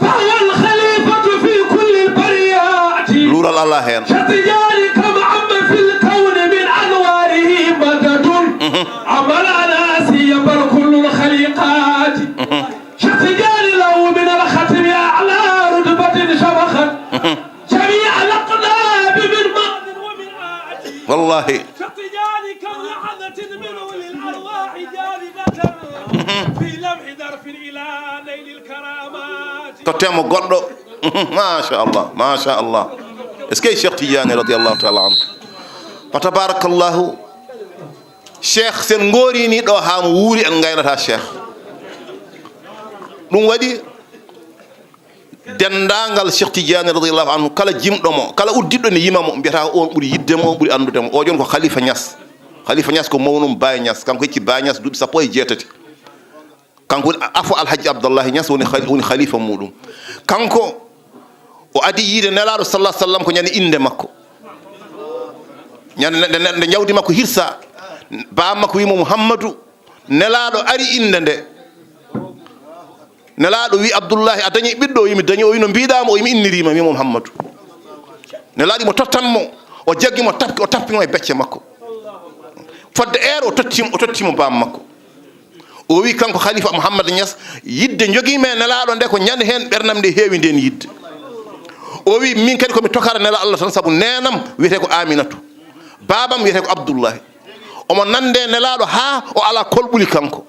فهو الخليفة في كل البريات لور الله هين شطيان كما عم في الكون من أنواره مدد عمل على سيبر كل الخليقات شطيان له من الختم أعلى رتبة شبخت جميع الأقلاب من مغد ومن آت والله شطيان كملحظة منه للأرواح جاذبة في لمح ظرف إلى نيل الكرامات تتم غدو ما شاء الله ما شاء الله اسكي شيخ تيجاني رضي الله تعالى عنه فتبارك الله شيخ سن غوري ني دو هام ووري en gaynata cheikh dum wadi dendangal cheikh tidiane radiyallahu anhu kala jimdomo kala uddiddo ne yimamo biata on buri yiddemo buri andudemo o jon ko khalifa nias ko mawnum baye nias kanko ci baye nias dubi sapo e jetati kanko afu alhaji abdullah nias woni khalifa mudum kanko o adi yide nelaado sallallahu alaihi wasallam ko nyani inde makko nyani de nyawdi makko hirsa ba makko wimo muhammadu nelaado ari inde nde nelaado wi abdullah adañi biddo yimi dañi o wino biidama o yimi innirima mi muhammadu nelaadi mo tottanmo o jaggi mo tappi o tappimo e becce makko fodde o tottimo bam makko o wi kanko khalifa muhammad nias yidde jogime nelaado nde ko nyande hen bernam nde heewi nden yidde o wi min kadi komi tokara nela Allah tan sabu nenam wiyete ko aminatu babam wiyete ko abdullah omo nande nelaado ha o ala kolbuli kanko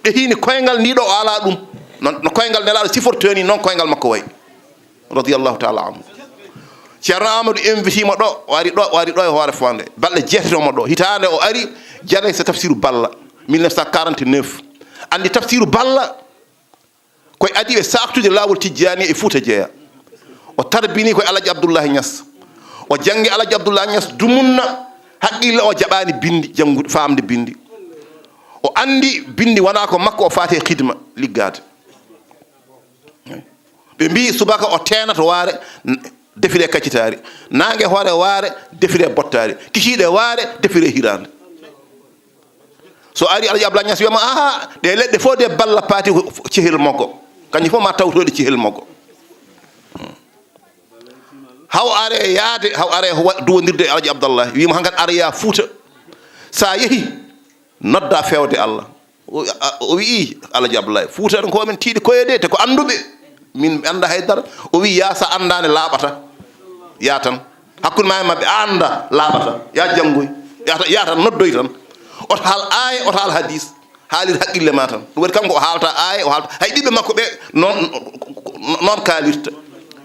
be hini koyngal ndido o ala dum no koyngal nelaado sifortoni non koyngal makko way radiyallahu ta'ala anhu ceerno amadou inviti mo do wari do e hoore fonde balde jettito mo do hitande o ari jare sa tafsiru balla 1949 andi tafsiru balla koy adi be saktude lawol tijjani e fuuta jeya o tarbini koy alaji abdullah nias o jangi alaji abdullah nias dumunna haqqille o jabani bindi jangude famde bindi o andi bindi wana ko makko o faate khidma liggade be mbi subaka o tenata waare defire kaccitaari nange hoore waare defire bottaari kikide waare defire hirande so ari alaji abdullah nias wiyama aha de ledde fo de balla paati cihel makko kanyi fo ma tawtode cihel makko haw are duwondirde alaji abdallah wima hankat arya fuuta sa yehi nodda fewde Allah o wi alaji abdallah fuuta ko men tiidi koyede te ko andube min anda haydara o wi ya sa andane labata ya tan hakkude ma mabbe anda labata ya jangoy ya tan noddoy tan o hal ay o hal hadis haalir haqqille ma tan dum wadi kanko o haalta ay o haalta hay dibbe makko be non kalirta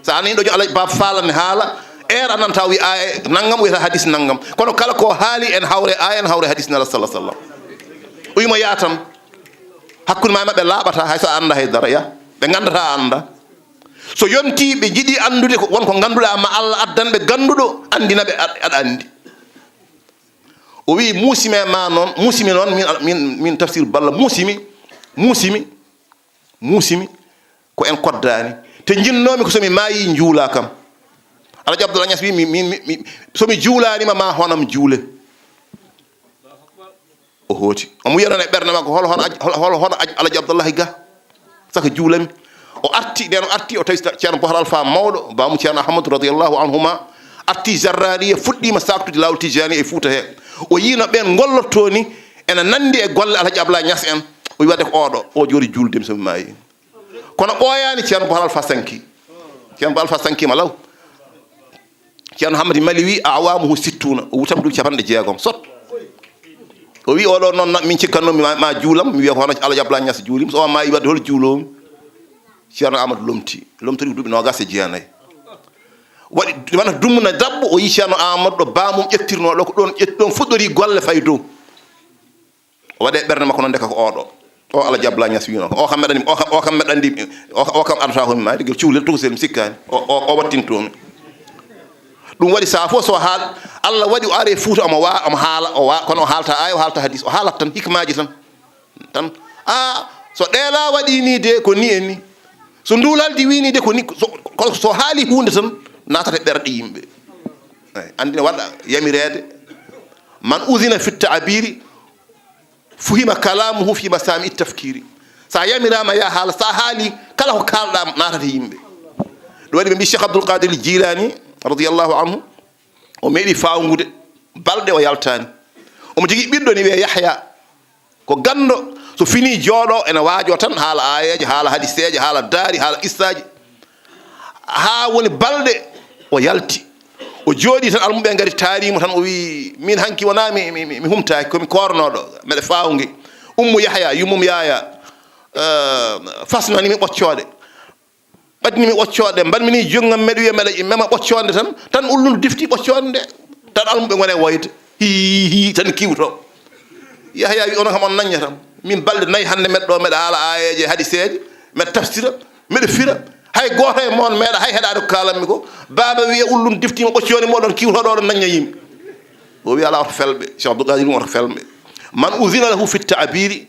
sa ani do Allah bab falane haala ananta wi ay nangam wi hadis nangam kono kala ko haali en hawre ay en hawre hadis nala sallallahu alaihi wasallam uyma yatam hakkude ma mabbe labata hay sa anda hay dara ya be gandata anda so yonti be jidi andude ko wonko ganduda ma Allah addanbe gandudo andina be ada andi o wi musime ma non musimi non min tafsir balla musimi ko en koddani te jinnomi ko somi mayi njuula kam alaji abdullah nias mi somi juulani ma honam juule o hoti omo yiyano e berne makko hol hono alaji abdullah ga saka juulami o arti den arti o tawi ceerno bohar alpha mawdo bamu ceerno ahmadou radiyallahu anhuma arti jarrariya fuddima saktude lawol tijani e fuuta he o yino ben gollotoni ena nandi e golle alaji abdullah nias en o wi wadde ko odo o jori juuldemi somi mayi kono ɓooyaani ceerno bohar alpha sanki ceerno bohar alpha sanki malaw ceerno hamadi mali wi awamuhu sittuna o wutam ɗum capanɗe jeegom sot o wi oɗo noon min cikkannomi ma juulam mi wiya ko hono alaji abdullah nias juulim so o ma yi wadde hol juulomi ceerno amadou lomtori duuɓi nogas e jeenayyi waɗi wana dummuna dabbo o yi ceerno amadou ɗo bamum ƴettirno ɗo ko ɗon fuɗɗori golle fay dow o waɗe ɓerde makko noon ndeka ko oɗo o Allah jabla ñas wino o kam meɗani o kam meɗandi o kam adata homi maade gel cuhlel tugosel mi sikkani o wattintomi ɗum waɗi sa fof so haal Allah waɗi o are Fouta omo haala kono o haalta aya o haalta hadis o haalat tan hikmaji tan so ɗeela waɗi ni de ko ni en ni so ndulaldi wini de ko ni so haali hunde tan natata ɓerɗe yimɓe andina waɗa yamirede man usina fi ta'biri fuhima kalamuhu fi masami tafkiri sa yamirama ya haala sa haali kala ko kalɗa natata yimɓe ɗum waɗi ɓe mbi Cheikh Abdoul Qadir Jilani radiyallahu anhu o meeɗi fawgude balɗe o yaltani omo jogui ɓiɗɗo ni wiye Yahya ko gando so fini jooɗo ene waajo tan haala ayeje haala hadiseje haala daari haala qissaji ha woni balɗe o yalti o jooɗi tan almuɓe ngari taarimo tan o wi min hanki wona mi humtaki komi kornoɗo mbeɗa fawgi ummu Yahya yummum yaya fasnanimi ɓoccode ɓaɗnimi ɓoccode mbanmini jonngam mbeɗa wiya mbeɗa mema ɓoccode tan ullundu difti ɓoccode nde tan almuɓe gone woyde hi tan kiwto Yahya wi ono kam on nañña tan min balɗe nayyi hannde mbeɗa ɗo mbeɗa haala ayeje hadiseje mbeɗa tafsira mbeɗa fira hay goto e moon meeɗa hay heɗade ko kalanmi ko baba wiya ullum diftima ɓocconi moɗon kiwtoɗo ɗon nañña yimɓe o wi ala oto felɓe Cheikh Abdoul Qadir oto felɓe man usina lahu fi ta'biri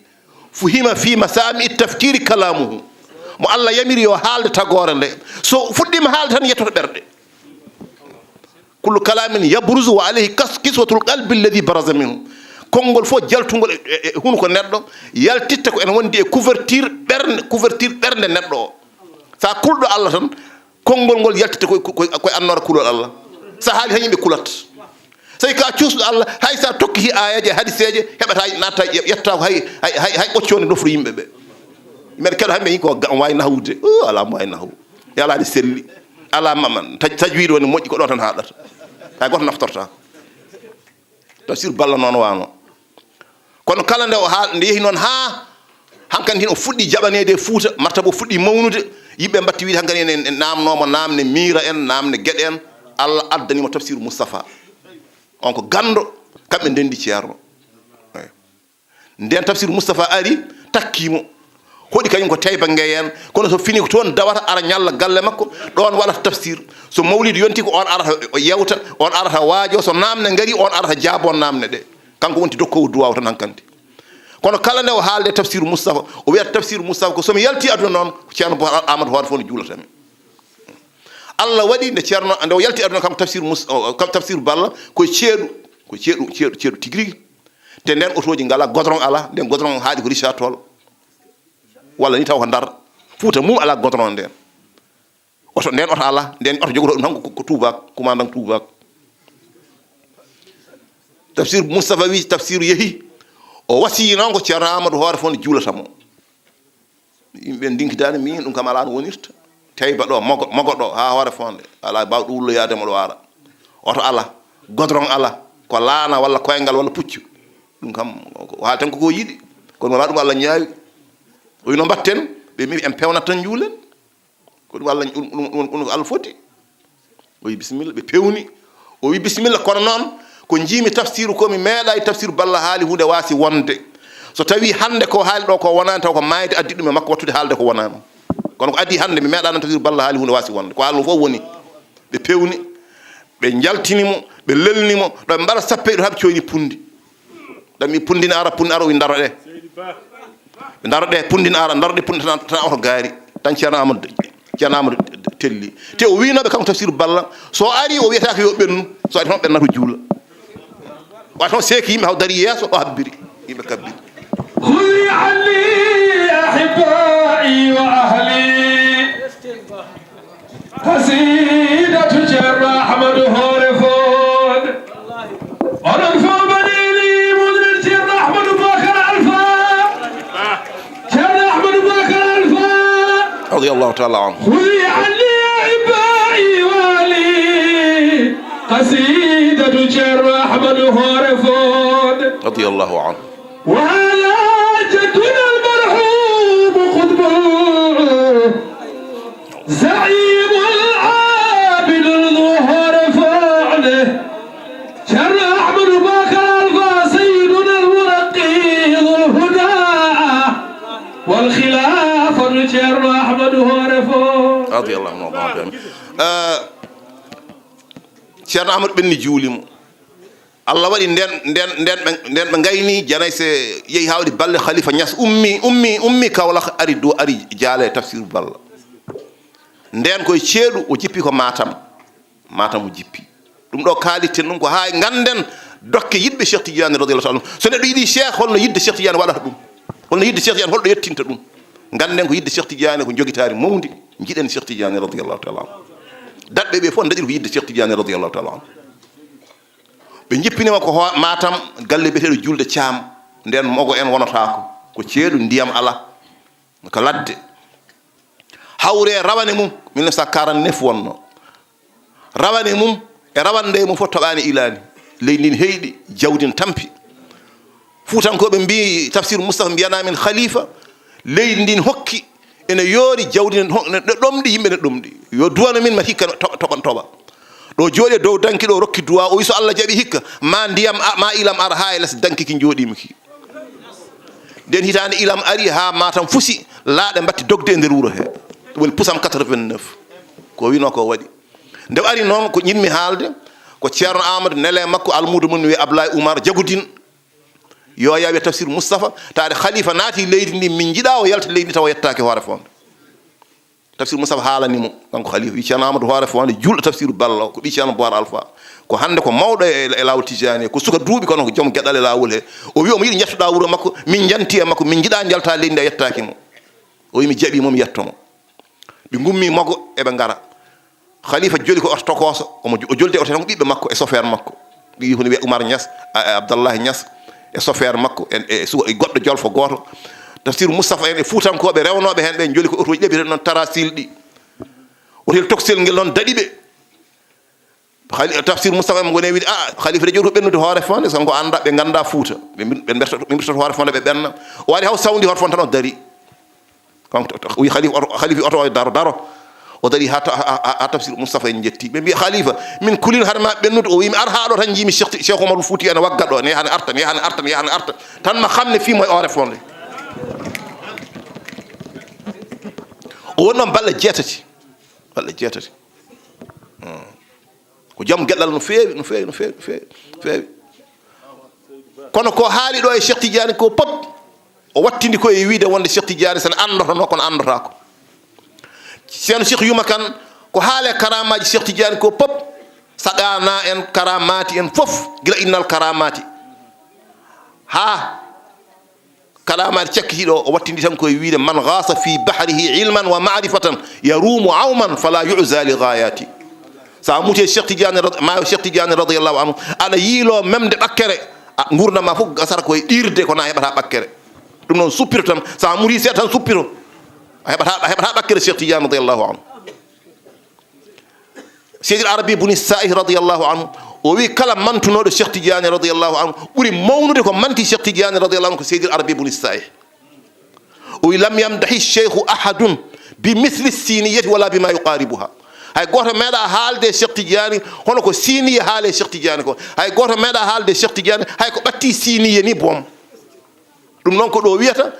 fuhima fi masami tafkiri kalamuhu mo Allah yamiri yo haalde tagore nde so fuɗɗima haalde tan yettoto ɓerɗe kullu kalamin yabruzu wa alayhi kiswatul qalbi alladhi baraza minhu konngol fof jaltugol e huno ko neɗɗo yaltitta ko ene wondi e couverture ɓernde neɗɗo o sa kulɗo Allah tan konngol ngol yaltitta koye annore kulol Allah sa haali tan yimɓe kulat so tawi ka cuusɗo Allah hay sa tokkiti ayaji hadiseje heɓata natta yetta ko hay ɓoccode dofru yimɓe ɓe mbeɗa keɗo hamɓe yi ko wawi nahwude ala mo wawi nahwu e alade selli ala maman tajwid woni moƴƴi ko ɗo tan haɗata hay goto naftorta tafsir balla noon wano kono kala nde o haal nde yeehi noon ha hankkadi hin o fuɗɗi jaɓanede e Fouta martaba o fuɗɗi mawnude yimɓe mbatti wiide hankkadi ene namnomo namde mira en namde gueɗe en Allah addanimo tafsir Moustapha on ko gando kamɓe ndendi ceerno nden tafsir Moustapha ari takkimo hoɗi kañum ko teyba ngeyen kono so fini ko toon dawata ara ñalla galle makko ɗon waɗata tafsir so mawlidi yonti ko on arata o yewta on arata waajo so namde ngari on arata jaabon namde ɗe kanko wonti dokkowo duwaw tan hankkandi kono kala nde o haalde tafsir Moustapha o wiyata tafsir Moustapha ko somi yalti aduna noon ceerno bo Amadou Hoore fof no juulatami Allah waɗi nde ceerno nde o yalti aduna kanko kam tafsir Balla koye ceeɗu tigui te nden otoji ngala godron ala nden godron haaɗi ko Richard Toll walla ni taw ko Ndar Fouta mum ala godron nden oto ala nden oto jogoto ɗum tan ko Toubak commandant Toubak tafsir Moustapha wi tafsir yeehi o wasi noon ko ceerno Amadou Hoore fof ne juulatamo yimɓe ndinkidani min ɗum kam ala no wonirta teyba ɗo mogo ɗo ha Hoore fonde ala baw ɗulloyademo ɗo ara oto ala godron ala ko laana walla koyngal walla puccu ɗum kam haali tan koko yiɗi kono wona ɗum Allah ñaawi o wi no mbatten ɓe mbi en pewnat tan juulen ko ɗum Allah ɗum ko Allah foti o wi bisimilla ɓe pewni o wi bisimilla kono noon ko jiimi tafsiru komi meeɗa e tafsiru Balla haali hunde waasi wonde so tawi hande ko haali ɗo ko wonani taw ko mayde addi ɗum e makko wattude haalde ko wonani kono ko addi hande mi meeɗano tafsiru Balla haali hunde waasi wonde ko haalno fof woni ɓe pewni ɓe jaltinimo ɓe lelnimo ɗo ɓe mbaɗa sappe ɗo haɓe coyni pundi ɗami pundina ara o wi daro ɗe ɓe daro ɗe pundina ara daro ɗe pundi tan oto gaari tan ceerno Amadou telli te o winoɓe kanko tafsiru Balla so ari o wiyata ko yo ɓennu so ari tan ɓennato juula wa tan seeki yimɓe haw dari yeeso o habbiri yimɓe kabbiri خذي عني أحبائي وأهلي قصيدة جر أحمد هورفون ونرفع بنيني مدن جر أحمد بكر ألفا جر أحمد بكر ألفا رضي الله تعالى عنه خذي عني أحبائي وأهلي قصيدة جر أحمد هورفون رضي الله عنه وهذا جدنا المرحوم قطب زعيم العابد الظهر فعله شر أحمد بكر الفا سيدنا المرقي ذو الهدى والخلافة شر أحمد هو رضي الله عنه وارضاه ceerno amadou ɓenni juulimo allah waɗi nden ɓe gayni janay se yeehi hawde balle khalifa Niass ummi Kaolack ari dow ari jaale tafsir balla nden koye ceeɗu o jippi ko matam o jippi ɗum ɗo kalitten ɗum ko ha ganden dokke yidɓe Cheikh Tidiane radiyallahu ta'ala so neɗɗo yiiɗi cheikh holno yidde Cheikh Tidiane waɗata ɗum holno yidde Cheikh Tidiane holɗo yettinta ɗum ganden ko yidde Cheikh Tidiane ko jogitari mawdi jiɗen Cheikh Tidiane radiyallahu ta'ala daɗɓe ɓe fof daɗiri ko yidde Cheikh Tidiane radiyallahu ta'ala ɓe jippinima ko matam galle biyeteɗo julde Thiam nden mogo en wonotako ko ceeɗu ndiyam ala ko ladde hawre rawane mum 1949 wonno rawane mum e rawande mum fof toɓani ilani leydi ndin heyɗi jawdi n tampi fuutankoɓe mbi tafsir Moustapha mbiyanamin khalifa leydi ndin hokki ene yoori jawdi ne ɗomɗi yimɓe ne ɗomɗi yo duwano min mat hikka toɓa ɗo jooɗi dow danki ɗo rokki duwa o wi so Allah jaɓi hikka ma ndiyam ma ilam ara ha e less danki ki jooɗima ki nden hitande ilam ari ha Matam fusi laaɗe mbatti dogde e nder wuro he ɗum woni pusam 89 ko wino ko waɗi nde ari noon ko ñinmi haalde ko ceerno Amadou nele makko almudo mum wiye Ablaye Oumar Jagudine yo yawe tafsir Moustapha taade khalifa naati leydi ndi min jiɗa o yalta leydi taw yettake hoore fonde tafsir Moustapha haalanimo kanko khalifa wi ceerno Amadou hoore fonde julɗo tafsir Balla ko ɓi ceerno Boar Alpha ko hande ko mawɗo e lawol Tijani ko suka duuɓi kono ko joom gueɗal e lawol he o wi omo yiɗi jettoɗa wuuro makko min janti e makko min jiɗa jalta leydi ndi a yettaki mo o wi mi jaɓi momi yettomo ɓe gummi mago eɓe ngara khalifa joli ko oto tokoso o jolde oto tan ko ɓiɓɓe makko e chauffeur makko ɗi hono wiye Oumar Niass Abdallahi Niass e chauffeur makko e goɗɗo jolfo goto tafsir Moustapha en e fuutankoɓe rewnoɓe hen ɓe joli ko otoji ɗeɓi noon tarasil ɗi otel toksel ngel noon daɗi ɓe tafsir Moustapha en gone wiide khalifa de joni ko ɓennude hoore fonde sanko anda ɓe ganda fuuta ɓe mbirtoto hoore fonde ɓe ɓenna o waɗi haw sawdi hoore fonde tan o dari kanko wi khalifa oto o daro o dari ha tafsir Moustapha en jetti ɓe mbi khalifa min kulin hade ma ɓennude o wimi ar ha ɗo tan jiimi Cheikh Oumar Fouti ene wagga ɗo ne yahane arta tan ma xamne fimo e hoore fonde o woni noon balle jeetati ko joom gueɗal no feewi kono ko haali ɗo e Cheikh Tidiane ko pop o wattindi ko e wiide wonde Cheikh Tidiane sene andotono kono andotako ceerno Cheikh Yuma Kane ko haale karamaji Cheikh Tidiane ko pop saɗana en karamati en fof gila innal karamati ha kalamati cakkitiɗo o wattindi tan koye wiide man gasa fi bahrihi ilman wa ma'rifatan yarumu awman fala yu'za li ghayati sa muute Cheikh Tidiane radiyallahu anhu aɗa yiilo memde ɓakkere gurdama fof gasata koye ɗirde kono a heɓata ɓakkere ɗum noon suppiro tan sa muri seeɗa tan suppiro a heɓata ɓakkere Cheikh Tidiane radiyallahu anhu Seydil Arabi buni Sa'ih radiyallahu anhu o wi kala mantunoɗo Cheikh Tidiane radiyallahu anhu ɓuri mawnude ko manti Cheikh Tidiane radiyallahu anhu ko Seydil Arabi buni Sa'ih o wi lam yamdahi cheikhu ahadun bi mithli siniyati wala bima yuqaribuha hay goto meeɗa haalde Cheikh Tidiane hono ko siniye haale Cheikh Tidiane ko hay goto meeɗa haalde Cheikh Tidiane hay ko ɓatti siniye ni boom ɗum noon ko ɗo wiyata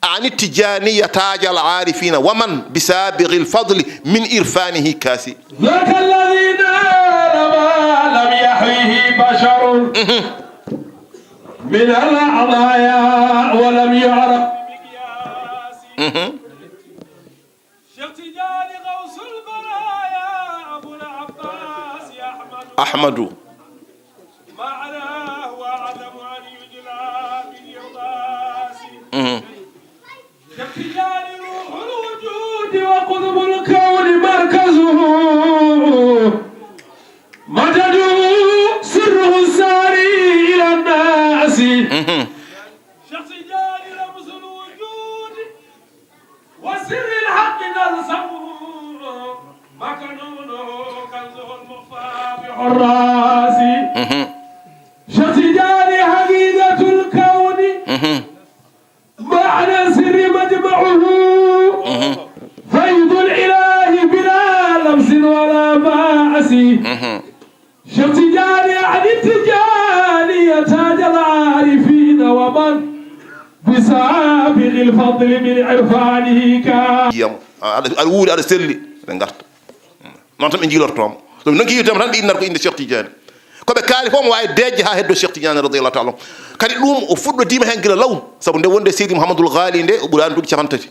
ani Tijaniya taja al arifina waman bisabighi al fadli min irfanihi kasi ذاك الذي نال ما لم يحويه بشر من العطايا ولم يعرف بمقياس شيخ تجاني غوث البرايا ابو العباس احمد معناه وعدم ان يجلى باليغاس شيخ تجاني روح الوجود وقطب الكون مركزه مدده سره الساري الى الناس شيخ تجاني رمز الوجود وسر الحق نلزمه مكنونه كنزه المخفى بحراس شيخ تجاني حقيقة الكون معنى سر مجمعه فيض الإله بسابق الفضل من عرفانه yiyam aɗa wuuri aɗa selli ɓe garta noon tan ɓe jiilortoma ɗum noon kiyitem tan ɓe innata ko inde Cheikh Tidiane koɓe kaali fof mo wawi dejje ha heddo Cheikh Tidiane radiallahu taala kadi ɗum o fuɗɗodima hen gila law saabu nde wonde Seydi Mouhamadoul Ghali nde o ɓuurani duuɓi 50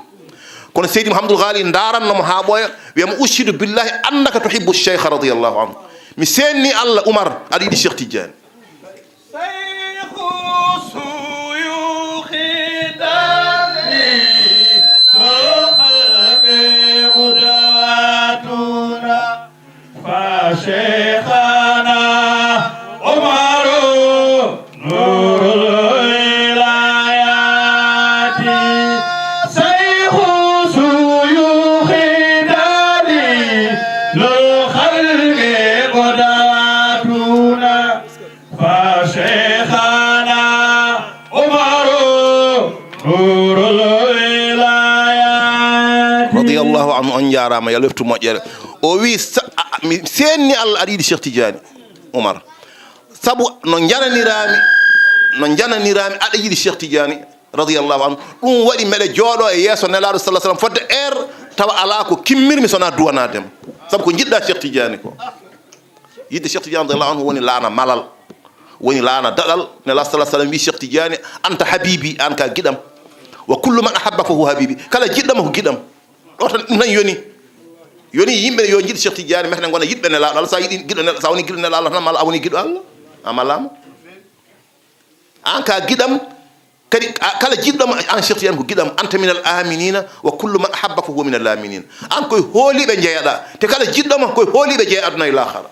kono Seydi Mouhamadoul Ghali darannomo ha ɓooya wiyamo ushidu billahi annaka tuhibbu cheikha radiallahu anhu mi senni Allah Oumar aɗa yiɗi Cheikh Tidiane شيخنا عمر نور الولايات شيخ شيوخ داري للخلق قدواتنا فشيخنا عمر نور الولايات رضي الله عنه أن جارama ya leftu moƴƴere o wi mi senni Allah aɗa yiɗi Cheikh Tidiane Oumar sabu no jananirami aɗa yiɗi Cheikh Tidiane radiallahu anhu ɗum waɗi meɗe jooɗo e yeeso nelaɗo sallah sallam fodde tawa ala ko kimmirmi sona duwanadema sabu ko jiɗɗa Cheikh Tidiane ko yidde Cheikh Tidiane radiallahu anhu woni laana malal woni laana daɗal nelaɗo sallah sallam wi Cheikh Tidiane anta habibi an ka giɗam wa kullu man ahabba fa huwa habibi kala jiɗɗama ko giɗam ɗo tan ɗum tan yoni yimɓe yo jiɗ Cheikh Tidiane mehne gona yiɗɓe nelaɗo Allah sa yiɗi giɗo sa woni giɗo nelaɗo Allah tan mala a woni giɗo Allah a malama an ka giɗam kadi kala jiɗɗoma an Cheikh Tidiane ko giɗam anta minal aminina wa kullu man ahabba fa huwa minal aminina an koye hooliɓe jeeyaɗa te kala jiɗɗoma koye hooliɓe jeeya aduna e lahara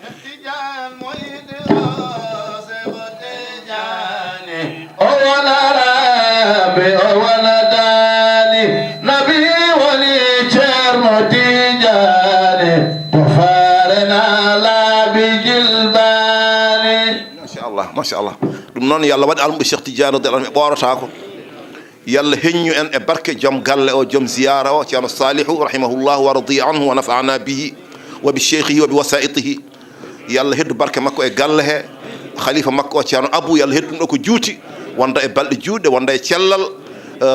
o wonaraɓe o wonadani nabi woni ceerno Tidiane to farena laabi jilbani machallah ɗum noon yo Allah waɗi almuɓe Cheikh Tidiane radiallahu anhu ɓe ɓorotako yo Allah heññu en e barke joom galle o joom ziyara o ceerno Salihu rahimahullahu wa radiya anhu wa nafa'ana bihi wa bi cheikhihi wa bi wasaitihi yo Allah heddu barke makko e galle he khalifa makko o ceerno Abou yo Allah heddu ɗum ɗo ko juuti wonda e balɗe juutɗe wonda e cellal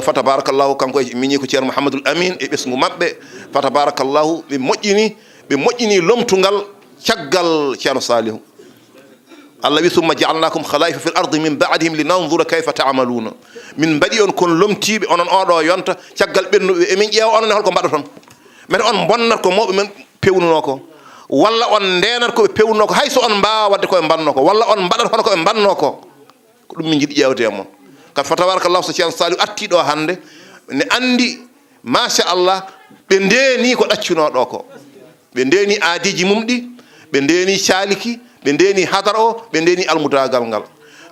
fa tabarakallahu kanko e miñi ko ceerno Mouhamadoul Amine e ɓesgu maɓɓe fa tabarakallahu ɓe moƴƴini lomtugal caggal ceerno Salihu Allah wi summa jaalnakum khalaifa fil ardi min ba'dihim linanzura kayfa ta'maluna min mbaɗi on kon lomtiɓe onon oɗo yonta caggal ɓennuɓe emin ƴeewa onon e holko mbaɗaton men on bonnat ko mawɓe men pewnuno ko walla on ndenat koɓe pewnuno ko hayso on mbawa wadde koɓe mbanno ko walla on mbaɗat hono koɓe mbanno ko ko ɗum min jiiɗi ƴewde e moon kadi fa tabarakallahu so ceerno Salihu atti ɗo hande ne andi machallah ɓe ndeni ko ɗaccunoɗo ko ɓe ndeni aadiji mum ɗi ɓe ndeni caliki ɓe ndeni hadara o ɓe ndeni almudagal ngal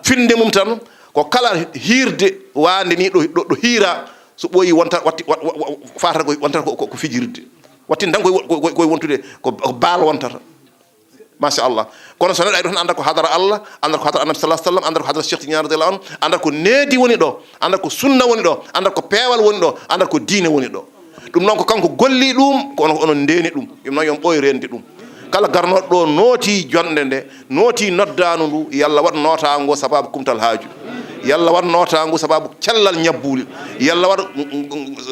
finde mum tan ko kala hirde wande ni ɗo hiira so ɓooyi wonta watti fatata wontata ko fijirde wattin tan koye wontude ko baal wontata machallah kono so neɗɗo ari tan anda ko hadara Allah anda ko hadara annabi sallah sallam anda ko hadara Cheikh Tidiane radiallahu anhu anda ko needi woni ɗo anda ko sunna woni ɗo anda ko peewal woni ɗo anda ko diine woni ɗo ɗum noon ko kanko golli ɗum ko onon ndeni ɗum ɗum noon yon ɓooy rende ɗum kala garnoɗo ɗo nooti jonde nde nooti noddanu ndu yalla waɗ notango sababu kumtal haaju yalla waɗ notango sababu cellal ñabbuli yalla waɗ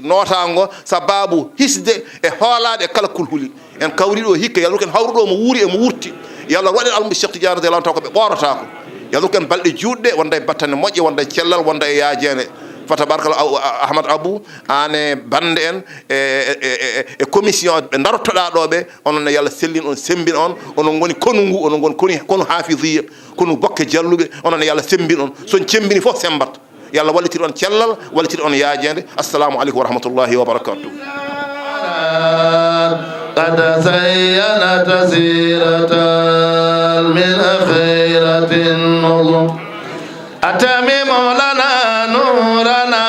notango sababu hisde e hoolade e kala kulhuli en kawri ɗo hikka yalla ken hawruɗo mo wuuri e mo wurti yalla waɗi almuɓe Cheikh Tidiane radiallahu taw ko ɓe ɓorotako yalla ken balɗe juutɗe wonda e battane moƴƴe wonda e cellal wonda e yaajene fa tabarakallahu Ahmad Abou ane bande en e commission ɓe dartoɗa ɗo ɓe onon ne yalla sellin on sembin on onon goni konu ngu onon goni konu hafiziya konu bokke jalluɓe onon ne yalla sembin on son cembini fof sembat yalla wallitir on cellal wallitir on yaajede assalamu aleykum wa rahmatullahi wa barakatuh قد زينت سيرة من خيرة النظم أتمم لنا نورنا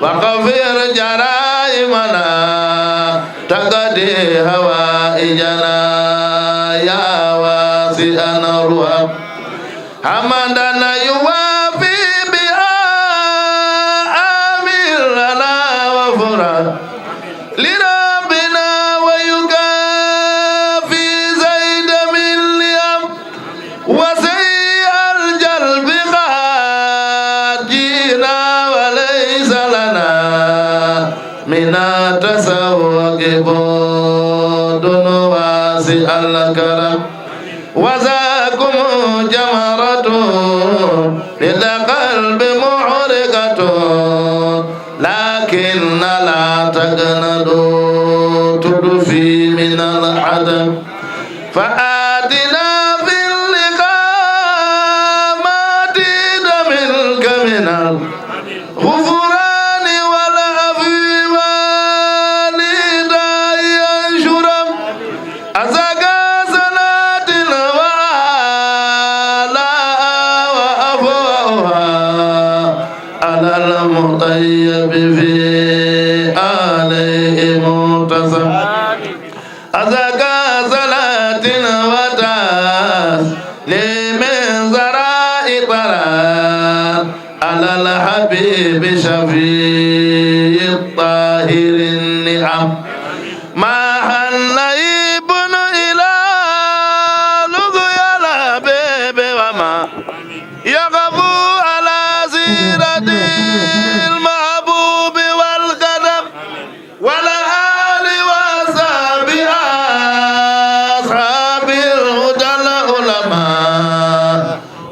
وغفر جرائمنا تقضي هوائجنا يا واسع الرحم حمدنا يوافي بها آمين لنا وفرح لربنا ويكافي زيد من ليم وسيء الجلب قد جينا ولي من التسوق بود واسع الكرم وذاكم جمرة للقلب محرقة لكن لا تقندوا تدفي من العدم فآتنا في اللقاء ما تيد منك من الغفران والعفو والهداية ينشرم أزكى صلاة وعلى وأفوها على المطيب في عليه متصم أزكى صلاة وتسليم زرائط على الحبيب شفيع الطاهر النعم ما حل ابن إلى لقيا الحبيب وما يقف على سيرة المحبوب والقدم والآل وصحبه أصحاب الهدى العلماء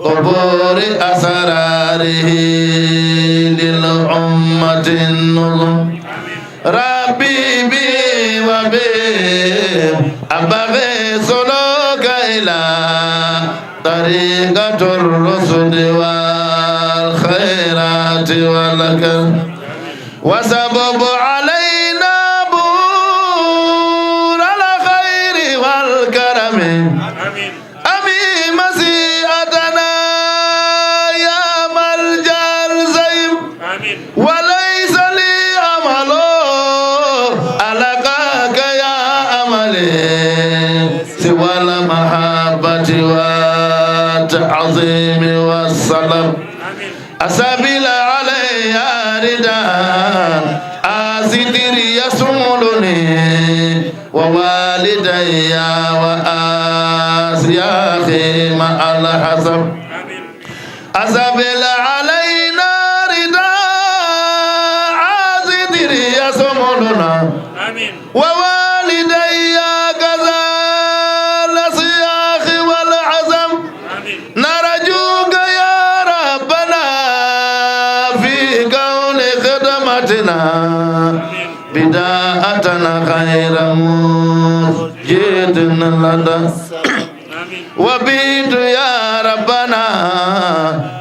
قبور أسراره للأمة النظم ربي بي وبي أبغي سلوك إلى طريقة الرسل والخيرات والكرم وسبب علينا بور الخير والكرم أمي مسيئتنا يا ملجأ الزيم وليس لي أمل ألقاك يا أملي سوى المحبة والتعظيم والسلام أسبل علي رداء أستر يسملني ووالدي وأسياخي مع الحسب أسبل علينا رداء أستر يسملنا ووالدي كذا الأسياخ والعزم نرجوك يا ربنا في كون خدمتنا بداءتنا خير مجد لدى وبيت يا ربنا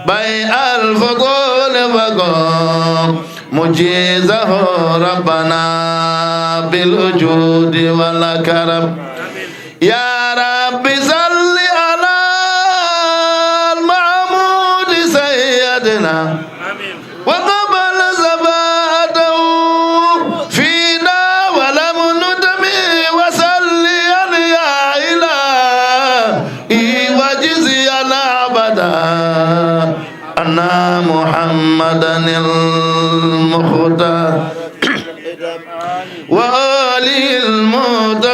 بيع الفضول وقوم مجيزه ربنا بالوجود والكرم يا رب صل على المعمود سيدنا وقبل زباته فينا ولم ندمي وصلي يا إلهي وجزينا أبدا أن محمدا المختار وآله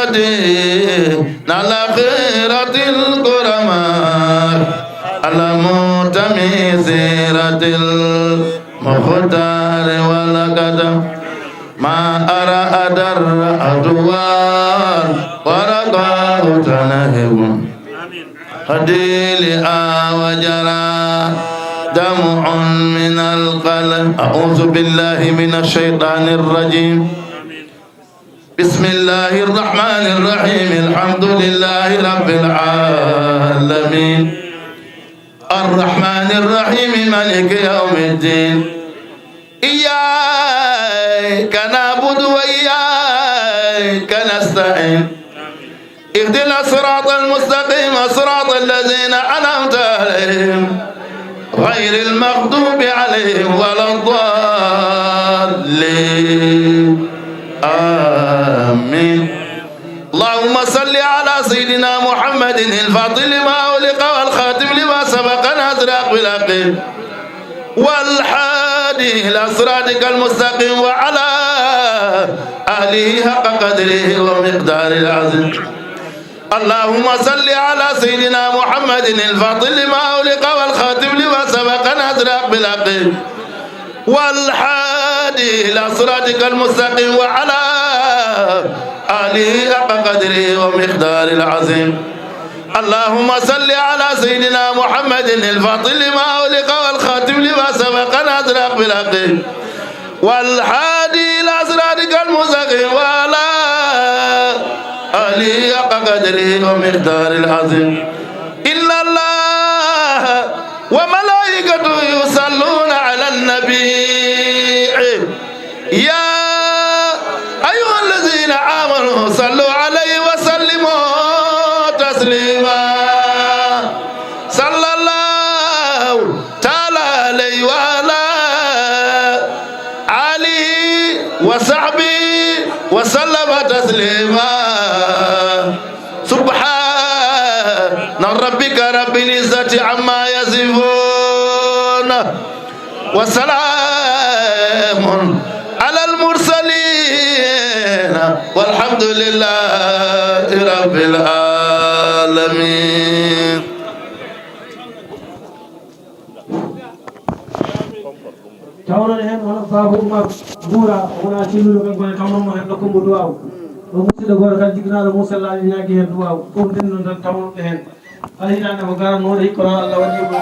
المهتدين على خيرة الكرماء على متمي سيرة المختار والقدم ما أرى أدر أدوار ورقاه تنهب خديل وجرى دمع من القلب أعوذ بالله من الشيطان الرجيم بسم الله الرحمن الرحيم الحمد لله رب العالمين الرحمن الرحيم مالك يوم الدين إياك نعبد وإياك نستعين اهدنا الصراط المستقيم صراط الذين أنعمت عليهم غير المغضوب عليهم ولا الضالين آمين اللهم صل على سيدنا محمد الفاضل لما أغلق والخاتم لما سبق ناصر بالحق والحادي إلى صراطك المستقيم وعلى آله حق قدره ومقداره العظيم اللهم صل على سيدنا محمد الفاضل لما أغلق والخاتم لما سبق ناصر بالحق والحادي والهادي إلى صراطك المستقيم وعلى آله حق قدره ومقدار العظيم. اللهم صل على سيدنا محمد الفاضل لما أغلق والخاتم لما سبق ناصر بالحق والهادي إلى صراطك المستقيم وعلى آله حق قدره ومقدار العظيم. إن الله وملائكته يصلون على النبي يا أيها الذين آمنوا صلوا عليه وسلموا تسليما. صلى الله تعالى عليه وعلى آله وصحبه وسلم تسليما. سبحان ربك رب العزة عما يصفون وسلام على المرسلين والحمد لله رب العالمين. tawnon hen hono babuma guura wona cilluɗo ɓen gone tawnon hen nokkumbo duwaw ɗo musidɗo goto kadi jigguinaɗo musallaji ñagui hen duwaw fof dennon tan tawnoɓe hen ala hitande ko garannoɗo hikko noon Allah waɗimo